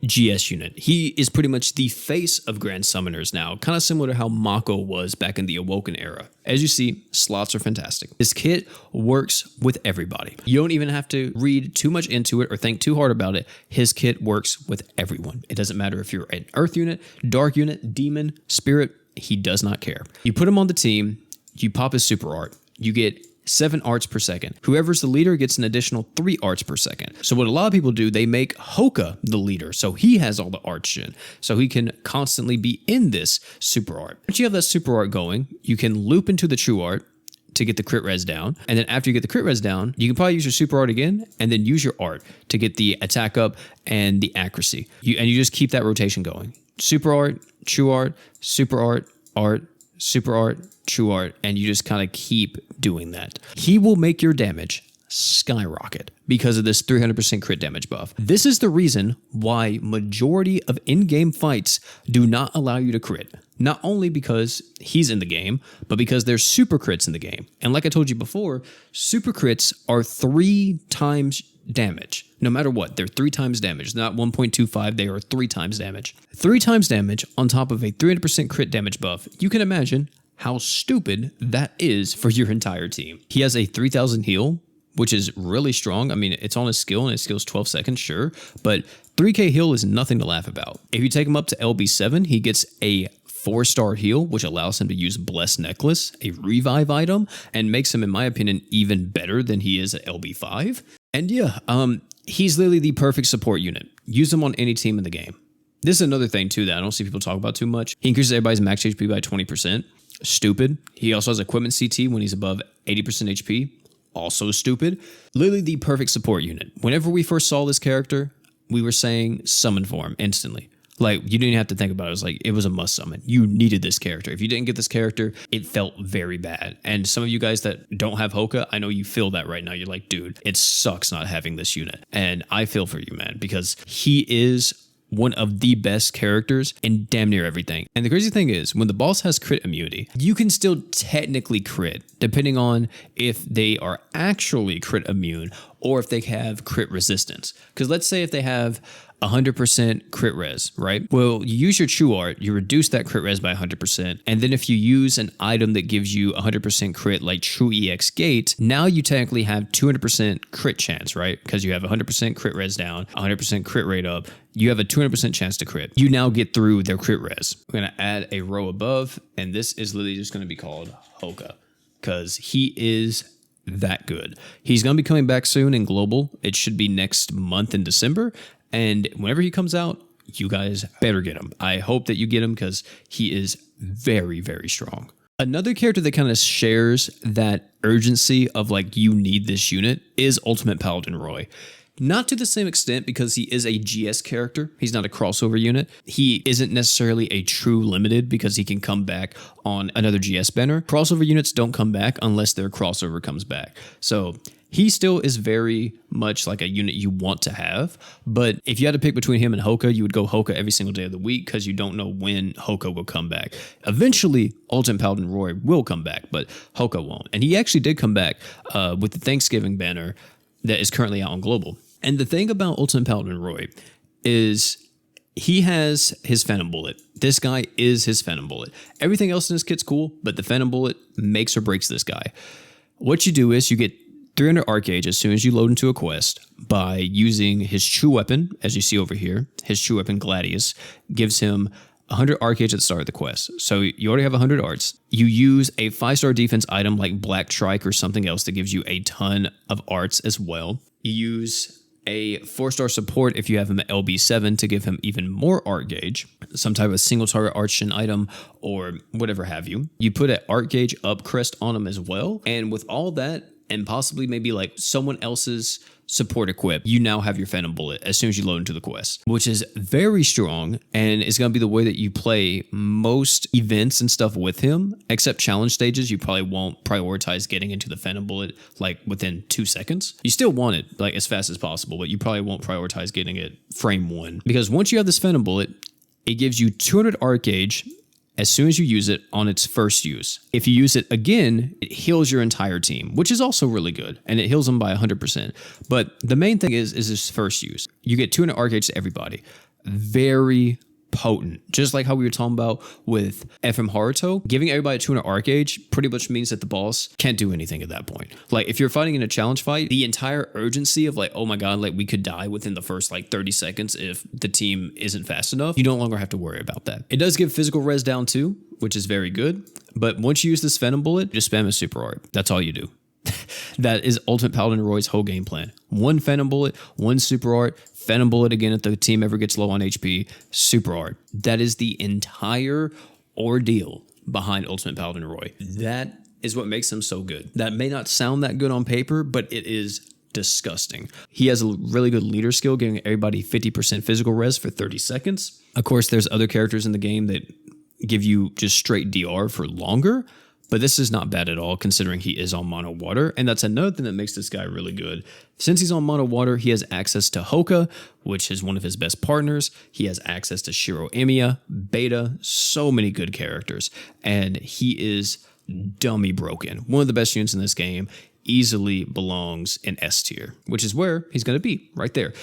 A: GS unit. He is pretty much the face of Grand Summoners now, kind of similar to how Mako was back in the Awoken era. As you see, slots are fantastic. This kit works with everybody. You don't even have to read too much into it or think too hard about it. His kit works with everyone. It doesn't matter if you're an Earth unit, Dark unit, Demon, Spirit, he does not care. You put him on the team, you pop his super art, you get 7 arts per second. Whoever's the leader gets an additional 3 arts per second. So what a lot of people do, they make Hoka the leader. So he has all the arts gen. So he can constantly be in this super art. Once you have that super art going, you can loop into the true art to get the crit res down. And then after you get the crit res down, you can probably use your super art again and then use your art to get the attack up and the accuracy. And you just keep that rotation going. Super art, true art, super art, art, super art, true art, and you just kind of keep doing that. He will make your damage skyrocket because of this 300% crit damage buff. This is the reason why majority of in-game fights do not allow you to crit. Not only because he's in the game, but because there's super crits in the game. And like I told you before, super crits are 3 times damage. No matter what, they're 3 times damage. Not 1.25, they are 3 times damage. 3 times damage on top of a 300% crit damage buff. You can imagine how stupid that is for your entire team. He has a 3000 heal, which is really strong. I mean, it's on his skill and his skill's 12 seconds, sure, but 3k heal is nothing to laugh about. If you take him up to LB7, he gets a 4-star heal, which allows him to use Blessed Necklace, a revive item, and makes him, in my opinion, even better than he is at LB5. And yeah, he's literally the perfect support unit. Use him on any team in the game. This is another thing too that I don't see people talk about too much. He increases everybody's max HP by 20%. Stupid. He also has equipment CT when he's above 80% HP. Also stupid. Literally the perfect support unit. Whenever we first saw this character, we were saying summon for him instantly. Like, you didn't have to think about it. It was like, it was a must summon. You needed this character. If you didn't get this character, it felt very bad. And some of you guys that don't have Hoka, I know you feel that right now. You're like, dude, it sucks not having this unit. And I feel for you, man, because he is one of the best characters in damn near everything. And the crazy thing is, when the boss has crit immunity, you can still technically crit, depending on if they are actually crit immune or if they have crit resistance. Because let's say if they have 100% crit res, right? Well, you use your true art, you reduce that crit res by 100%, and then if you use an item that gives you 100% crit like True EX Gate, now you technically have 200% crit chance, right? Because you have 100% crit res down, 100% crit rate up, you have a 200% chance to crit. You now get through their crit res. We're going to add a row above, and this is literally just going to be called Hoka, because he is that good. He's going to be coming back soon in Global. It should be next month in December. And whenever he comes out, you guys better get him. I hope that you get him because he is very, very strong. Another character that kind of shares that urgency of like, you need this unit is Ultimate Paladin Roy. Not to the same extent because he is a GS character. He's not a crossover unit. He isn't necessarily a true limited because he can come back on another GS banner. Crossover units don't come back unless their crossover comes back. So he still is very much like a unit you want to have, but if you had to pick between him and Hoka, you would go Hoka every single day of the week because you don't know when Hoka will come back. Eventually, Ultimate Paladin Roy will come back, but Hoka won't. And he actually did come back with the Thanksgiving banner that is currently out on Global. And the thing about Ultimate Paladin Roy is he has his Phantom Bullet. This guy is his Phantom Bullet. Everything else in his kit's cool, but the Phantom Bullet makes or breaks this guy. What you do is you get 300 Arc Gauge as soon as you load into a quest by using his true weapon, as you see over here. His true weapon, Gladius, gives him 100 Arc Gauge at the start of the quest. So you already have 100 arts. You use a 5-star defense item like Black Trike or something else that gives you a ton of arts as well. You use a 4-star support if you have him at LB7 to give him even more Arc Gauge, some type of single target arch-in item or whatever have you. You put an Arc Gauge up crest on him as well. And with all that, and possibly maybe like someone else's support equip, you now have your Phantom Bullet as soon as you load into the quest, which is very strong and it's going to be the way that you play most events and stuff with him, except challenge stages. You probably won't prioritize getting into the Phantom Bullet like within 2 seconds. You still want it like as fast as possible, but you probably won't prioritize getting it frame 1 because once you have this Phantom Bullet, it gives you 200 Arc Gauge as soon as you use it on its first use. If you use it again, it heals your entire team, which is also really good, and it heals them by 100%. But the main thing is its first use. You get 200 Arc Gauge to everybody. Very potent. Just like how we were talking about with FM Haruto, giving everybody 200 Arc Gauge pretty much means that the boss can't do anything at that point. Like if you're fighting in a challenge fight, the entire urgency of like, oh my god, like we could die within the first like 30 seconds if the team isn't fast enough, you no longer have to worry about that. It does give physical res down too, which is very good. But once you use this Phantom Bullet, just spam a super art. That's all you do. That is Ultimate Paladin Roy's whole game plan. 1 Phantom Bullet, 1 super art, Phantom Bullet again if the team ever gets low on HP, super art. That is the entire ordeal behind Ultimate Paladin Roy. That is what makes him so good. That may not sound that good on paper, but it is disgusting. He has a really good leader skill, giving everybody 50% physical res for 30 seconds. Of course, there's other characters in the game that give you just straight DR for longer, but this is not bad at all considering he is on mono water, and that's another thing that makes this guy really good. Since he's on mono water, he has access to Hoka, which is one of his best partners. He has access to Shirou Emiya, Beta, so many good characters, and he is dummy broken. One of the best units in this game, easily belongs in S tier, which is where he's going to be, right there.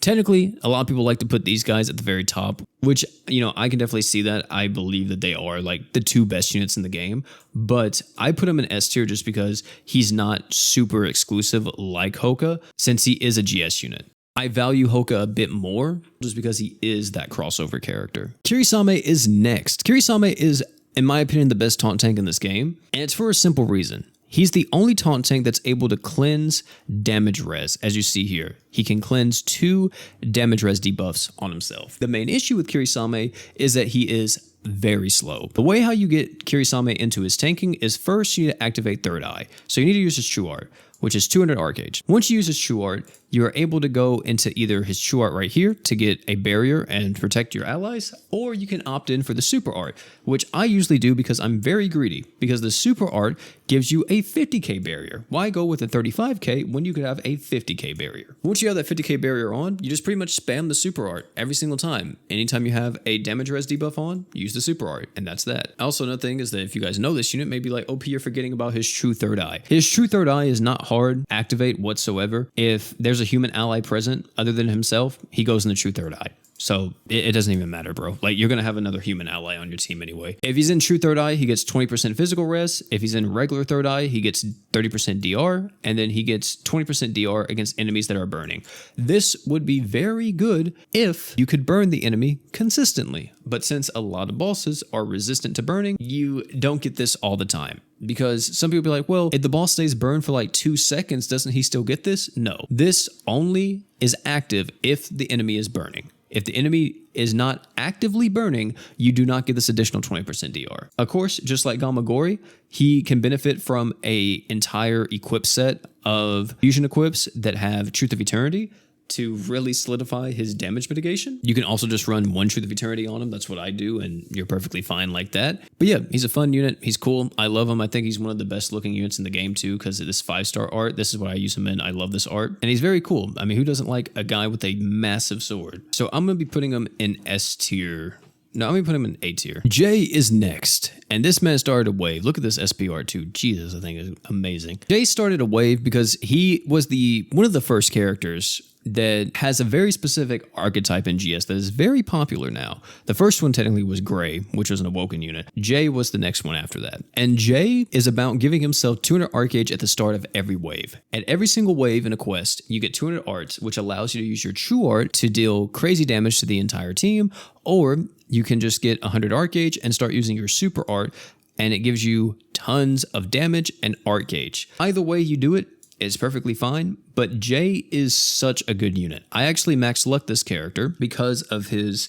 A: Technically, a lot of people like to put these guys at the very top, which, you know, I can definitely see that. I believe that they are like the 2 best units in the game, but I put him in S tier just because he's not super exclusive like Hoka, since he is a GS unit. I value Hoka a bit more just because he is that crossover character. Kirisame is next. Kirisame is, in my opinion, the best taunt tank in this game, and it's for a simple reason. He's the only taunt tank that's able to cleanse damage res, as you see here. He can cleanse 2 damage res debuffs on himself. The main issue with Kirisame is that he is very slow. The way how you get Kirisame into his tanking is first you need to activate Third Eye. So you need to use his True Art, which is 200 Arc Gauge. Once you use his True Art, you are able to go into either his True Art right here to get a barrier and protect your allies, or you can opt in for the Super Art, which I usually do because I'm very greedy, because the Super Art gives you a 50k barrier. Why go with a 35k when you could have a 50k barrier? Once you have that 50k barrier on, you just pretty much spam the Super Art every single time. Anytime you have a damage res debuff on, use the Super Art, and that's that. Also, another thing is that if you guys know this unit, may be like, OP, you're forgetting about his True Third Eye. His True Third Eye is not hard to activate whatsoever. If there's a human ally present other than himself, he goes in the True Third Eye. So it doesn't even matter, bro. Like, you're going to have another human ally on your team anyway. If he's in True Third Eye, he gets 20% physical res. If he's in regular Third Eye, he gets 30% DR, and then he gets 20% DR against enemies that are burning. This would be very good if you could burn the enemy consistently. But since a lot of bosses are resistant to burning, you don't get this all the time. Because some people be like, well, if the boss stays burned for like 2 seconds, doesn't he still get this? No. This only is active if the enemy is burning. If the enemy is not actively burning, you do not get this additional 20% DR. Of course, just like Gamagori, he can benefit from an entire equip set of fusion equips that have Truth of Eternity to really solidify his damage mitigation. You can also just run 1 Truth of Eternity on him. That's what I do, and you're perfectly fine like that. But yeah, he's a fun unit. He's cool. I love him. I think he's one of the best looking units in the game too, because of this 5-star art. This is what I use him in. I love this art. And he's very cool. I mean, who doesn't like a guy with a massive sword? So I'm going to be putting him in S tier. No, I'm going to put him in A tier. Jay is next, and this man started a wave. Look at this SPR too. Jesus, I think is amazing. Jay started a wave because he was one of the first characters that has a very specific archetype in GS that is very popular now. The first one technically was Gray, which was an Awoken unit. Jay was the next one after that. And Jay is about giving himself 200 Arc Gauge at the start of every wave. At every single wave in a quest, you get 200 arts, which allows you to use your True Art to deal crazy damage to the entire team, or you can just get 100 Arc Gauge and start using your Super Art, and it gives you tons of damage and Arc Gauge. Either way you do it, it's perfectly fine, but Jay is such a good unit. I actually max select this character because of his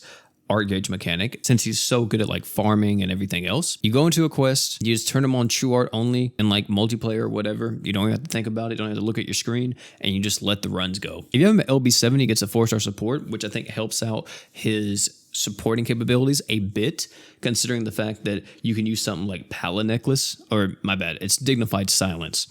A: Arc Gauge mechanic, since he's so good at like farming and everything else. You go into a quest, you just turn him on True Art only in like multiplayer or whatever. You don't have to think about it, you don't have to look at your screen, and you just let the runs go. If you have him at LB7, he gets a 4-star support, which I think helps out his supporting capabilities a bit, considering the fact that you can use something like Pala Necklace, or my bad, it's Dignified Silence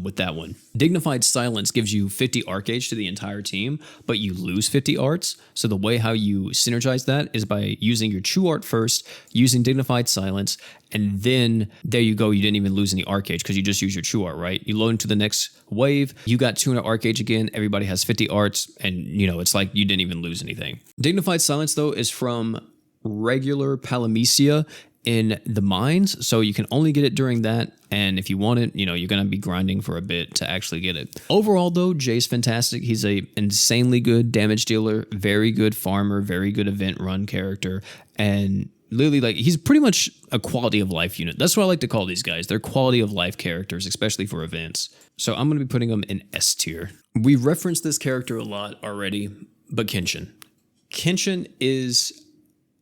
A: with that one. Dignified Silence gives you 50 Arc Gauge to the entire team, but you lose 50 arts. So the way how you synergize that is by using your True Art first, using Dignified Silence, and then there you go, you didn't even lose any Arc Gauge because you just use your True Art, right? You load into the next wave, you got 200 Arc Gauge again, everybody has 50 arts, and you know, it's like you didn't even lose anything. Dignified Silence though is from regular Palamecia in the mines, so you can only get it during that, and if you want it, you know, you're gonna be grinding for a bit to actually get it. Overall though, Jay's fantastic. He's a insanely good damage dealer, very good farmer, very good event run character, and literally, like, he's pretty much a quality of life unit. That's what I like to call these guys. They're quality of life characters, especially for events. So I'm going to be putting them in S tier. We referenced this character a lot already, but Kenshin. Kenshin is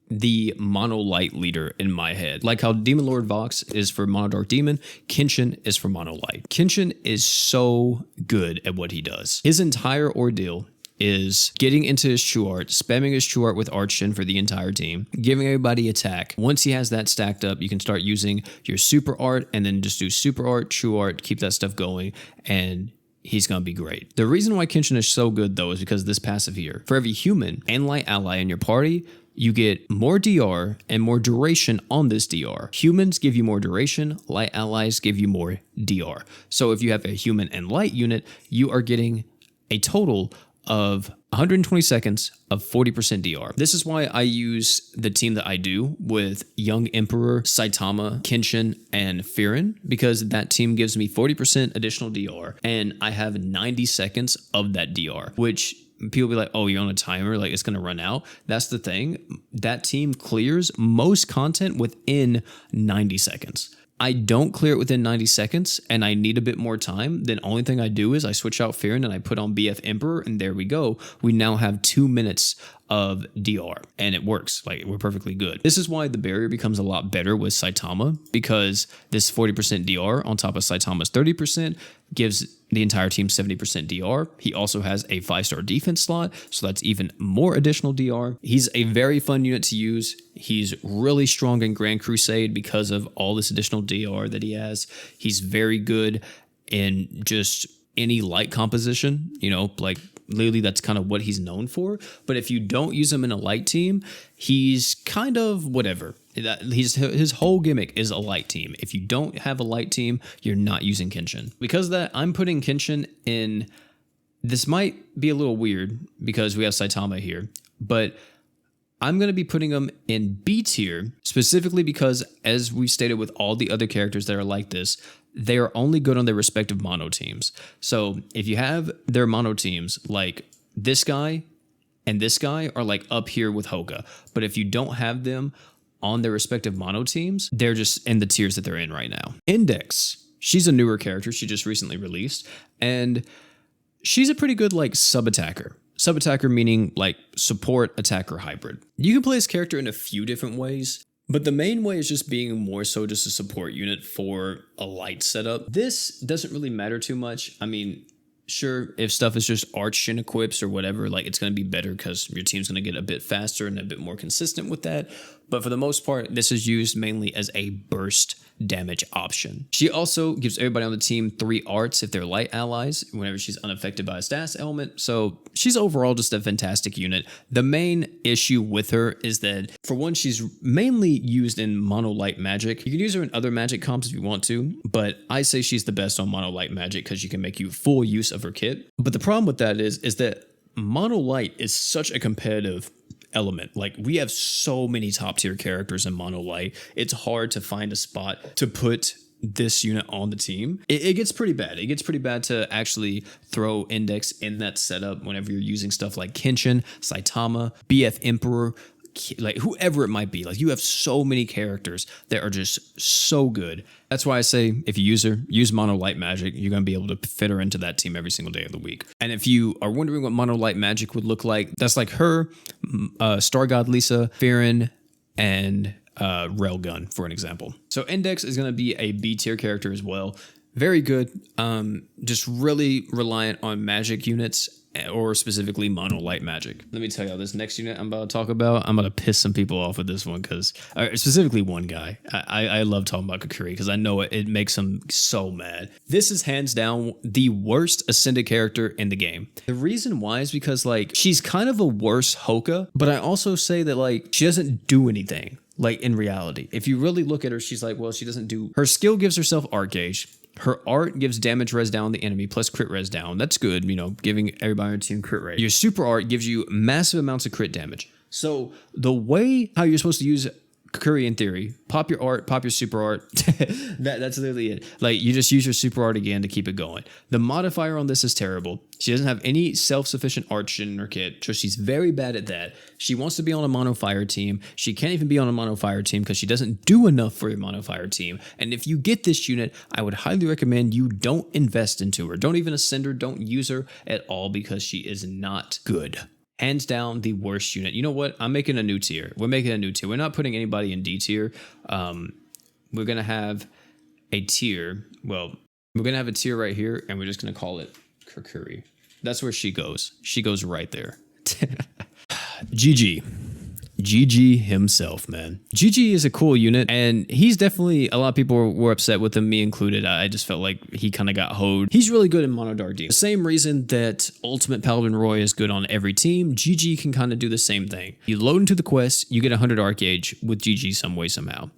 A: the mono light leader in my head. Like how Demon Lord Vox is for mono dark demon, Kenshin is for mono light. Kenshin is so good at what he does. His entire ordeal is getting into his True Art, spamming his True Art with Archshin for the entire team, giving everybody attack. Once he has that stacked up, you can start using your Super Art and then just do Super Art, True Art, keep that stuff going, and he's going to be great. The reason why Kenshin is so good though is because of this passive here. For every human and light ally in your party, you get more DR and more duration on this DR. Humans give you more duration, light allies give you more DR. So if you have a human and light unit, you are getting a total of 120 seconds of 40% DR. This is why I use the team that I do with Young Emperor, Saitama, Kenshin, and Frieren, because that team gives me 40% additional DR, and I have 90 seconds of that DR, which people be like, oh, you're on a timer, like it's gonna run out. That's the thing. That team clears most content within 90 seconds. I don't clear it within 90 seconds and I need a bit more time, then only thing I do is I switch out Fern and I put on BF Emperor, and there we go. We now have 2 minutes of DR and it works. Like, we're perfectly good. This is why the barrier becomes a lot better with Saitama, because this 40% DR on top of Saitama's 30% gives the entire team 70% DR. He also has a 5-star defense slot, so that's even more additional DR. He's a very fun unit to use. He's really strong in Grand Crusade because of all this additional DR that he has. He's very good in just any light composition, you know, like literally that's kind of what he's known for. But if you don't use him in a light team, he's kind of whatever. His whole gimmick is a light team. If you don't have a light team, you're not using Kenshin. Because of that, I'm putting Kenshin in. This might be a little weird because we have Saitama here, but I'm going to be putting him in B tier specifically because, as we stated with all the other characters that are like this, they are only good on their respective mono teams. So if you have their mono teams, like this guy and this guy are like up here with Hoka, but if you don't have them on their respective mono teams, they're just in the tiers that they're in right now. Index, she's a newer character. She just recently released, and she's a pretty good like sub-attacker. Sub-attacker meaning like support attacker hybrid. You can play this character in a few different ways, but the main way is just being more so just a support unit for a light setup. This doesn't really matter too much. I mean, sure, if stuff is just arch and equips or whatever, like it's going to be better because your team's going to get a bit faster and a bit more consistent with that. But for the most part, this is used mainly as a burst damage option. She also gives everybody on the team 3 arts if they're light allies whenever she's unaffected by a status element. So she's overall just a fantastic unit. The main issue with her is that, for one, she's mainly used in mono light magic. You can use her in other magic comps if you want to, but I say she's the best on mono light magic because she can make you full use of her kit. But the problem with that is that mono light is such a competitive element. Like, we have so many top tier characters in mono light, it's hard to find a spot to put this unit on the team. It gets pretty bad. It gets pretty bad to actually throw Index in that setup whenever you're using stuff like Kenshin, Saitama, BF Emperor, like whoever it might be. Like, you have so many characters that are just so good. That's why I say, if you use her, use mono light magic. You're going to be able to fit her into that team every single day of the week. And if you are wondering what mono light magic would look like, that's like her, Star God Liza, Frieren, and Railgun, for an example. So Index is going to be a B tier character as well. Very good. Just really reliant on magic units, or specifically mono light magic. Let me tell y'all, this next unit I'm about to talk about, I'm going to piss some people off with this one, because specifically one guy. I love talking about Kakuri because I know it makes him so mad. This is hands down the worst ascended character in the game. The reason why is because, like, she's kind of a worse Hoka, but I also say that, like, she doesn't do anything. Like, in reality, if you really look at her, she's like, well, she doesn't do, her skill gives herself art gauge. Her art gives damage res down the enemy plus crit res down. That's good, you know, giving everybody on your team crit rate. Your super art gives you massive amounts of crit damage. So the way how you're supposed to use Kakuri in theory, pop your art, pop your super art. That's literally it. Like, you just use your super art again to keep it going. The modifier on this is terrible. She doesn't have any self-sufficient art in her kit, so she's very bad at that. She wants to be on a mono fire team. She can't even be on a mono fire team because she doesn't do enough for your mono fire team. And if you get this unit, I would highly recommend you don't invest into her. Don't even ascend her. Don't use her at all because she is not good. Hands down, the worst unit. You know what? I'm making a new tier. We're making a new tier. We're not putting anybody in D tier. We're going to have a tier. Well, we're going to have a tier right here, and we're just going to call it Kakuri. That's where she goes. She goes right there. GG. GG himself, man. GG is a cool unit, and he's definitely, a lot of people were upset with him, me included. I just felt like he kind of got hoed. He's really good in mono dark team. The same reason that Ultimate Paladin Roy is good on every team, GG can kind of do the same thing. You load into the quest, you get 100 arc gauge with GG some way, somehow.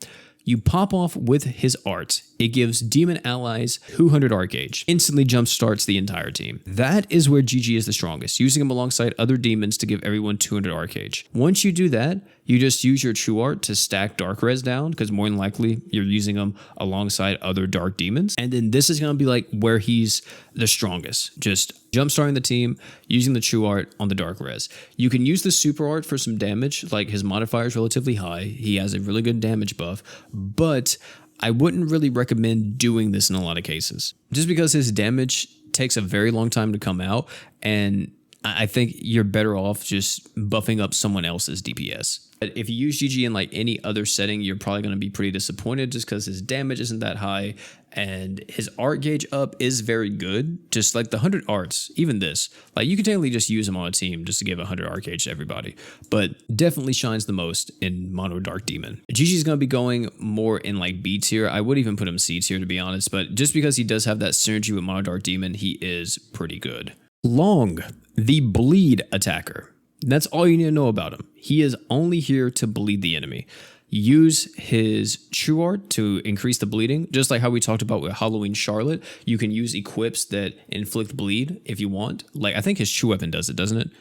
A: You pop off with his art. It gives demon allies 200 arc gauge. Instantly jump starts the entire team. That is where GG is the strongest, using him alongside other demons to give everyone 200 arc gauge. Once you do that, you just use your true art to stack dark res down, because more than likely you're using them alongside other dark demons. And then this is going to be like where he's the strongest. Just jumpstarting the team, using the true art on the dark res. You can use the super art for some damage, like his modifier is relatively high. He has a really good damage buff, but I wouldn't really recommend doing this in a lot of cases, just because his damage takes a very long time to come out, and I think you're better off just buffing up someone else's DPS. But if you use GG in like any other setting, you're probably going to be pretty disappointed just because his damage isn't that high and his art gauge up is very good. Just like the 100 arts, even this, like you can technically just use him on a team just to give 100 art gauge to everybody, but definitely shines the most in Mono Dark Demon. GG is going to be going more in like B tier. I would even put him C tier to be honest, but just because he does have that synergy with Mono Dark Demon, he is pretty good. Long, the bleed attacker. That's all you need to know about him. He is only here to bleed the enemy. Use his true art to increase the bleeding, just like how we talked about with Halloween Charlotte. You can use equips that inflict bleed if you want. Like I think his true weapon does it, doesn't it?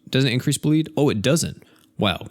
A: Doesn't it increase bleed? Oh, it doesn't. Wow.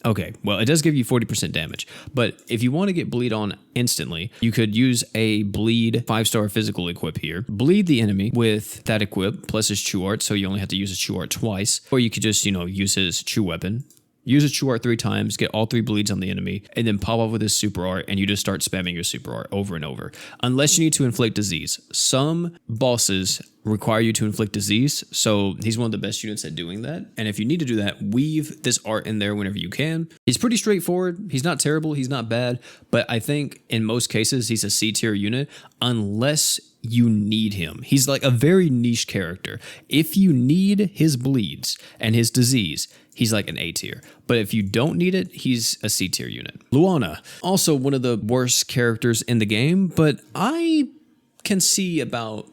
A: Okay, well, it does give you 40% damage, but if you want to get bleed on instantly, you could use a bleed 5-star physical equip here, bleed the enemy with that equip plus his true art, so you only have to use his true art twice, or you could just, use his true weapon, use his true art 3 times, get all 3 bleeds on the enemy, and then pop off with his super art, and you just start spamming your super art over and over, unless you need to inflict disease. Some bosses require you to inflict disease, so he's one of the best units at doing that. And if you need to do that, weave this art in there whenever you can. He's pretty straightforward. He's not terrible. He's not bad. But I think in most cases, he's a C tier unit unless you need him. He's like a very niche character. If you need his bleeds and his disease, he's like an A tier. But if you don't need it, he's a C tier unit. Luana, also one of the worst characters in the game, but I can see about,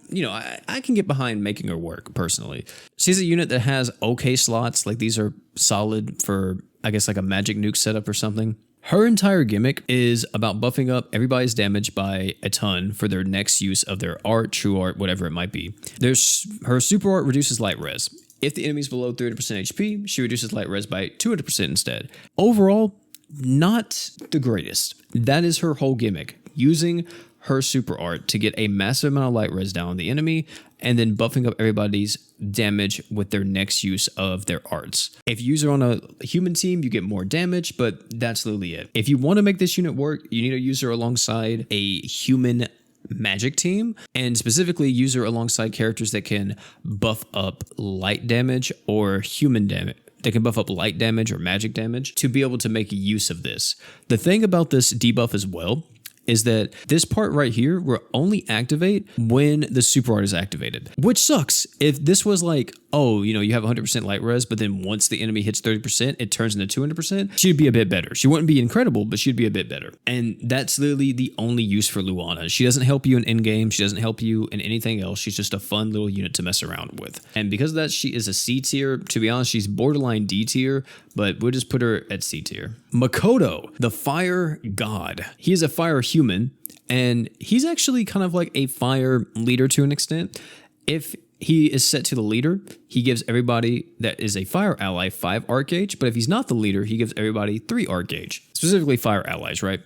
A: I can get behind making her work personally. She's a unit that has okay slots, like these are solid for, I guess, like a magic nuke setup or something. Her entire gimmick is about buffing up everybody's damage by a ton for their next use of their art, true art, whatever it might be. Her super art reduces light res. If the enemy's below 30% HP, she reduces light res by 200% instead. Overall, not the greatest. That is her whole gimmick, using her super art to get a massive amount of light res down on the enemy and then buffing up everybody's damage with their next use of their arts. If you use her on a human team, you get more damage, but that's literally it. If you want to make this unit work, you need to use her alongside a human magic team, and specifically use her alongside characters that can buff up light damage or human damage. They can buff up light damage or magic damage to be able to make use of this. The thing about this debuff as well is that this part right here will only activate when the super art is activated, which sucks. If this was like, oh, you have 100% light res, but then once the enemy hits 30%, it turns into 200%, she'd be a bit better. She wouldn't be incredible, but she'd be a bit better. And that's literally the only use for Luana. She doesn't help you in endgame. She doesn't help you in anything else. She's just a fun little unit to mess around with. And because of that, she is a C tier. To be honest, she's borderline D tier, but we'll just put her at C tier. Makoto, the fire god. He is a fire human, and he's actually kind of like a fire leader to an extent. If he is set to the leader, he gives everybody that is a fire ally 5 art gauge, but if he's not the leader, he gives everybody 3 art gauge, specifically fire allies, right?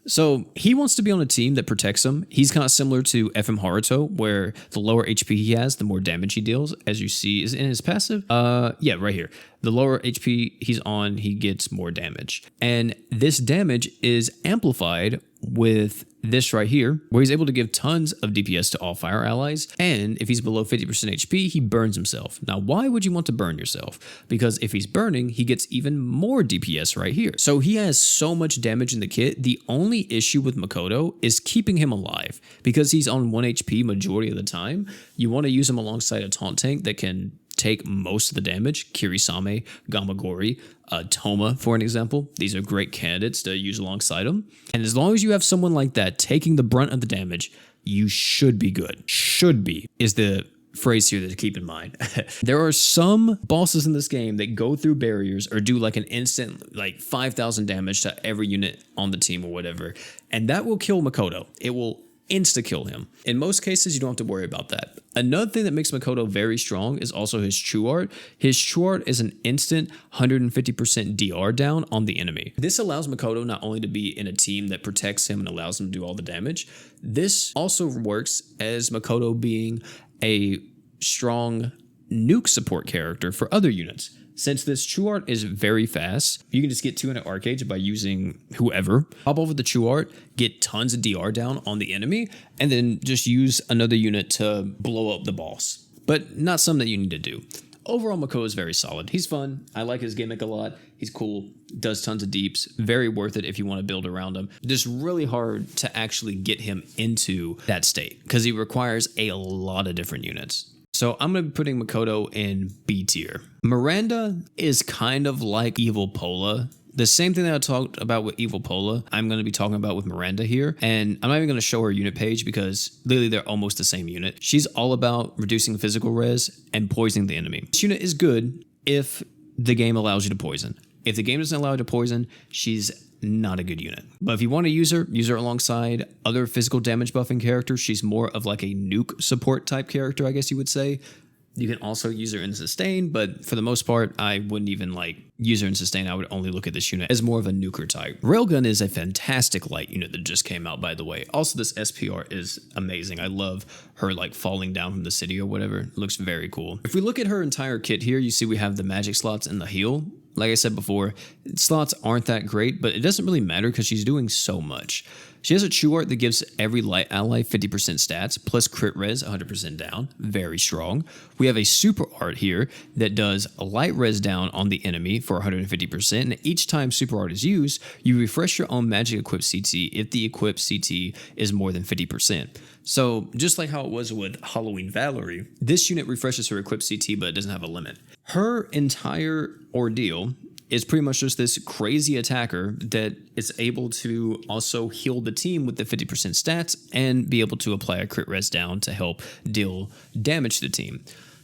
A: So he wants to be on a team that protects him. He's kind of similar to FM Haruto, where the lower HP he has, the more damage he deals. As you see, is in his passive. Yeah, right here. The lower HP he's on, he gets more damage. And this damage is amplified with this right here, where he's able to give tons of DPS to all fire allies. And if he's below 50% HP, he burns himself. Now, why would you want to burn yourself? Because if he's burning, he gets even more DPS right here. So he has so much damage in the kit. The only issue with Makoto is keeping him alive, because he's on 1 HP majority of the time. You want to use him alongside a taunt tank that can take most of the damage. Kirisame, Gamagori, Toma, for an example. These are great candidates to use alongside him. And as long as you have someone like that taking the brunt of the damage, you should be good. Should be is the phrase here to keep in mind. There are some bosses in this game that go through barriers or do like an instant like 5,000 damage to every unit on the team or whatever. And that will kill Makoto. It will insta-kill him. In most cases, you don't have to worry about that. Another thing that makes Makoto very strong is also his true art. His true art is an instant 150% DR down on the enemy. This allows Makoto not only to be in a team that protects him and allows him to do all the damage, this also works as Makoto being a strong nuke support character for other units. Since this True Art is very fast, you can just get 200 arc gauge by using whoever. Hop over the True Art, get tons of DR down on the enemy, and then just use another unit to blow up the boss. But not something that you need to do. Overall, Makoto is very solid. He's fun. I like his gimmick a lot. He's cool. Does tons of deeps. Very worth it if you want to build around him. Just really hard to actually get him into that state because he requires a lot of different units. So I'm going to be putting Makoto in B tier. Miranda is kind of like Evil Pola. The same thing that I talked about with Evil Pola, I'm going to be talking about with Miranda here. And I'm not even going to show her unit page because literally they're almost the same unit. She's all about reducing physical res and poisoning the enemy. This unit is good if the game allows you to poison. If the game doesn't allow you to poison, she's not a good unit. But if you want to use her alongside other physical damage buffing characters. She's more of like a nuke support type character, I guess you would say. You can also use her in sustain, but for the most part, I wouldn't even use her in sustain. I would only look at this unit as more of a nuker type. Railgun is a fantastic light unit that just came out, by the way. Also, this SPR is amazing. I love her falling down from the city or whatever. It looks very cool. If we look at her entire kit here, you see we have the magic slots and the heal. Like I said before, slots aren't that great, but it doesn't really matter because she's doing so much. She has a True Art that gives every light ally 50% stats, plus crit res 100% down. Very strong. We have a Super Art here that does a light res down on the enemy for 150%, and each time Super Art is used, you refresh your own magic equipped CT if the equipped CT is more than 50%. So just like how it was with Halloween Valerie, this unit refreshes her equipped CT, but it doesn't have a limit. Her entire ordeal is pretty much just this crazy attacker that is able to also heal the team with the 50% stats and be able to apply a crit res down to help deal damage to the team.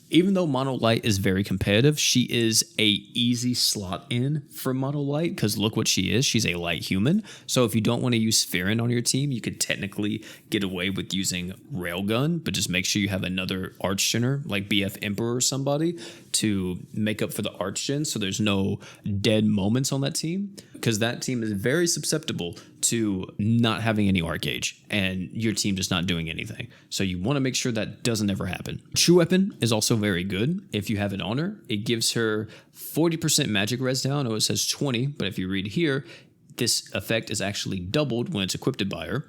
A: Even though Mono Light is very competitive, she is a easy slot in for Mono Light because look what she is. She's a light human. So if you don't want to use Fern on your team, you could technically get away with using Railgun, but just make sure you have another Archgener like BF Emperor or somebody to make up for the Archgen so there's no dead moments on that team because that team is very susceptible to not having any arc gauge and your team just not doing anything. So you want to make sure that doesn't ever happen. True Weapon is also very good. If you have it on her, it gives her 40% magic res down. Oh, it says 20, but if you read here, this effect is actually doubled when it's equipped by her.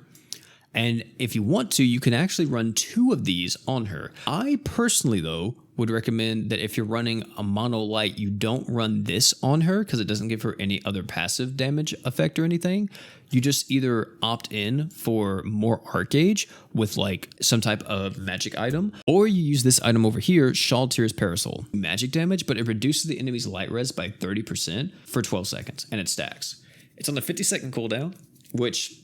A: And if you want to, you can actually run 2 of these on her. I personally, though, would recommend that if you're running a Mono Light, you don't run this on her because it doesn't give her any other passive damage effect or anything. You just either opt in for more arc gauge with some type of magic item, or you use this item over here, Shaltyr's Parasol. Magic damage, but it reduces the enemy's light res by 30% for 12 seconds, and it stacks. It's on the 50-second cooldown, which,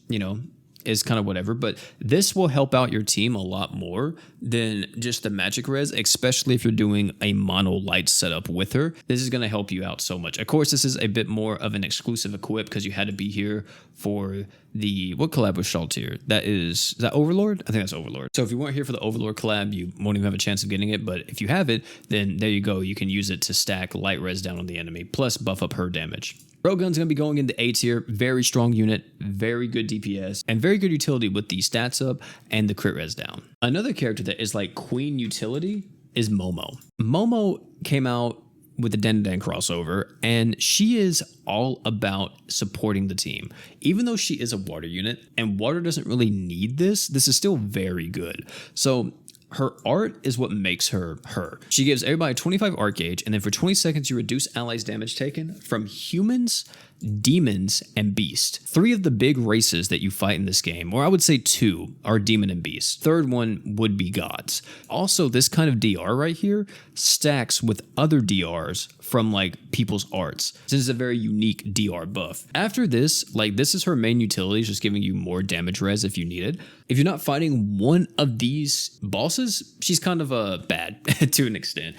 A: is kind of whatever, but this will help out your team a lot more than just the magic res, especially if you're doing a Mono Light setup with her. This is going to help you out so much. Of course, this is a bit more of an exclusive equip because you had to be here for what collab with Shaltyr? Is that Overlord? I think that's Overlord. So if you weren't here for the Overlord collab, you won't even have a chance of getting it, but if you have it, then there you go. You can use it to stack light res down on the enemy, plus buff up her damage. Railgun's going to be going into A tier, very strong unit, very good DPS, and very good utility with the stats up and the crit res down. Another character that is queen utility is Momo. Momo came out with the Den crossover, and she is all about supporting the team. Even though she is a water unit, and water doesn't really need this is still very good. So her art is what makes her her. She gives everybody 25 arc gauge, and then for 20 seconds, you reduce allies' damage taken from humans, demons, and beast. 3 of the big races that you fight in this game, or I would say 2, are demon and beast. Third one would be gods. Also, this kind of DR right here stacks with other DRs from people's arts, since it's a very unique DR buff. After this, this is her main utility, just giving you more damage res if you need it. If you're not fighting one of these bosses, she's kind of bad to an extent.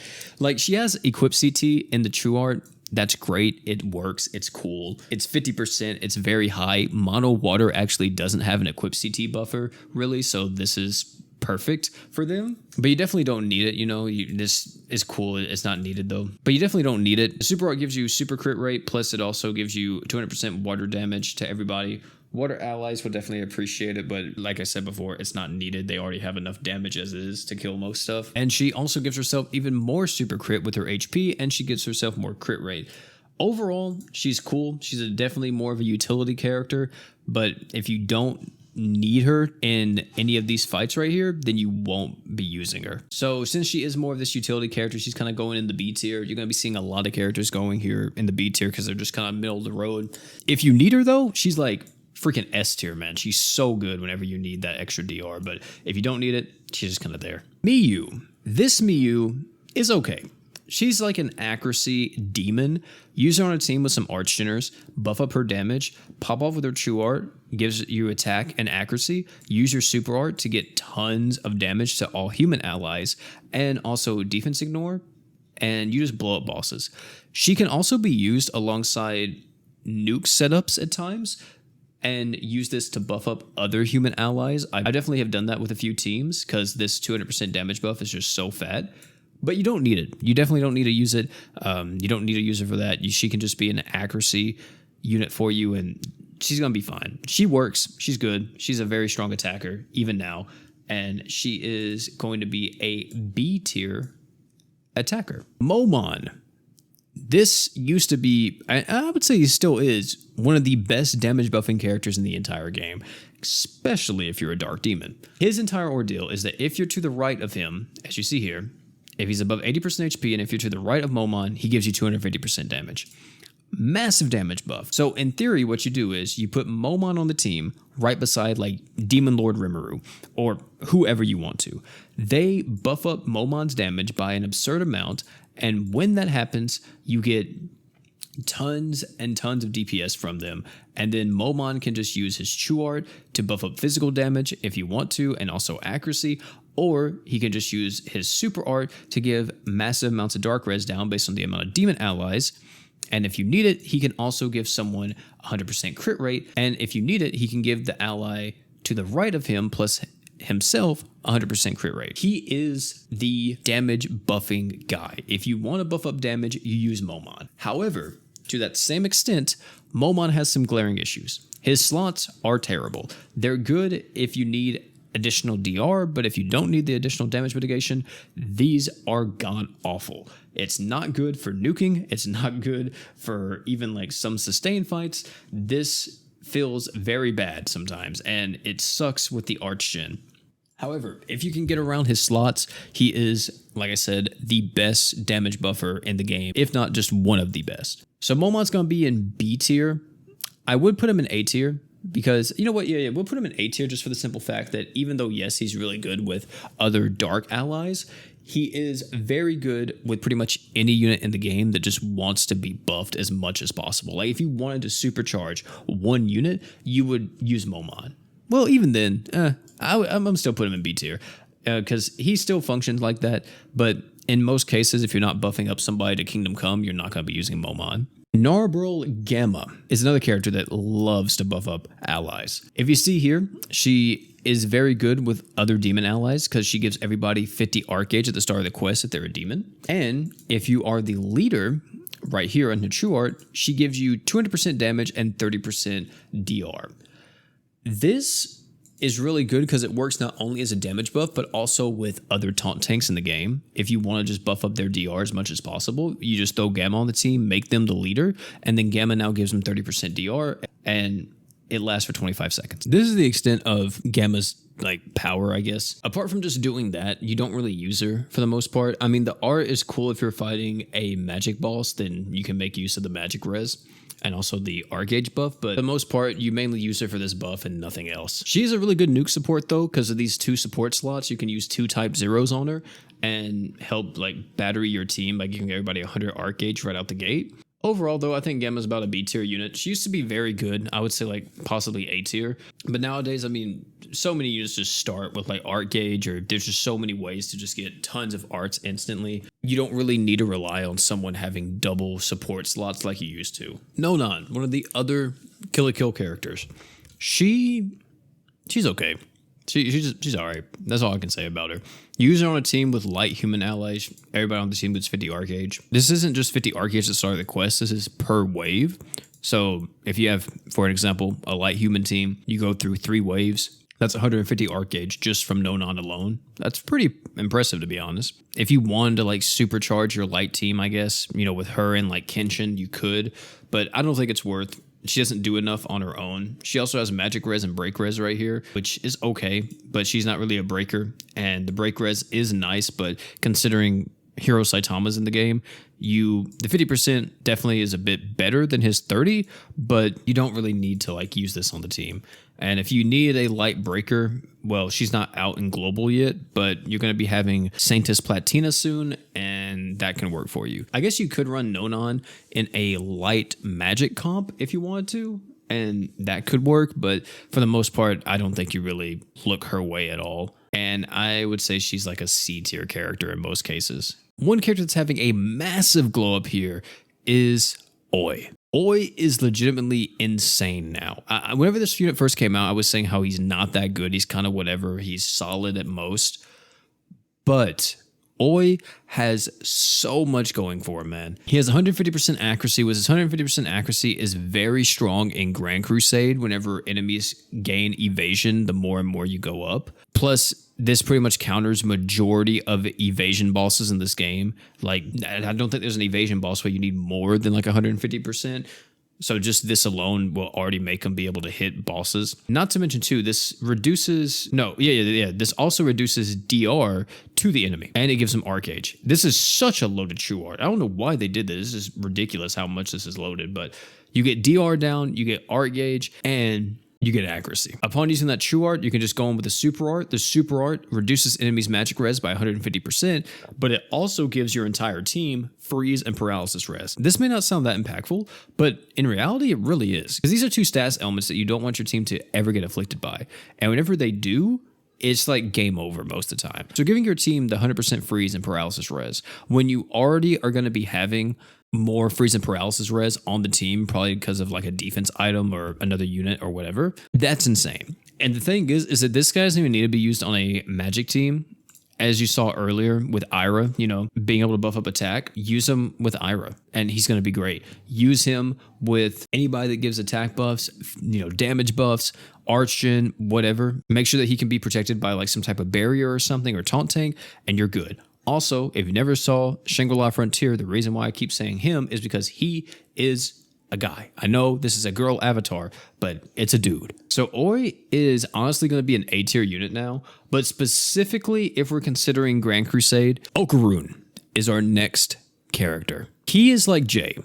A: She has equipped CT in the True Art. That's great. It works. It's cool. It's 50%. It's very high. Mono Water actually doesn't have an equipped CT buffer, really, so this is perfect for them, but you definitely don't need it. You know, this is cool. It's not needed though, but you definitely don't need it. Super art gives you super crit rate, plus it also gives you 200% water damage to everybody. Water allies will definitely appreciate it, but like I said before, it's not needed. They already have enough damage as is to kill most stuff. And she also gives herself even more super crit with her HP, and she gives herself more crit rate. Overall, she's cool. She's definitely more of a utility character, but if you don't need her in any of these fights right here, then you won't be using her. So since she is more of this utility character, she's kind of going in the B tier. You're going to be seeing a lot of characters going here in the B tier because they're just kind of middle of the road. If you need her though, she's like freaking S tier, man. She's so good whenever you need that extra DR, but if you don't need it, she's just kind of there. Miyu. This Miyu is okay. She's like an accuracy demon. Use her on a team with some archgeners, buff up her damage, pop off with her true art, gives you attack and accuracy, use your super art to get tons of damage to all human allies, and also defense ignore, and you just blow up bosses. She can also be used alongside nuke setups at times, and use this to buff up other human allies. I definitely have done that with a few teams because this 200% damage buff is just so fat. But you don't need it. You definitely don't need to use it. You don't need to use it for that. She can just be an accuracy unit for you, and she's going to be fine. She works. She's good. She's a very strong attacker, even now. And she is going to be a B tier attacker. Momon. This used to be, I would say he still is, one of the best damage buffing characters in the entire game, especially if you're a Dark Demon. His entire ordeal is that if you're to the right of him, as you see here, if he's above 80% HP and if you're to the right of Momon, he gives you 250% damage. Massive damage buff. So in theory, what you do is you put Momon on the team right beside like Demon Lord Rimuru or whoever you want to. They buff up Momon's damage by an absurd amount, and when that happens, you get tons and tons of DPS from them. And then Momon can just use his True Art to buff up physical damage if you want to, and also accuracy. Or he can just use his Super Art to give massive amounts of Dark Res down based on the amount of Demon allies. And if you need it, he can also give someone 100% crit rate. And if you need it, he can give the ally to the right of him plus himself 100% crit rate. He is the damage buffing guy. If you want to buff up damage, you use Momon. However, to that same extent, Momon has some glaring issues. His slots are terrible. They're good if you need additional DR, but if you don't need the additional damage mitigation, these are god awful. It's not good for nuking. It's not good for even like some sustained fights. This feels very bad sometimes, and it sucks with the archgen. However, if you can get around his slots, he is, like I said, the best damage buffer in the game, if not just one of the best. So Momon's going to be in B tier. I would put him in A tier because, you know what, yeah, we'll put him in A tier just for the simple fact that even though, yes, he's really good with other dark allies, he is very good with pretty much any unit in the game that just wants to be buffed as much as possible. Like if you wanted to supercharge one unit, you would use Momon. Well, even then, I'm still putting him in B tier because he still functions like that. But in most cases, if you're not buffing up somebody to Kingdom Come, you're not going to be using Momon. Narberal Gamma is another character that loves to buff up allies. If you see here, she is very good with other demon allies because she gives everybody 50 arc gauge at the start of the quest if they're a demon. And if you are the leader, right here on the True Art, she gives you 200% damage and 30% DR. This is really good because it works not only as a damage buff, but also with other taunt tanks in the game. If you want to just buff up their DR as much as possible, you just throw Gamma on the team, make them the leader, and then Gamma now gives them 30% DR, and it lasts for 25 seconds. This is the extent of Gamma's like power, I guess. Apart from just doing that, you don't really use her for the most part. I mean, the art is cool if you're fighting a magic boss, then you can make use of the magic res and also the arc gauge buff, but for the most part, you mainly use her for this buff and nothing else. She is a really good nuke support though, because of these 2 support slots. You can use 2 type zeros on her and help like battery your team by giving everybody 100 arc gauge right out the gate. Overall, though, I think Gamma's about a B tier unit. She used to be very good. I would say like possibly A tier. But nowadays, I mean, so many units just start with like art gauge, or there's just so many ways to just get tons of arts instantly. You don't really need to rely on someone having double support slots like you used to. Nonan, one of the other Kill la Kill characters. She's okay. She's all right. That's all I can say about her. Use her on a team with light human allies. Everybody on the team gets 50 arc gauge. This isn't just 50 arc gauge at the start of the quest. This is per wave. So if you have, for an example, a light human team, you go through 3 waves. That's 150 arc gauge just from Nonon alone. That's pretty impressive, to be honest. If you wanted to like supercharge your light team, I guess, you know, with her and like Kenshin, you could, but I don't think it's worth. She doesn't do enough on her own. She also has magic res and break res right here, which is okay, but she's not really a breaker. And the break res is nice, but considering Hero Saitama's in the game, the 50% definitely is a bit better than his 30, but you don't really need to like use this on the team. And if you need a light breaker, well, she's not out in global yet, but you're going to be having Sanctus Platina soon, and that can work for you. I guess you could run Nonon in a light magic comp if you wanted to, and that could work, but for the most part, I don't think you really look her way at all. And I would say she's like a C tier character in most cases. One character that's having a massive glow up here is Oi. Oi is legitimately insane now. Whenever this unit first came out, I was saying how he's not that good. He's kind of whatever. He's solid at most. But Oi has so much going for him, man. He has 150% accuracy. With his 150% accuracy is very strong in Grand Crusade. Whenever enemies gain evasion, the more and more you go up. Plus, this pretty much counters majority of evasion bosses in this game. Like, I don't think there's an evasion boss where you need more than like 150%. So just this alone will already make them be able to hit bosses. Not to mention too, this reduces, this also reduces DR to the enemy, and it gives them arc gauge. This is such a loaded true art. I don't know why they did this. This is ridiculous how much this is loaded, but you get DR down, you get arc gauge, and you get accuracy. Upon using that true art, you can just go in with the super art. The super art reduces enemies' magic res by 150%, but it also gives your entire team freeze and paralysis res. This may not sound that impactful, but in reality, it really is. Because these are 2 stats elements that you don't want your team to ever get afflicted by. And whenever they do, it's like game over most of the time. So giving your team the 100% freeze and paralysis res, when you already are going to be having more freeze and paralysis res on the team, probably because of like a defense item or another unit or whatever, that's insane. And the thing is that this guy doesn't even need to be used on a magic team. As you saw earlier with Aira, you know, being able to buff up attack, use him with Aira and he's going to be great. Use him with anybody that gives attack buffs, you know, damage buffs, archgen, whatever. Make sure that he can be protected by like some type of barrier or something or taunt tank, and you're good. Also, if you never saw Shangri-La Frontier, the reason why I keep saying him is because he is a guy. I know this is a girl avatar, but it's a dude. So Oi is honestly going to be an A tier unit now, but specifically if we're considering Grand Crusade, Okaroon is our next character. He is like Jay,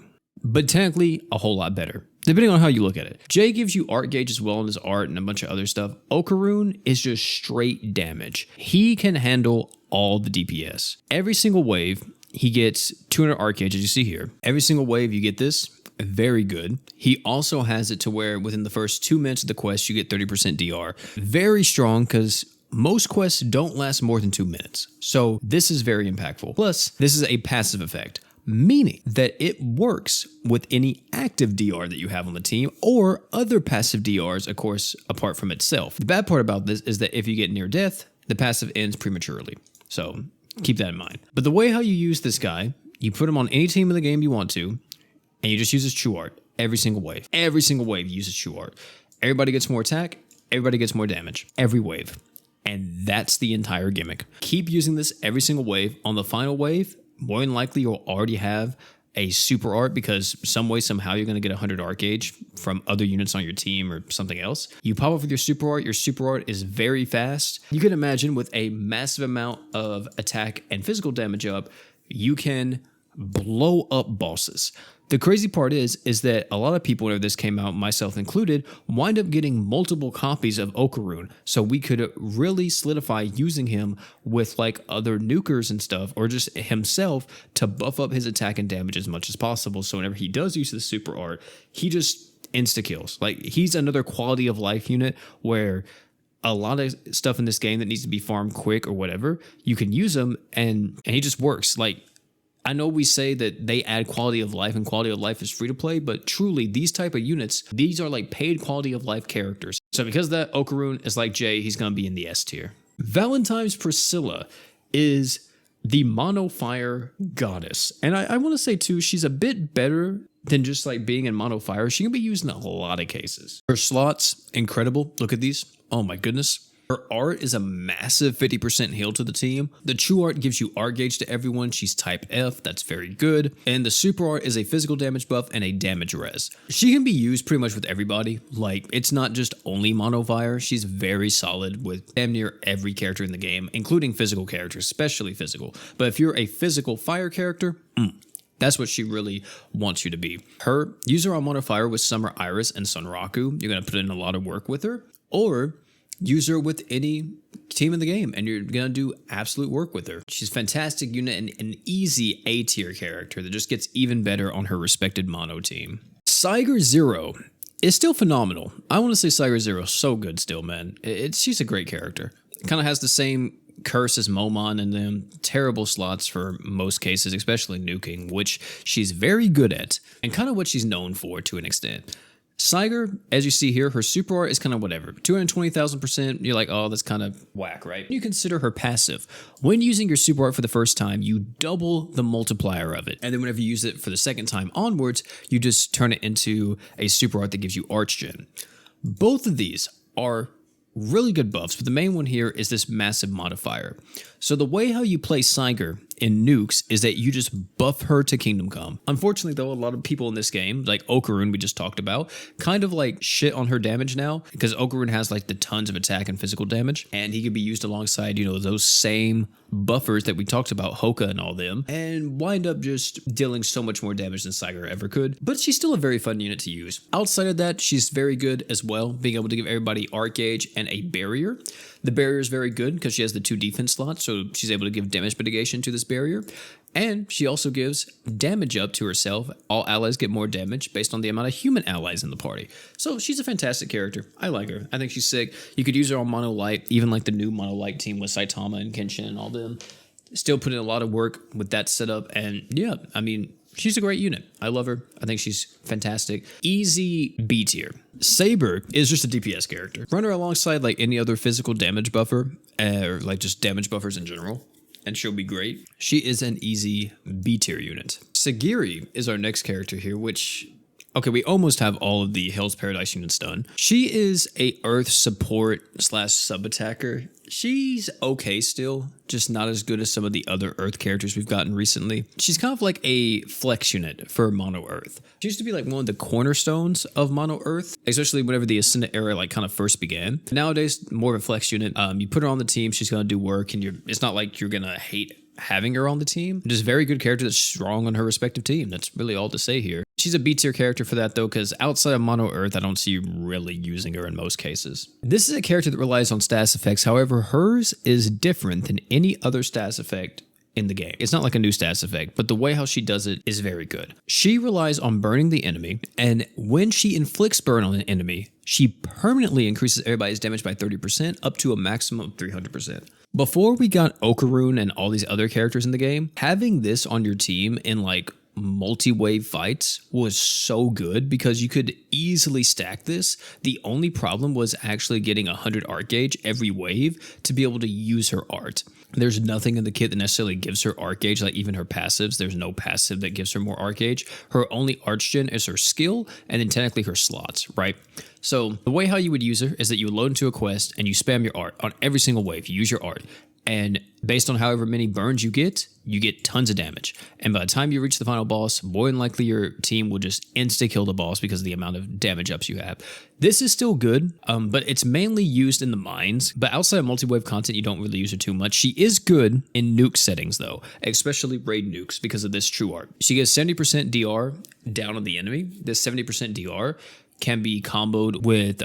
A: but technically a whole lot better, depending on how you look at it. Jay gives you art gauge as well in his art and a bunch of other stuff. Okaroon is just straight damage. He can handle all the DPS. Every single wave, he gets 200 art gauge, as you see here. Every single wave, you get this. Very good. He also has it to where within the first 2 minutes of the quest, you get 30% DR. Very strong, because most quests don't last more than 2 minutes. So this is very impactful. Plus, this is a passive effect, meaning that it works with any active DR that you have on the team or other passive DRs, of course, apart from itself. The bad part about this is that if you get near death, the passive ends prematurely. So keep that in mind. But the way how you use this guy, you put him on any team in the game you want to, and you just use his true art every single wave. Every single wave you use his true art. Everybody gets more attack, everybody gets more damage, every wave. And that's the entire gimmick. Keep using this every single wave. On the final wave, more than likely you'll already have a super art, because some way, somehow you're going to get 100 art gauge from other units on your team or something else. You pop up with your super art is very fast. You can imagine with a massive amount of attack and physical damage up, you can blow up bosses. The crazy part is that a lot of people, whenever this came out, myself included, wind up getting multiple copies of Okaroon, so we could really solidify using him with like other nukers and stuff, or just himself to buff up his attack and damage as much as possible. So whenever he does use the super art, he just insta kills. Like, he's another quality of life unit where a lot of stuff in this game that needs to be farmed quick or whatever, you can use him and he just works. Like, I know we say that they add quality of life and quality of life is free to play, but truly these type of units, these are like paid quality of life characters. So because of that, Okarun is like Jay, he's going to be in the S tier. Valentine's Priscilla is the mono fire goddess. And I want to say too, she's a bit better than just like being in mono fire. She can be used in a lot of cases. Her slots, incredible. Look at these. Oh my goodness. Her art is a massive 50% heal to the team. The true art gives you art gauge to everyone. She's type F, that's very good. And the super art is a physical damage buff and a damage res. She can be used pretty much with everybody. Like, it's not just only mono fire. She's very solid with damn near every character in the game, including physical characters, especially physical. But if you're a physical fire character, that's what she really wants you to be. Use her on mono fire with Summer Iris and Sunraku. You're going to put in a lot of work with her. Or use her with any team in the game, and you're going to do absolute work with her. She's a fantastic unit and an easy A tier character that just gets even better on her respected mono team. Saiger Zero is still phenomenal. I want to say Saiger Zero is so good still, man. She's a great character. Kind of has the same curse as Momon and them. Terrible slots for most cases, especially nuking, which she's very good at, and kind of what she's known for to an extent. Saiger, as you see here, her super art is kind of whatever. 220,000%, you're like, oh, that's kind of whack, right? You consider her passive. When using your super art for the first time, you double the multiplier of it. And then whenever you use it for the second time onwards, you just turn it into a super art that gives you arch gen. Both of these are really good buffs, but the main one here is this massive modifier. So the way how you play Saiger in nukes is that you just buff her to Kingdom Come. Unfortunately though, a lot of people in this game, like Okarun we just talked about, kind of like shit on her damage now, because Okarun has like the tons of attack and physical damage, and he could be used alongside, you know, those same buffers that we talked about, Hoka and all them, and wind up just dealing so much more damage than Saiger ever could. But she's still a very fun unit to use. Outside of that, she's very good as well, being able to give everybody arc gauge and a barrier. The barrier is very good because she has the 2 defense slots, so she's able to give damage mitigation to this barrier. And she also gives damage up to herself. All allies get more damage based on the amount of human allies in the party. So she's a fantastic character. I like her. I think she's sick. You could use her on Mono Light, even like the new Mono Light team with Saitama and Kenshin and all them. Still put in a lot of work with that setup. And yeah, I mean, she's a great unit. I love her. I think she's fantastic. Easy B tier. Saber is just a DPS character. Run her alongside like any other physical damage buffer, or like just damage buffers in general, and she'll be great. She is an easy B tier unit. Sagiri is our next character here, which, okay, we almost have all of the Hell's Paradise units done. She is a Earth support / sub attacker. She's okay still, just not as good as some of the other Earth characters we've gotten recently. She's kind of like a flex unit for Mono Earth. She used to be like one of the cornerstones of Mono Earth, especially whenever the Ascendant era like kind of first began. Nowadays, more of a flex unit. You put her on the team, she's gonna do work, and it's not like you're gonna hate having her on the team. Just a very good character that's strong on her respective team. That's really all to say here. She's a B tier character for that though, because outside of Mono Earth, I don't see you really using her in most cases. This is a character that relies on status effects. However, hers is different than any other status effect in the game. It's not like a new status effect, but the way how she does it is very good. She relies on burning the enemy, and when she inflicts burn on an enemy, she permanently increases everybody's damage by 30% up to a maximum of 300%. Before we got Okarun and all these other characters in the game, having this on your team in like multi-wave fights was so good because you could easily stack this. The only problem was actually getting 100 art gauge every wave to be able to use her art. There's nothing in the kit that necessarily gives her art gauge, like even her passives. There's no passive that gives her more art gauge. Her only arch gen is her skill and then technically her slots, right? So the way how you would use her is that you would load into a quest and you spam your art on every single wave. You use your art. And based on however many burns you get tons of damage. And by the time you reach the final boss, more than likely your team will just insta-kill the boss because of the amount of damage ups you have. This is still good, but it's mainly used in the mines. But outside of multi-wave content, you don't really use her too much. She is good in nuke settings though, especially raid nukes because of this true art. She gets 70% DR down on the enemy. This 70% DR can be comboed with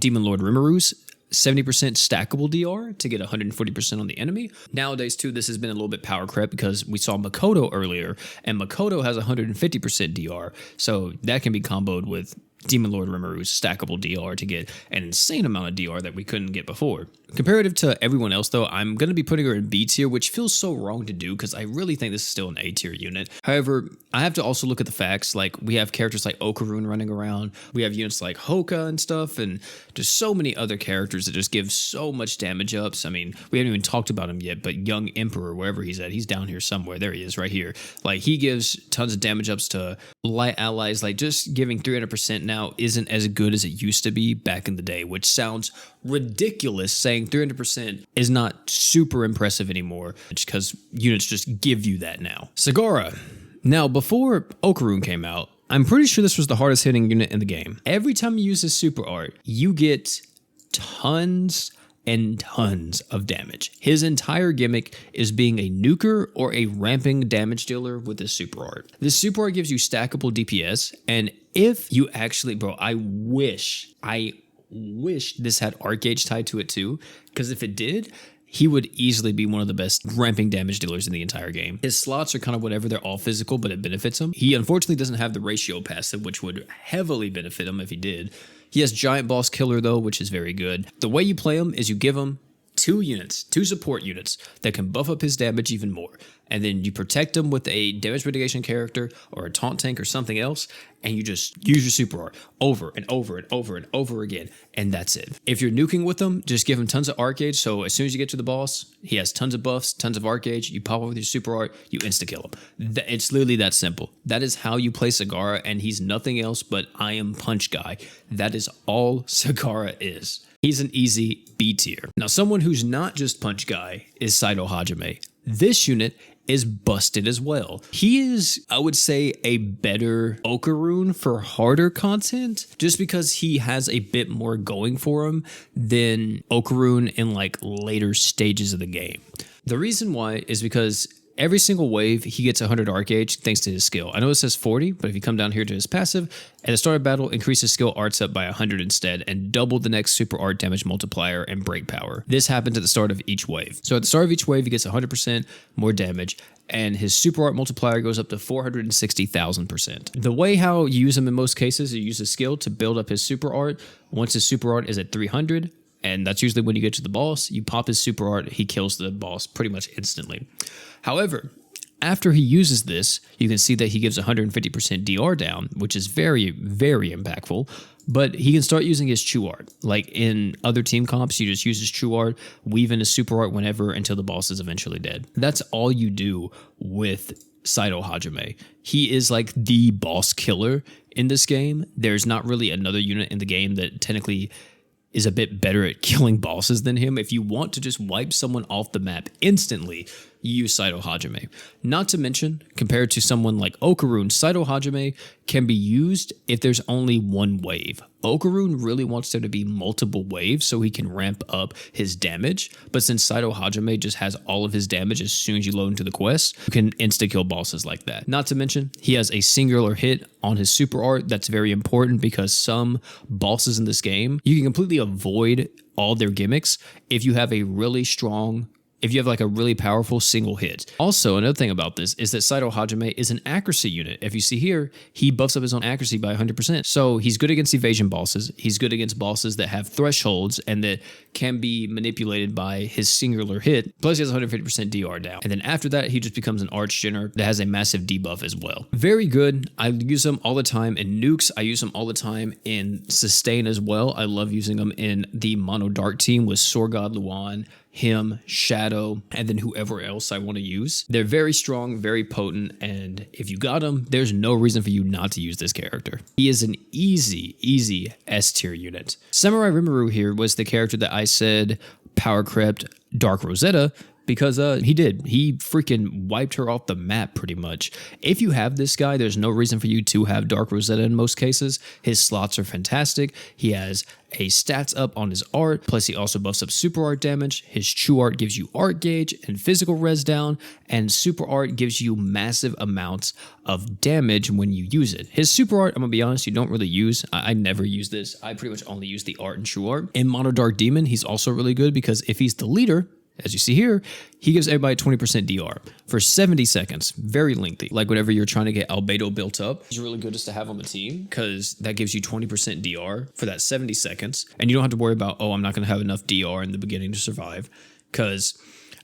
A: Demon Lord Rimuru's 70% stackable DR to get 140% on the enemy. Nowadays too, this has been a little bit power crept because we saw Makoto earlier, and Makoto has 150% DR, so that can be comboed with Demon Lord Rimuru's stackable DR to get an insane amount of DR that we couldn't get before. Comparative to everyone else though, I'm going to be putting her in B tier, which feels so wrong to do because I really think this is still an A tier unit. However, I have to also look at the facts. Like, we have characters like Okarun running around, we have units like Hoka and stuff, and just so many other characters that just give so much damage ups. I mean, we haven't even talked about him yet, but Young Emperor, wherever he's at, he's down here somewhere. There he is, right here. Like, he gives tons of damage ups to light allies. Like, just giving 300% now isn't as good as it used to be back in the day, which sounds ridiculous. Saying 300% is not super impressive anymore because units just give you that now. Sagara. Now, before Okarun came out, I'm pretty sure this was the hardest hitting unit in the game. Every time you use his super art, you get tons and tons of damage. His entire gimmick is being a nuker or a ramping damage dealer with his super art. This super art gives you stackable DPS, and if you actually, bro, I wish this had art gauge tied to it too, because if it did, he would easily be one of the best ramping damage dealers in the entire game. His slots are kind of whatever, they're all physical, but it benefits him. He unfortunately doesn't have the ratio passive, which would heavily benefit him if he did. He has Giant Boss Killer though, which is very good. The way you play him is you give him two support units that can buff up his damage even more. And then you protect him with a damage mitigation character or a taunt tank or something else, and you just use your super art over and over and over and over again, and that's it. If you're nuking with him, just give him tons of art gauge, so as soon as you get to the boss, he has tons of buffs, tons of art gauge, you pop up with your super art, you insta-kill him. It's literally that simple. That is how you play Sagara, and he's nothing else but I am punch guy. That is all Sagara is. He's an easy B tier. Now, someone who's not just punch guy is Saito Hajime. This unit is busted as well. He is, I would say, a better Okarun for harder content, just because he has a bit more going for him than Okarun in like later stages of the game. The reason why is because every single wave, he gets 100 art gauge thanks to his skill. I know it says 40, but if you come down here to his passive, at the start of battle, increase his skill arts up by 100 instead, and double the next super art damage multiplier and break power. This happens at the start of each wave. So at the start of each wave, he gets 100% more damage, and his super art multiplier goes up to 460,000%. The way how you use him in most cases, you use his skill to build up his super art. Once his super art is at 300, and that's usually when you get to the boss, you pop his super art, he kills the boss pretty much instantly. However, after he uses this, you can see that he gives 150% DR down, which is very, very impactful. But he can start using his true art. Like in other team comps, you just use his true art, weave in his super art whenever until the boss is eventually dead. That's all you do with Saito Hajime. He is like the boss killer in this game. There's not really another unit in the game that technically is a bit better at killing bosses than him. If you want to just wipe someone off the map instantly, you use Saito Hajime. Not to mention, compared to someone like Okarun, Saito Hajime can be used if there's only one wave. Okarun really wants there to be multiple waves so he can ramp up his damage, but since Saito Hajime just has all of his damage as soon as you load into the quest, you can insta-kill bosses like that. Not to mention, he has a singular hit on his super art that's very important because some bosses in this game, you can completely avoid all their gimmicks if you have a really strong, if you have like a really powerful single hit. Also, another thing about this is that Saito Hajime is an accuracy unit. If you see here, he buffs up his own accuracy by 100%. So he's good against evasion bosses. He's good against bosses that have thresholds and that can be manipulated by his singular hit. Plus he has 150% DR down. And then after that, he just becomes an arch general that has a massive debuff as well. Very good. I use him all the time in nukes. I use him all the time in sustain as well. I love using him in the mono dark team with Sword God Luan, him, Shadow, and then whoever else I want to use. They're very strong, very potent, and if you got them, there's no reason for you not to use this character. He is an easy S tier unit. Samurai Rimuru here was the character that I said power crept Dark Rosetta, because he did. He freaking wiped her off the map pretty much. If you have this guy, there's no reason for you to have Dark Rosetta in most cases. His slots are fantastic. He has a stats up on his art, plus he also buffs up super art damage. His true art gives you art gauge and physical res down, and super art gives you massive amounts of damage when you use it. His super art, I'm gonna be honest, you don't really use. I never use this. I pretty much only use the art and true art. In Mono Dark Demon, he's also really good because if he's the leader, as you see here, he gives everybody 20% DR for 70 seconds. Very lengthy. Like whenever you're trying to get Albedo built up, it's really good just to have on the team because that gives you 20% DR for that 70 seconds. And you don't have to worry about, oh, I'm not going to have enough DR in the beginning to survive because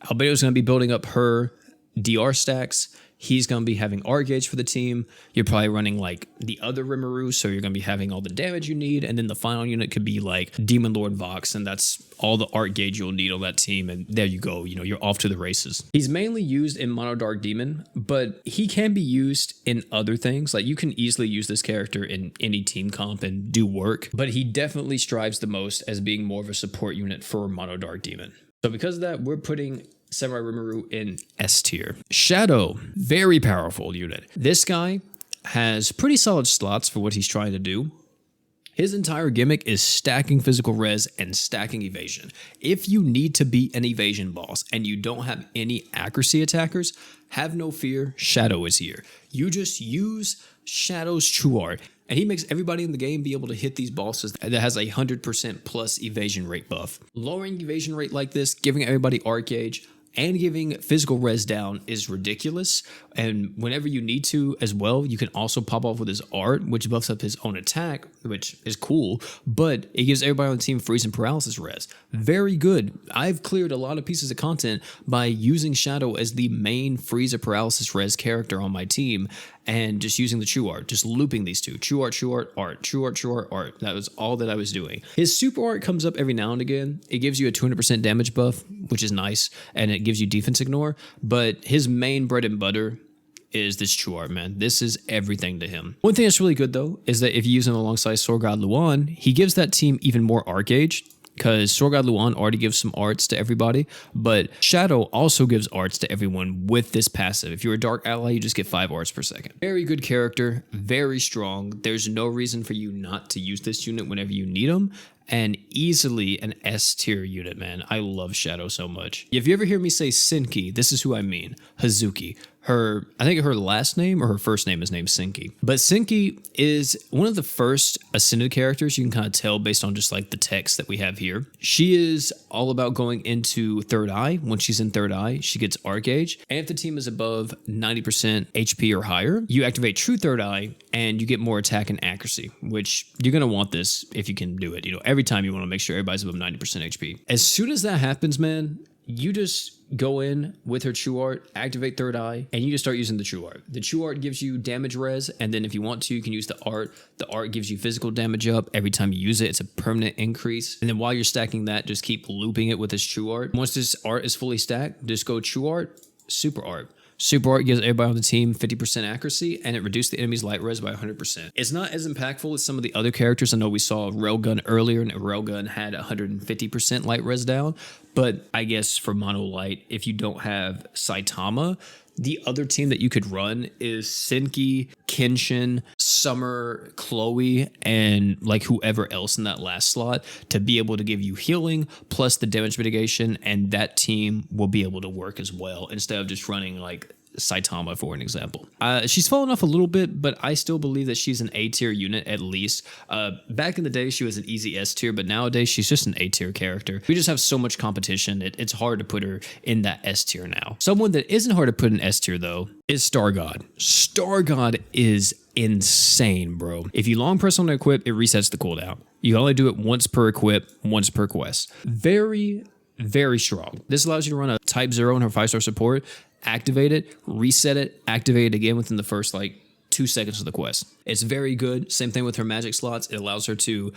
A: Albedo's going to be building up her DR stacks. He's going to be having art gauge for the team. You're probably running like the other Rimuru, so you're going to be having all the damage you need. And then the final unit could be like Demon Lord Vox, and that's all the art gauge you'll need on that team. And there you go. You know, you're off to the races. He's mainly used in Mono Dark Demon, but he can be used in other things. Like you can easily use this character in any team comp and do work, but he definitely strives the most as being more of a support unit for Mono Dark Demon. So because of that, we're putting Samurai Rimuru in S tier. Shadow, very powerful unit. This guy has pretty solid slots for what he's trying to do. His entire gimmick is stacking physical res and stacking evasion. If you need to beat an evasion boss and you don't have any accuracy attackers, have no fear, Shadow is here. You just use Shadow's true art, and he makes everybody in the game be able to hit these bosses that has a 100% plus evasion rate buff. Lowering evasion rate like this, giving everybody art gauge, and giving physical res down is ridiculous. And whenever you need to as well, you can also pop off with his art, which buffs up his own attack, which is cool, but it gives everybody on the team freeze and paralysis res. Very good. I've cleared a lot of pieces of content by using Shadow as the main freeze or paralysis res character on my team and just using the true art, just looping these two. True art, art. True art, art. That was all that I was doing. His super art comes up every now and again. It gives you a 200% damage buff, which is nice, and it gives you defense ignore, but his main bread and butter is this true art, man. This is everything to him. One thing that's really good, though, is that if you use him alongside Sword God Luan, he gives that team even more art gauge, because Sword God Luan already gives some arts to everybody, but Shadow also gives arts to everyone with this passive. If you're a Dark Ally, you just get 5 arts per second. Very good character, very strong. There's no reason for you not to use this unit whenever you need him, and easily an S tier unit, man. I love Shadow so much. If you ever hear me say Senki, this is who I mean. Hazuki. I think her last name or her first name is named Senki. But Senki is one of the first Ascended characters you can kind of tell based on just like the text that we have here. She is all about going into Third Eye. When she's in Third Eye, she gets art gauge. And if the team is above 90% HP or higher, you activate True Third Eye and you get more attack and accuracy, which you're going to want this if you can do it. You know, every time you want to make sure everybody's above 90% HP. As soon as that happens, man, you just go in with her true art, activate Third Eye, and you just start using the true art. The true art gives you damage res, and then if you want to, you can use the art. The art gives you physical damage up. Every time you use it, it's a permanent increase. And then while you're stacking that, just keep looping it with this true art. Once this art is fully stacked, just go true art, super art. Super art gives everybody on the team 50% accuracy, and it reduced the enemy's light res by 100%. It's not as impactful as some of the other characters. I know we saw Railgun earlier, and Railgun had 150% light res down, but I guess for Mono Light, if you don't have Saitama, the other team that you could run is Senki, Kenshin, Summer, Chloe, and like whoever else in that last slot to be able to give you healing plus the damage mitigation, and that team will be able to work as well instead of just running like Saitama, for an example. She's fallen off a little bit, but I still believe that she's an A tier unit at least. Back in the day, she was an easy S tier, but nowadays she's just an A tier character. We just have so much competition, it's hard to put her in that S tier now. Someone that isn't hard to put in S tier though is Star God. Star God is insane, bro. If you long press on the equip, it resets the cooldown. You only do it once per equip, once per quest. Very, very strong. This allows you to run a type 0 in her 5-star support, activate it, reset it, activate it again within the first like 2 seconds of the quest. It's very good. Same thing with her magic slots. It allows her to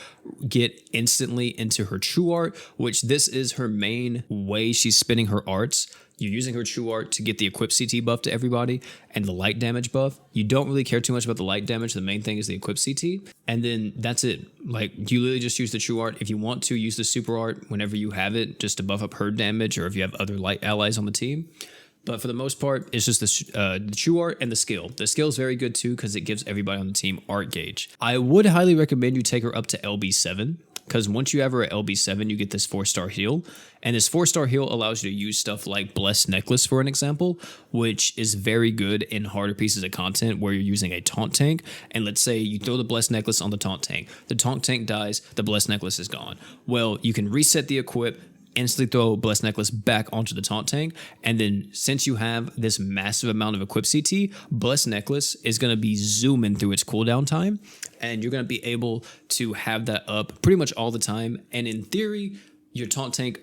A: get instantly into her true art, which this is her main way she's spinning her arts. You're using her true art to get the equip CT buff to everybody and the light damage buff. You don't really care too much about the light damage. The main thing is the equip CT. And then that's it. Like you literally just use the true art. If you want to use the super art whenever you have it, just to buff up her damage, or if you have other light allies on the team. But for the most part, it's just the true art and the skill. The skill is very good too because it gives everybody on the team art gauge. I would highly recommend you take her up to LB7 because once you have her at LB7, you get this 4-star heal. And this 4-star heal allows you to use stuff like Blessed Necklace, for an example, which is very good in harder pieces of content where you're using a taunt tank. And let's say you throw the Blessed Necklace on the taunt tank. The taunt tank dies, the Blessed Necklace is gone. Well, you can reset the equip, instantly throw Blessed Necklace back onto the taunt tank. And then since you have this massive amount of equip CT, Blessed Necklace is going to be zooming through its cooldown time. And you're going to be able to have that up pretty much all the time. And in theory, your taunt tank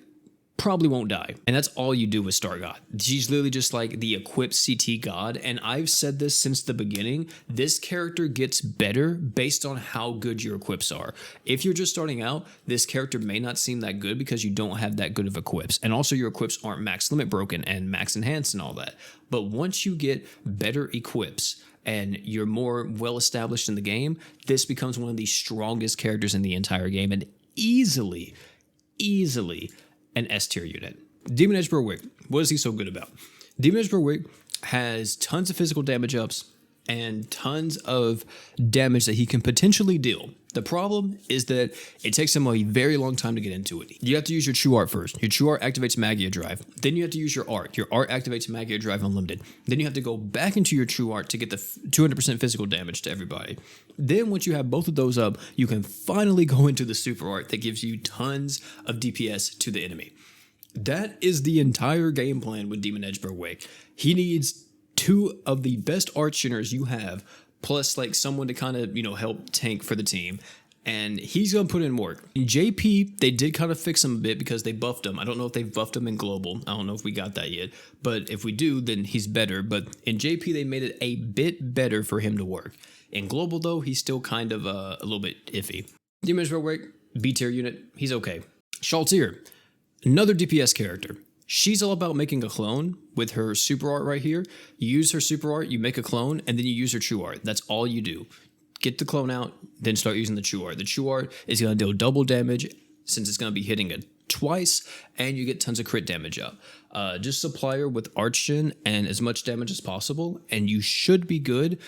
A: probably won't die. And that's all you do with Star God. She's literally just like the equipped CT God. And I've said this since the beginning. This character gets better based on how good your equips are. If you're just starting out, this character may not seem that good because you don't have that good of equips. And also your equips aren't max limit broken and max enhanced and all that. But once you get better equips and you're more well established in the game, this becomes one of the strongest characters in the entire game and easily an S tier unit. Demon Edge Berwick. What is he so good about? Demon Edge Berwick has tons of physical damage ups and tons of damage that he can potentially deal. The problem is that it takes him a very long time to get into it. You have to use your True Art first. Your True Art activates Magia Drive. Then you have to use your Art. Your Art activates Magia Drive Unlimited. Then you have to go back into your True Art to get the 200% physical damage to everybody. Then once you have both of those up, you can finally go into the Super Art that gives you tons of DPS to the enemy. That is the entire game plan with Demon Edge Berwick. He needs two of the best Archers you have, plus like someone to kind of, help tank for the team. And he's going to put in work. In JP, they did kind of fix him a bit because they buffed him. I don't know if they've buffed him in Global. I don't know if we got that yet. But if we do, then he's better. But in JP, they made it a bit better for him to work. In Global, though, he's still kind of a little bit iffy. Demon Edge Berwick, B tier unit, he's okay. Shaltir, another DPS character. She's all about making a clone with her super art right here. You use her super art, you make a clone, and then you use her true art. That's all you do. Get the clone out, then start using the true art. The true art is going to deal double damage since it's going to be hitting it twice, and you get tons of crit damage up. Just supply her with Archgen and as much damage as possible, and you should be good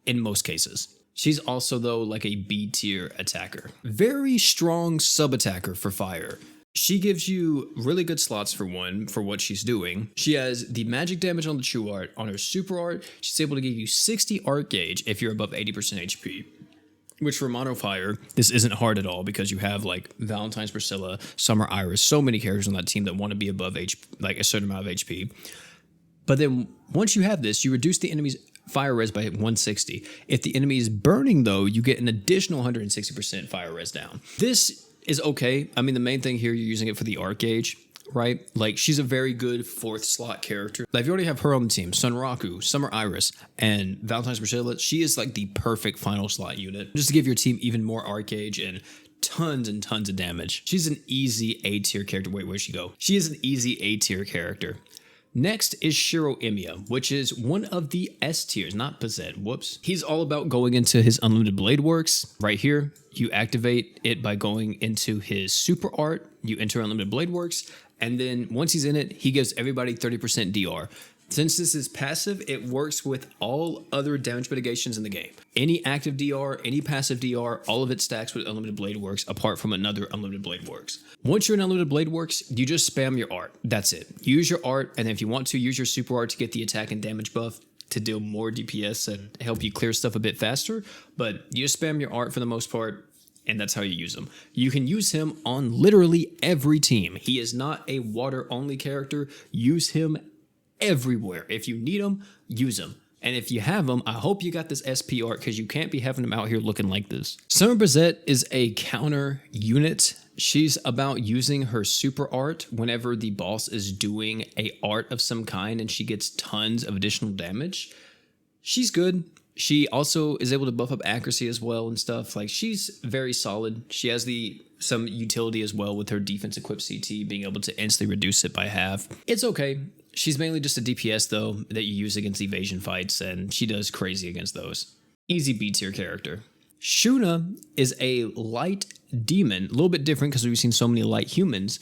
A: in most cases. She's also, though, like a B tier attacker. Very strong sub-attacker for fire. She gives you really good slots for what she's doing. She has the magic damage on the true art. On her super art, she's able to give you 60 art gauge if you're above 80% HP. Which for mono fire, this isn't hard at all because you have like Valentine's Priscilla, Summer Iris, so many characters on that team that want to be above like a certain amount of HP. But then once you have this, you reduce the enemy's fire res by 160. If the enemy is burning though, you get an additional 160% fire res down. This is okay. I mean, the main thing here, you're using it for the art gauge, right? Like, she's a very good 4th slot character. Like, if you already have her on the team, Sunraku, Summer Iris, and Valentine's Priscilla, she is like the perfect final slot unit. Just to give your team even more art gauge and tons of damage. She's an easy A tier character. Wait, where'd she go? She is an easy A tier character. Next is Shirou Emiya, which is one of the S tiers, not Pazet. Whoops. He's all about going into his Unlimited Blade Works. Right here, you activate it by going into his Super Art. You enter Unlimited Blade Works, and then once he's in it, he gives everybody 30% DR. Since this is passive, it works with all other damage mitigations in the game. Any active DR, any passive DR, all of it stacks with Unlimited Blade Works apart from another Unlimited Blade Works. Once you're in Unlimited Blade Works, you just spam your art. That's it. Use your art, and if you want to, use your super art to get the attack and damage buff to deal more DPS and help you clear stuff a bit faster, but you just spam your art for the most part, and that's how you use him. You can use him on literally every team. He is not a water-only character. Use him everywhere. If you need them, use them. And if you have them, I hope you got this SP art because you can't be having them out here looking like this. Summer Bazette is a counter unit. She's about using her super art whenever the boss is doing a art of some kind and she gets tons of additional damage. She's good. She also is able to buff up accuracy as well and stuff. Like, she's very solid. She has some utility as well with her defense equipped CT, being able to instantly reduce it by half. It's okay. She's mainly just a DPS, though, that you use against evasion fights, and she does crazy against those. Easy B tier character. Shuna is a light demon, a little bit different because we've seen so many light humans,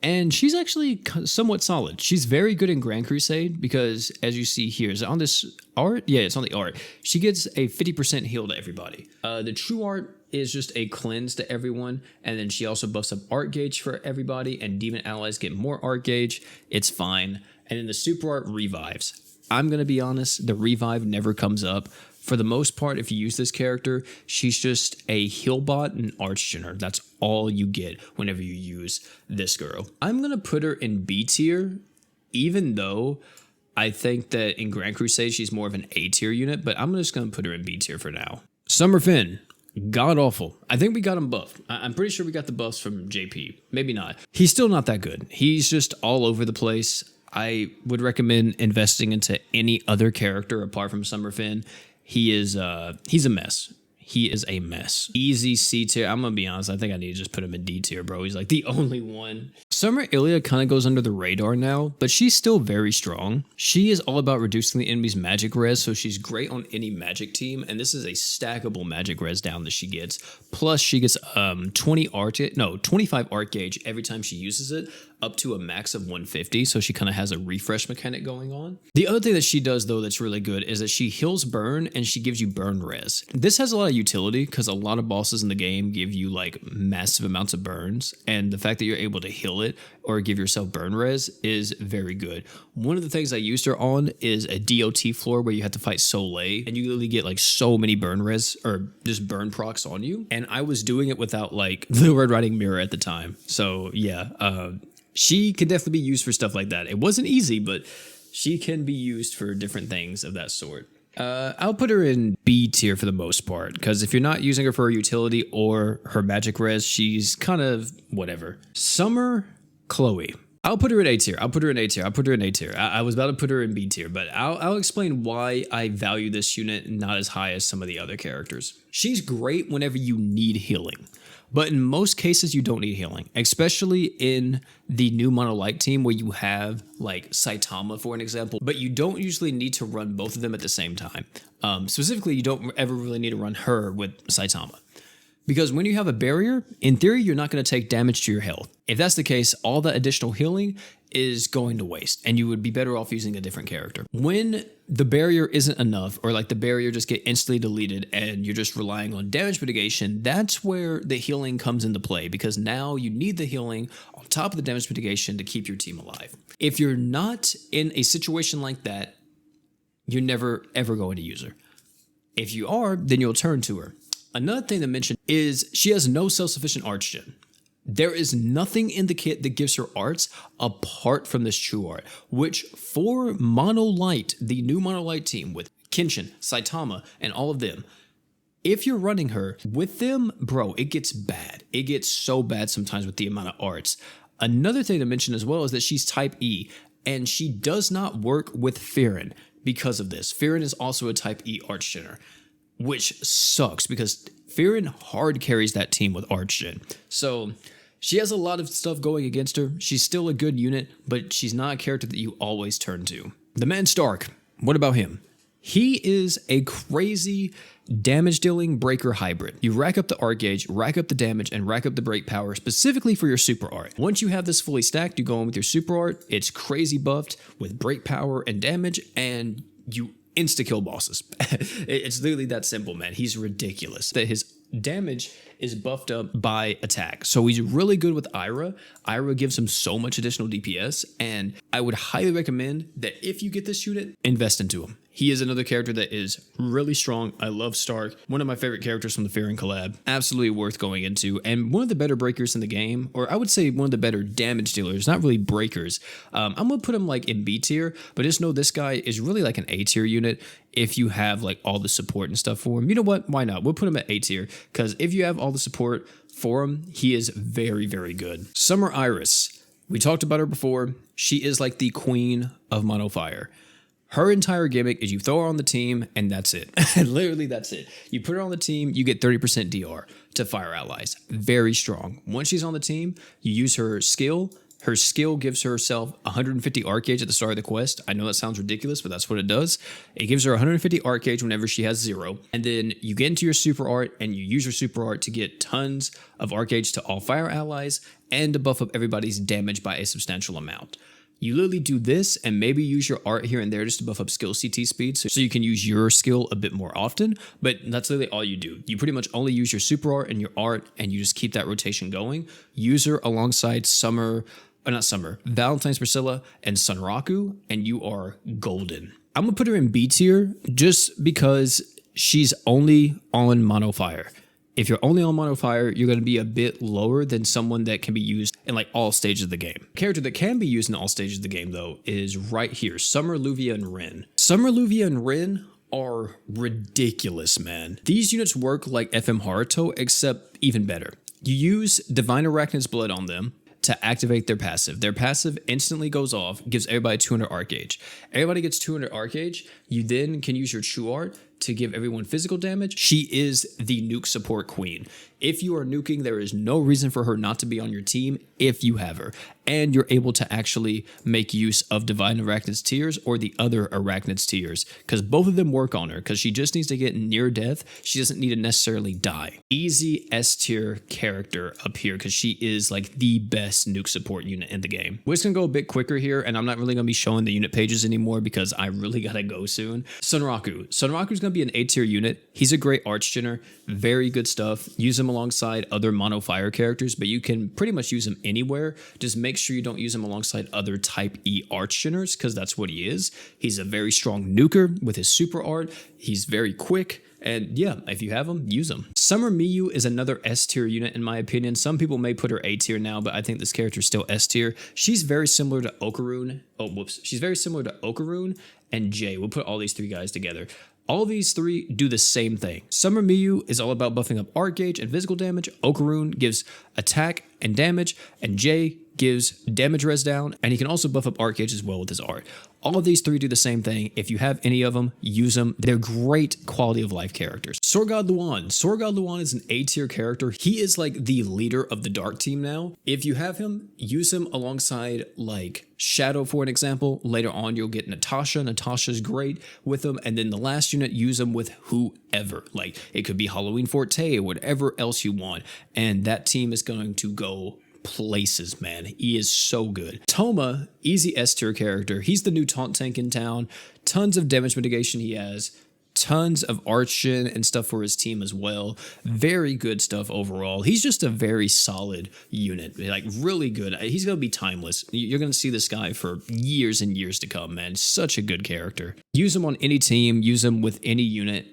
A: and she's actually somewhat solid. She's very good in Grand Crusade because, as you see here, is it on this art? Yeah, it's on the art. She gets a 50% heal to everybody. The true art is just a cleanse to everyone, and then she also buffs up art gauge for everybody, and demon allies get more art gauge. It's fine. And then the super art revives. I'm going to be honest, the revive never comes up, For the most part, if you use this character, she's just a heal bot and archgener. That's all you get whenever you use this girl. I'm going to put her in B tier, even though I think that in Grand Crusade, she's more of an A tier unit, but I'm just going to put her in B tier for now. Summer Finn. God awful. I think we got him buffed. I'm pretty sure we got the buffs from JP. Maybe not. He's still not that good. He's just all over the place. I would recommend investing into any other character apart from Summer Finn. He's a mess. He is a mess. Easy C tier. I'm going to be honest. I think I need to just put him in D tier, bro. He's like the only one. Summer Illya kind of goes under the radar now, but she's still very strong. She is all about reducing the enemy's magic res, so she's great on any magic team, and this is a stackable magic res down that she gets. Plus, she gets 25 art gauge every time she uses it, up to a max of 150, so she kind of has a refresh mechanic going on. The other thing that she does, though, that's really good is that she heals burn and she gives you burn res. This has a lot of utility because a lot of bosses in the game give you like massive amounts of burns, and the fact that you're able to heal it or give yourself burn res is very good. One of the things I used her on is a DOT floor where you have to fight Soleil, and you literally get like so many burn res or just burn procs on you, and I was doing it without like the Red Riding Mira at the time. So yeah, she can definitely be used for stuff like that. It wasn't easy, but she can be used for different things of that sort. I'll put her in B tier for the most part, because if you're not using her for her utility or her magic res, she's kind of whatever. Summer Chloe. I'll put her in A tier. I was about to put her in B tier, but I'll explain why I value this unit not as high as some of the other characters. She's great whenever you need healing, but in most cases you don't need healing, especially in the new Mono Light team where you have like Saitama, for an example, but you don't usually need to run both of them at the same time. Specifically, you don't ever really need to run her with Saitama. Because when you have a barrier, in theory, you're not going to take damage to your health. If that's the case, all that additional healing is going to waste, and you would be better off using a different character. When the barrier isn't enough, or like the barrier just get instantly deleted and you're just relying on damage mitigation, that's where the healing comes into play, because now you need the healing on top of the damage mitigation to keep your team alive. If you're not in a situation like that, you're never ever going to use her. If you are, then you'll turn to her. Another thing to mention is she has no self-sufficient arch gen. There is nothing in the kit that gives her arts apart from this true art, which for Mono Light, the new Mono Light team with Kenshin, Saitama, and all of them, if you're running her with them, bro, it gets bad. It gets so bad sometimes with the amount of arts. Another thing to mention as well is that she's type E, and she does not work with Frieren because of this. Frieren is also a type E archgener, which sucks because Frieren hard carries that team with Archgen. So she has a lot of stuff going against her. She's still a good unit, but she's not a character that you always turn to. The man Stark, what about him? He is a crazy damage dealing breaker hybrid. You rack up the art gauge, rack up the damage, and rack up the break power specifically for your super art. Once you have this fully stacked, you go in with your super art. It's crazy buffed with break power and damage, and you insta-kill bosses. It's literally that simple, man. He's ridiculous. That his damage is buffed up by attack. So he's really good with Aira. Aira gives him so much additional DPS, and I would highly recommend that if you get this unit, invest into him. He is another character that is really strong. I love Stark. One of my favorite characters from the Frieren collab. Absolutely worth going into. And one of the better breakers in the game, or I would say one of the better damage dealers, not really breakers. I'm going to put him like in B tier, but just know this guy is really like an A tier unit if you have like all the support and stuff for him. You know what? Why not? We'll put him at A tier, because if you have all the support for him, he is very, very good. Summer Iris. We talked about her before. She is like the queen of Mono Fire. Her entire gimmick is you throw her on the team, and that's it. Literally, that's it. You put her on the team, you get 30% DR to fire allies. Very strong. Once she's on the team, you use her skill. Her skill gives herself 150 art gauge at the start of the quest. I know that sounds ridiculous, but that's what it does. It gives her 150 art gauge whenever she has 0. And then you get into your super art, and you use your super art to get tons of art gauge to all fire allies and to buff up everybody's damage by a substantial amount. You literally do this and maybe use your art here and there just to buff up skill CT speed so you can use your skill a bit more often, but that's literally all you do. You pretty much only use your super art and your art, and you just keep that rotation going. Use her alongside Valentine's Priscilla and Sunraku, and you are golden. I'm gonna put her in B tier just because she's only on mono fire. If you're only on mono fire, you're going to be a bit lower than someone that can be used in like all stages of the game. A character that can be used in all stages of the game though is right here, Summer, Luvia, and Rin. Summer, Luvia, and Rin are ridiculous, man. These units work like FM Haruto, except even better. You use Divine Arachnid's Blood on them to activate their passive. Their passive instantly goes off, gives everybody 200 arc gauge. Everybody gets 200 arc gauge. You then can use your true art to give everyone physical damage. She is the nuke support queen. If you are nuking, there is no reason for her not to be on your team if you have her. And you're able to actually make use of Divine Arachnid's Tears or the other Arachnid's Tears, because both of them work on her, because she just needs to get near death. She doesn't need to necessarily die. Easy S tier character up here, because she is like the best nuke support unit in the game. We're just gonna go a bit quicker here, and I'm not really gonna be showing the unit pages anymore because I really gotta go soon. Sunraku. Sunraku's gonna be an A tier unit. He's a great archgener, very good stuff. Use him alongside other mono fire characters, but you can pretty much use him anywhere. Just make sure you don't use him alongside other type E archgeners, because that's what he is. He's a very strong nuker with his super art. He's very quick. And yeah, if you have him, use him. Summer Miyu is another S tier unit in my opinion. Some people may put her A tier now, but I think this character is still S tier. She's very similar to Okarun. She's very similar to Okarun and Jay. We'll put all these three guys together. All these three do the same thing. Summer Miyu is all about buffing up arc gauge and physical damage. Okarun gives attack and damage, and Jay gives damage res down, and he can also buff up arc gauge as well with his art. All of these three do the same thing. If you have any of them, use them. They're great quality of life characters. Sorgod Luan. Sorgod Luan is an A tier character. He is like the leader of the dark team now. If you have him, use him alongside like Shadow, for an example. Later on, you'll get Natasha. Natasha's great with him. And then the last unit, use him with whoever. Like it could be Halloween Forte or whatever else you want. And that team is going to go places, man. He is so good. Toma, easy S tier character. He's the new taunt tank in town. Tons of damage mitigation he has. Tons of arch-gen and stuff for his team as well. Very good stuff overall. He's just a very solid unit. Like really good. He's going to be timeless. You're going to see this guy for years and years to come, man. Such a good character. Use him on any team. Use him with any unit.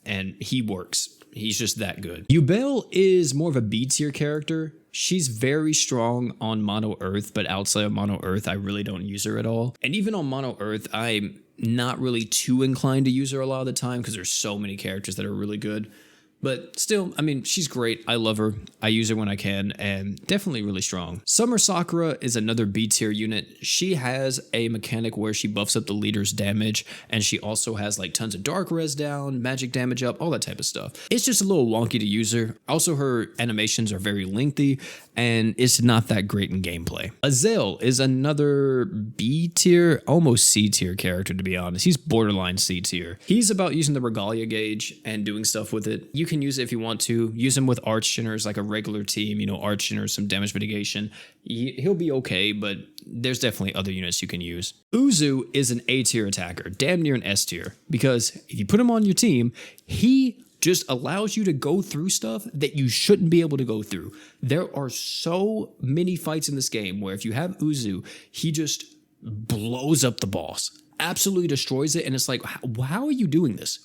A: And he works. He's just that good. Yubel is more of a B tier character. She's very strong on Mono Earth, but outside of Mono Earth, I really don't use her at all. And even on Mono Earth, I'm not really too inclined to use her a lot of the time because there's so many characters that are really good. But still, I mean, she's great. I love her. I use her when I can, and definitely really strong. Summer Sakura is another B tier unit. She has a mechanic where she buffs up the leader's damage, and she also has like tons of dark res down, magic damage up, all that type of stuff. It's just a little wonky to use her. Also, her animations are very lengthy, and it's not that great in gameplay. Azael is another B tier, almost C tier character, to be honest. He's borderline C tier. He's about using the Regalia gauge and doing stuff with it. You can use it if you want to. Use him with arch-geners like a regular team, you know, arch-geners, some damage mitigation. He'll be okay, but there's definitely other units you can use. Uzu is an A tier attacker, damn near an S tier, because if you put him on your team, he just allows you to go through stuff that you shouldn't be able to go through. There are so many fights in this game where if you have Uzu, he just blows up the boss. Absolutely destroys it, and it's like, how are you doing this?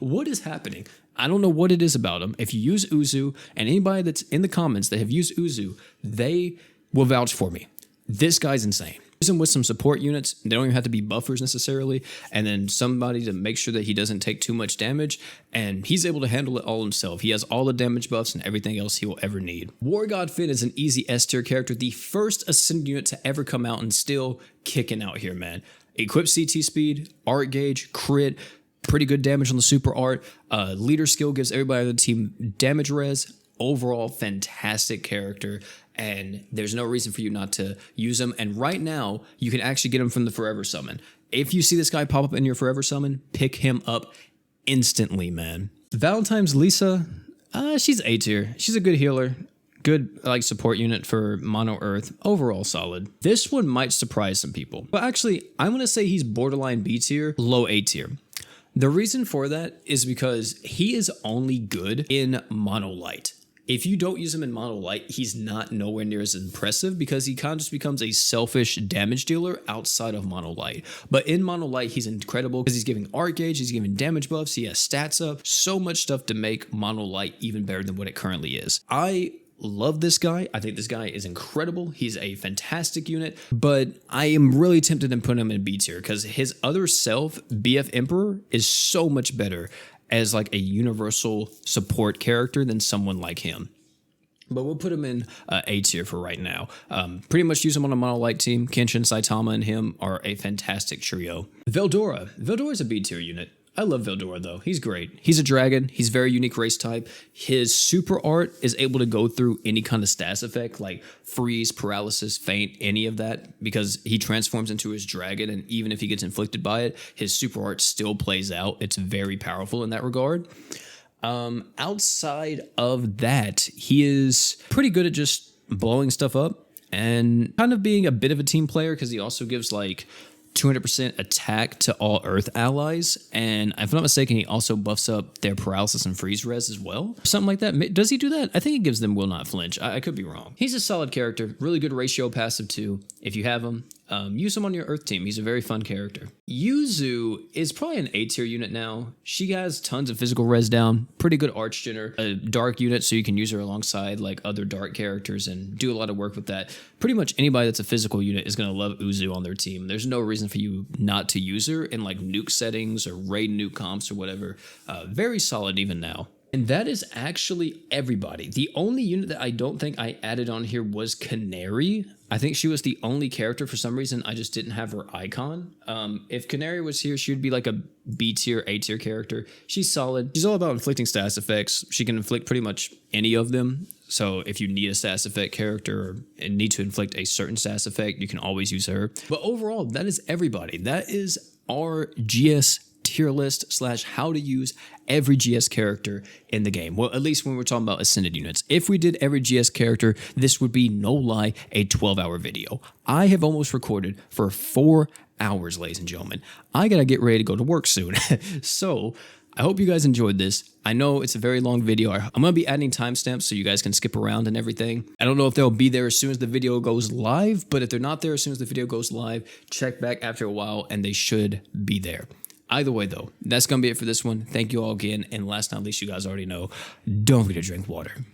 A: What is happening? I don't know what it is about him. If you use Uzu, and anybody that's in the comments that have used Uzu, they will vouch for me. This guy's insane. Use him with some support units. They don't even have to be buffers necessarily, and then somebody to make sure that he doesn't take too much damage, and he's able to handle it all himself. He has all the damage buffs and everything else he will ever need. War God Finn is an easy S tier character, the first Ascended unit to ever come out, and still kicking out here, man. Equip CT speed, art gauge, crit, pretty good damage on the super art. Leader skill gives everybody on the team damage res. Overall, fantastic character, and there's no reason for you not to use him. And right now, you can actually get him from the Forever Summon. If you see this guy pop up in your Forever Summon, pick him up instantly, man. Valentine's Lisa, she's A tier. She's a good healer. Good like support unit for Mono Earth. Overall solid. This one might surprise some people. But actually, I'm going to say he's borderline B tier, low A tier. The reason for that is because he is only good in Mono Light. If you don't use him in Mono Light, he's not nowhere near as impressive because he kind of just becomes a selfish damage dealer outside of Mono Light. But in Mono Light, he's incredible because he's giving art gauge, he's giving damage buffs, he has stats up, so much stuff to make Mono Light even better than what it currently is. I love this guy. I think this guy is incredible. He's a fantastic unit, but I am really tempted to put him in B tier because his other self, BF Emperor, is so much better as like a universal support character than someone like him. But we'll put him in A tier for right now. Pretty much use him on a Mono Light team. Kenshin, Saitama, and him are a fantastic trio. Veldora. Veldora is a B tier unit. I love Veldora though. He's great. He's a dragon. He's very unique race type. His super art is able to go through any kind of stats effect like freeze, paralysis, faint, any of that because he transforms into his dragon, and even if he gets inflicted by it, his super art still plays out. It's very powerful in that regard. Outside of that, he is pretty good at just blowing stuff up and kind of being a bit of a team player because he also gives like 200% attack to all Earth allies, and if I'm not mistaken, he also buffs up their paralysis and freeze res as well. Something like that. Does he do that? I think he gives them will not flinch. I could be wrong. He's a solid character, really good ratio passive too. If you have him, use him on your Earth team. He's a very fun character. Yuzu is probably an A tier unit now. She has tons of physical res down, pretty good arch gener, a dark unit so you can use her alongside like other dark characters and do a lot of work with that. Pretty much anybody that's a physical unit is going to love Uzu on their team. There's no reason for you not to use her in like nuke settings or raid nuke comps or whatever. Very solid even now. And that is actually everybody. The only unit that I don't think I added on here was Canary. I think she was the only character. For some reason, I just didn't have her icon. If Canary was here, she would be like a B tier, A tier character. She's solid. She's all about inflicting status effects. She can inflict pretty much any of them. So if you need a status effect character or need to inflict a certain status effect, you can always use her. But overall, that is everybody. That is our GS tier list / how to use every GS character in the game. Well, at least when we're talking about Ascended units. If we did every GS character, this would be, no lie, a 12-hour video. I have almost recorded for 4 hours, ladies and gentlemen. I gotta get ready to go to work soon. So I hope you guys enjoyed this. I know it's a very long video. I'm going to be adding timestamps so you guys can skip around and everything. I don't know if they'll be there as soon as the video goes live, but if they're not there as soon as the video goes live, check back after a while and they should be there. Either way, though, that's going to be it for this one. Thank you all again. And last but not least, you guys already know, don't forget to drink water.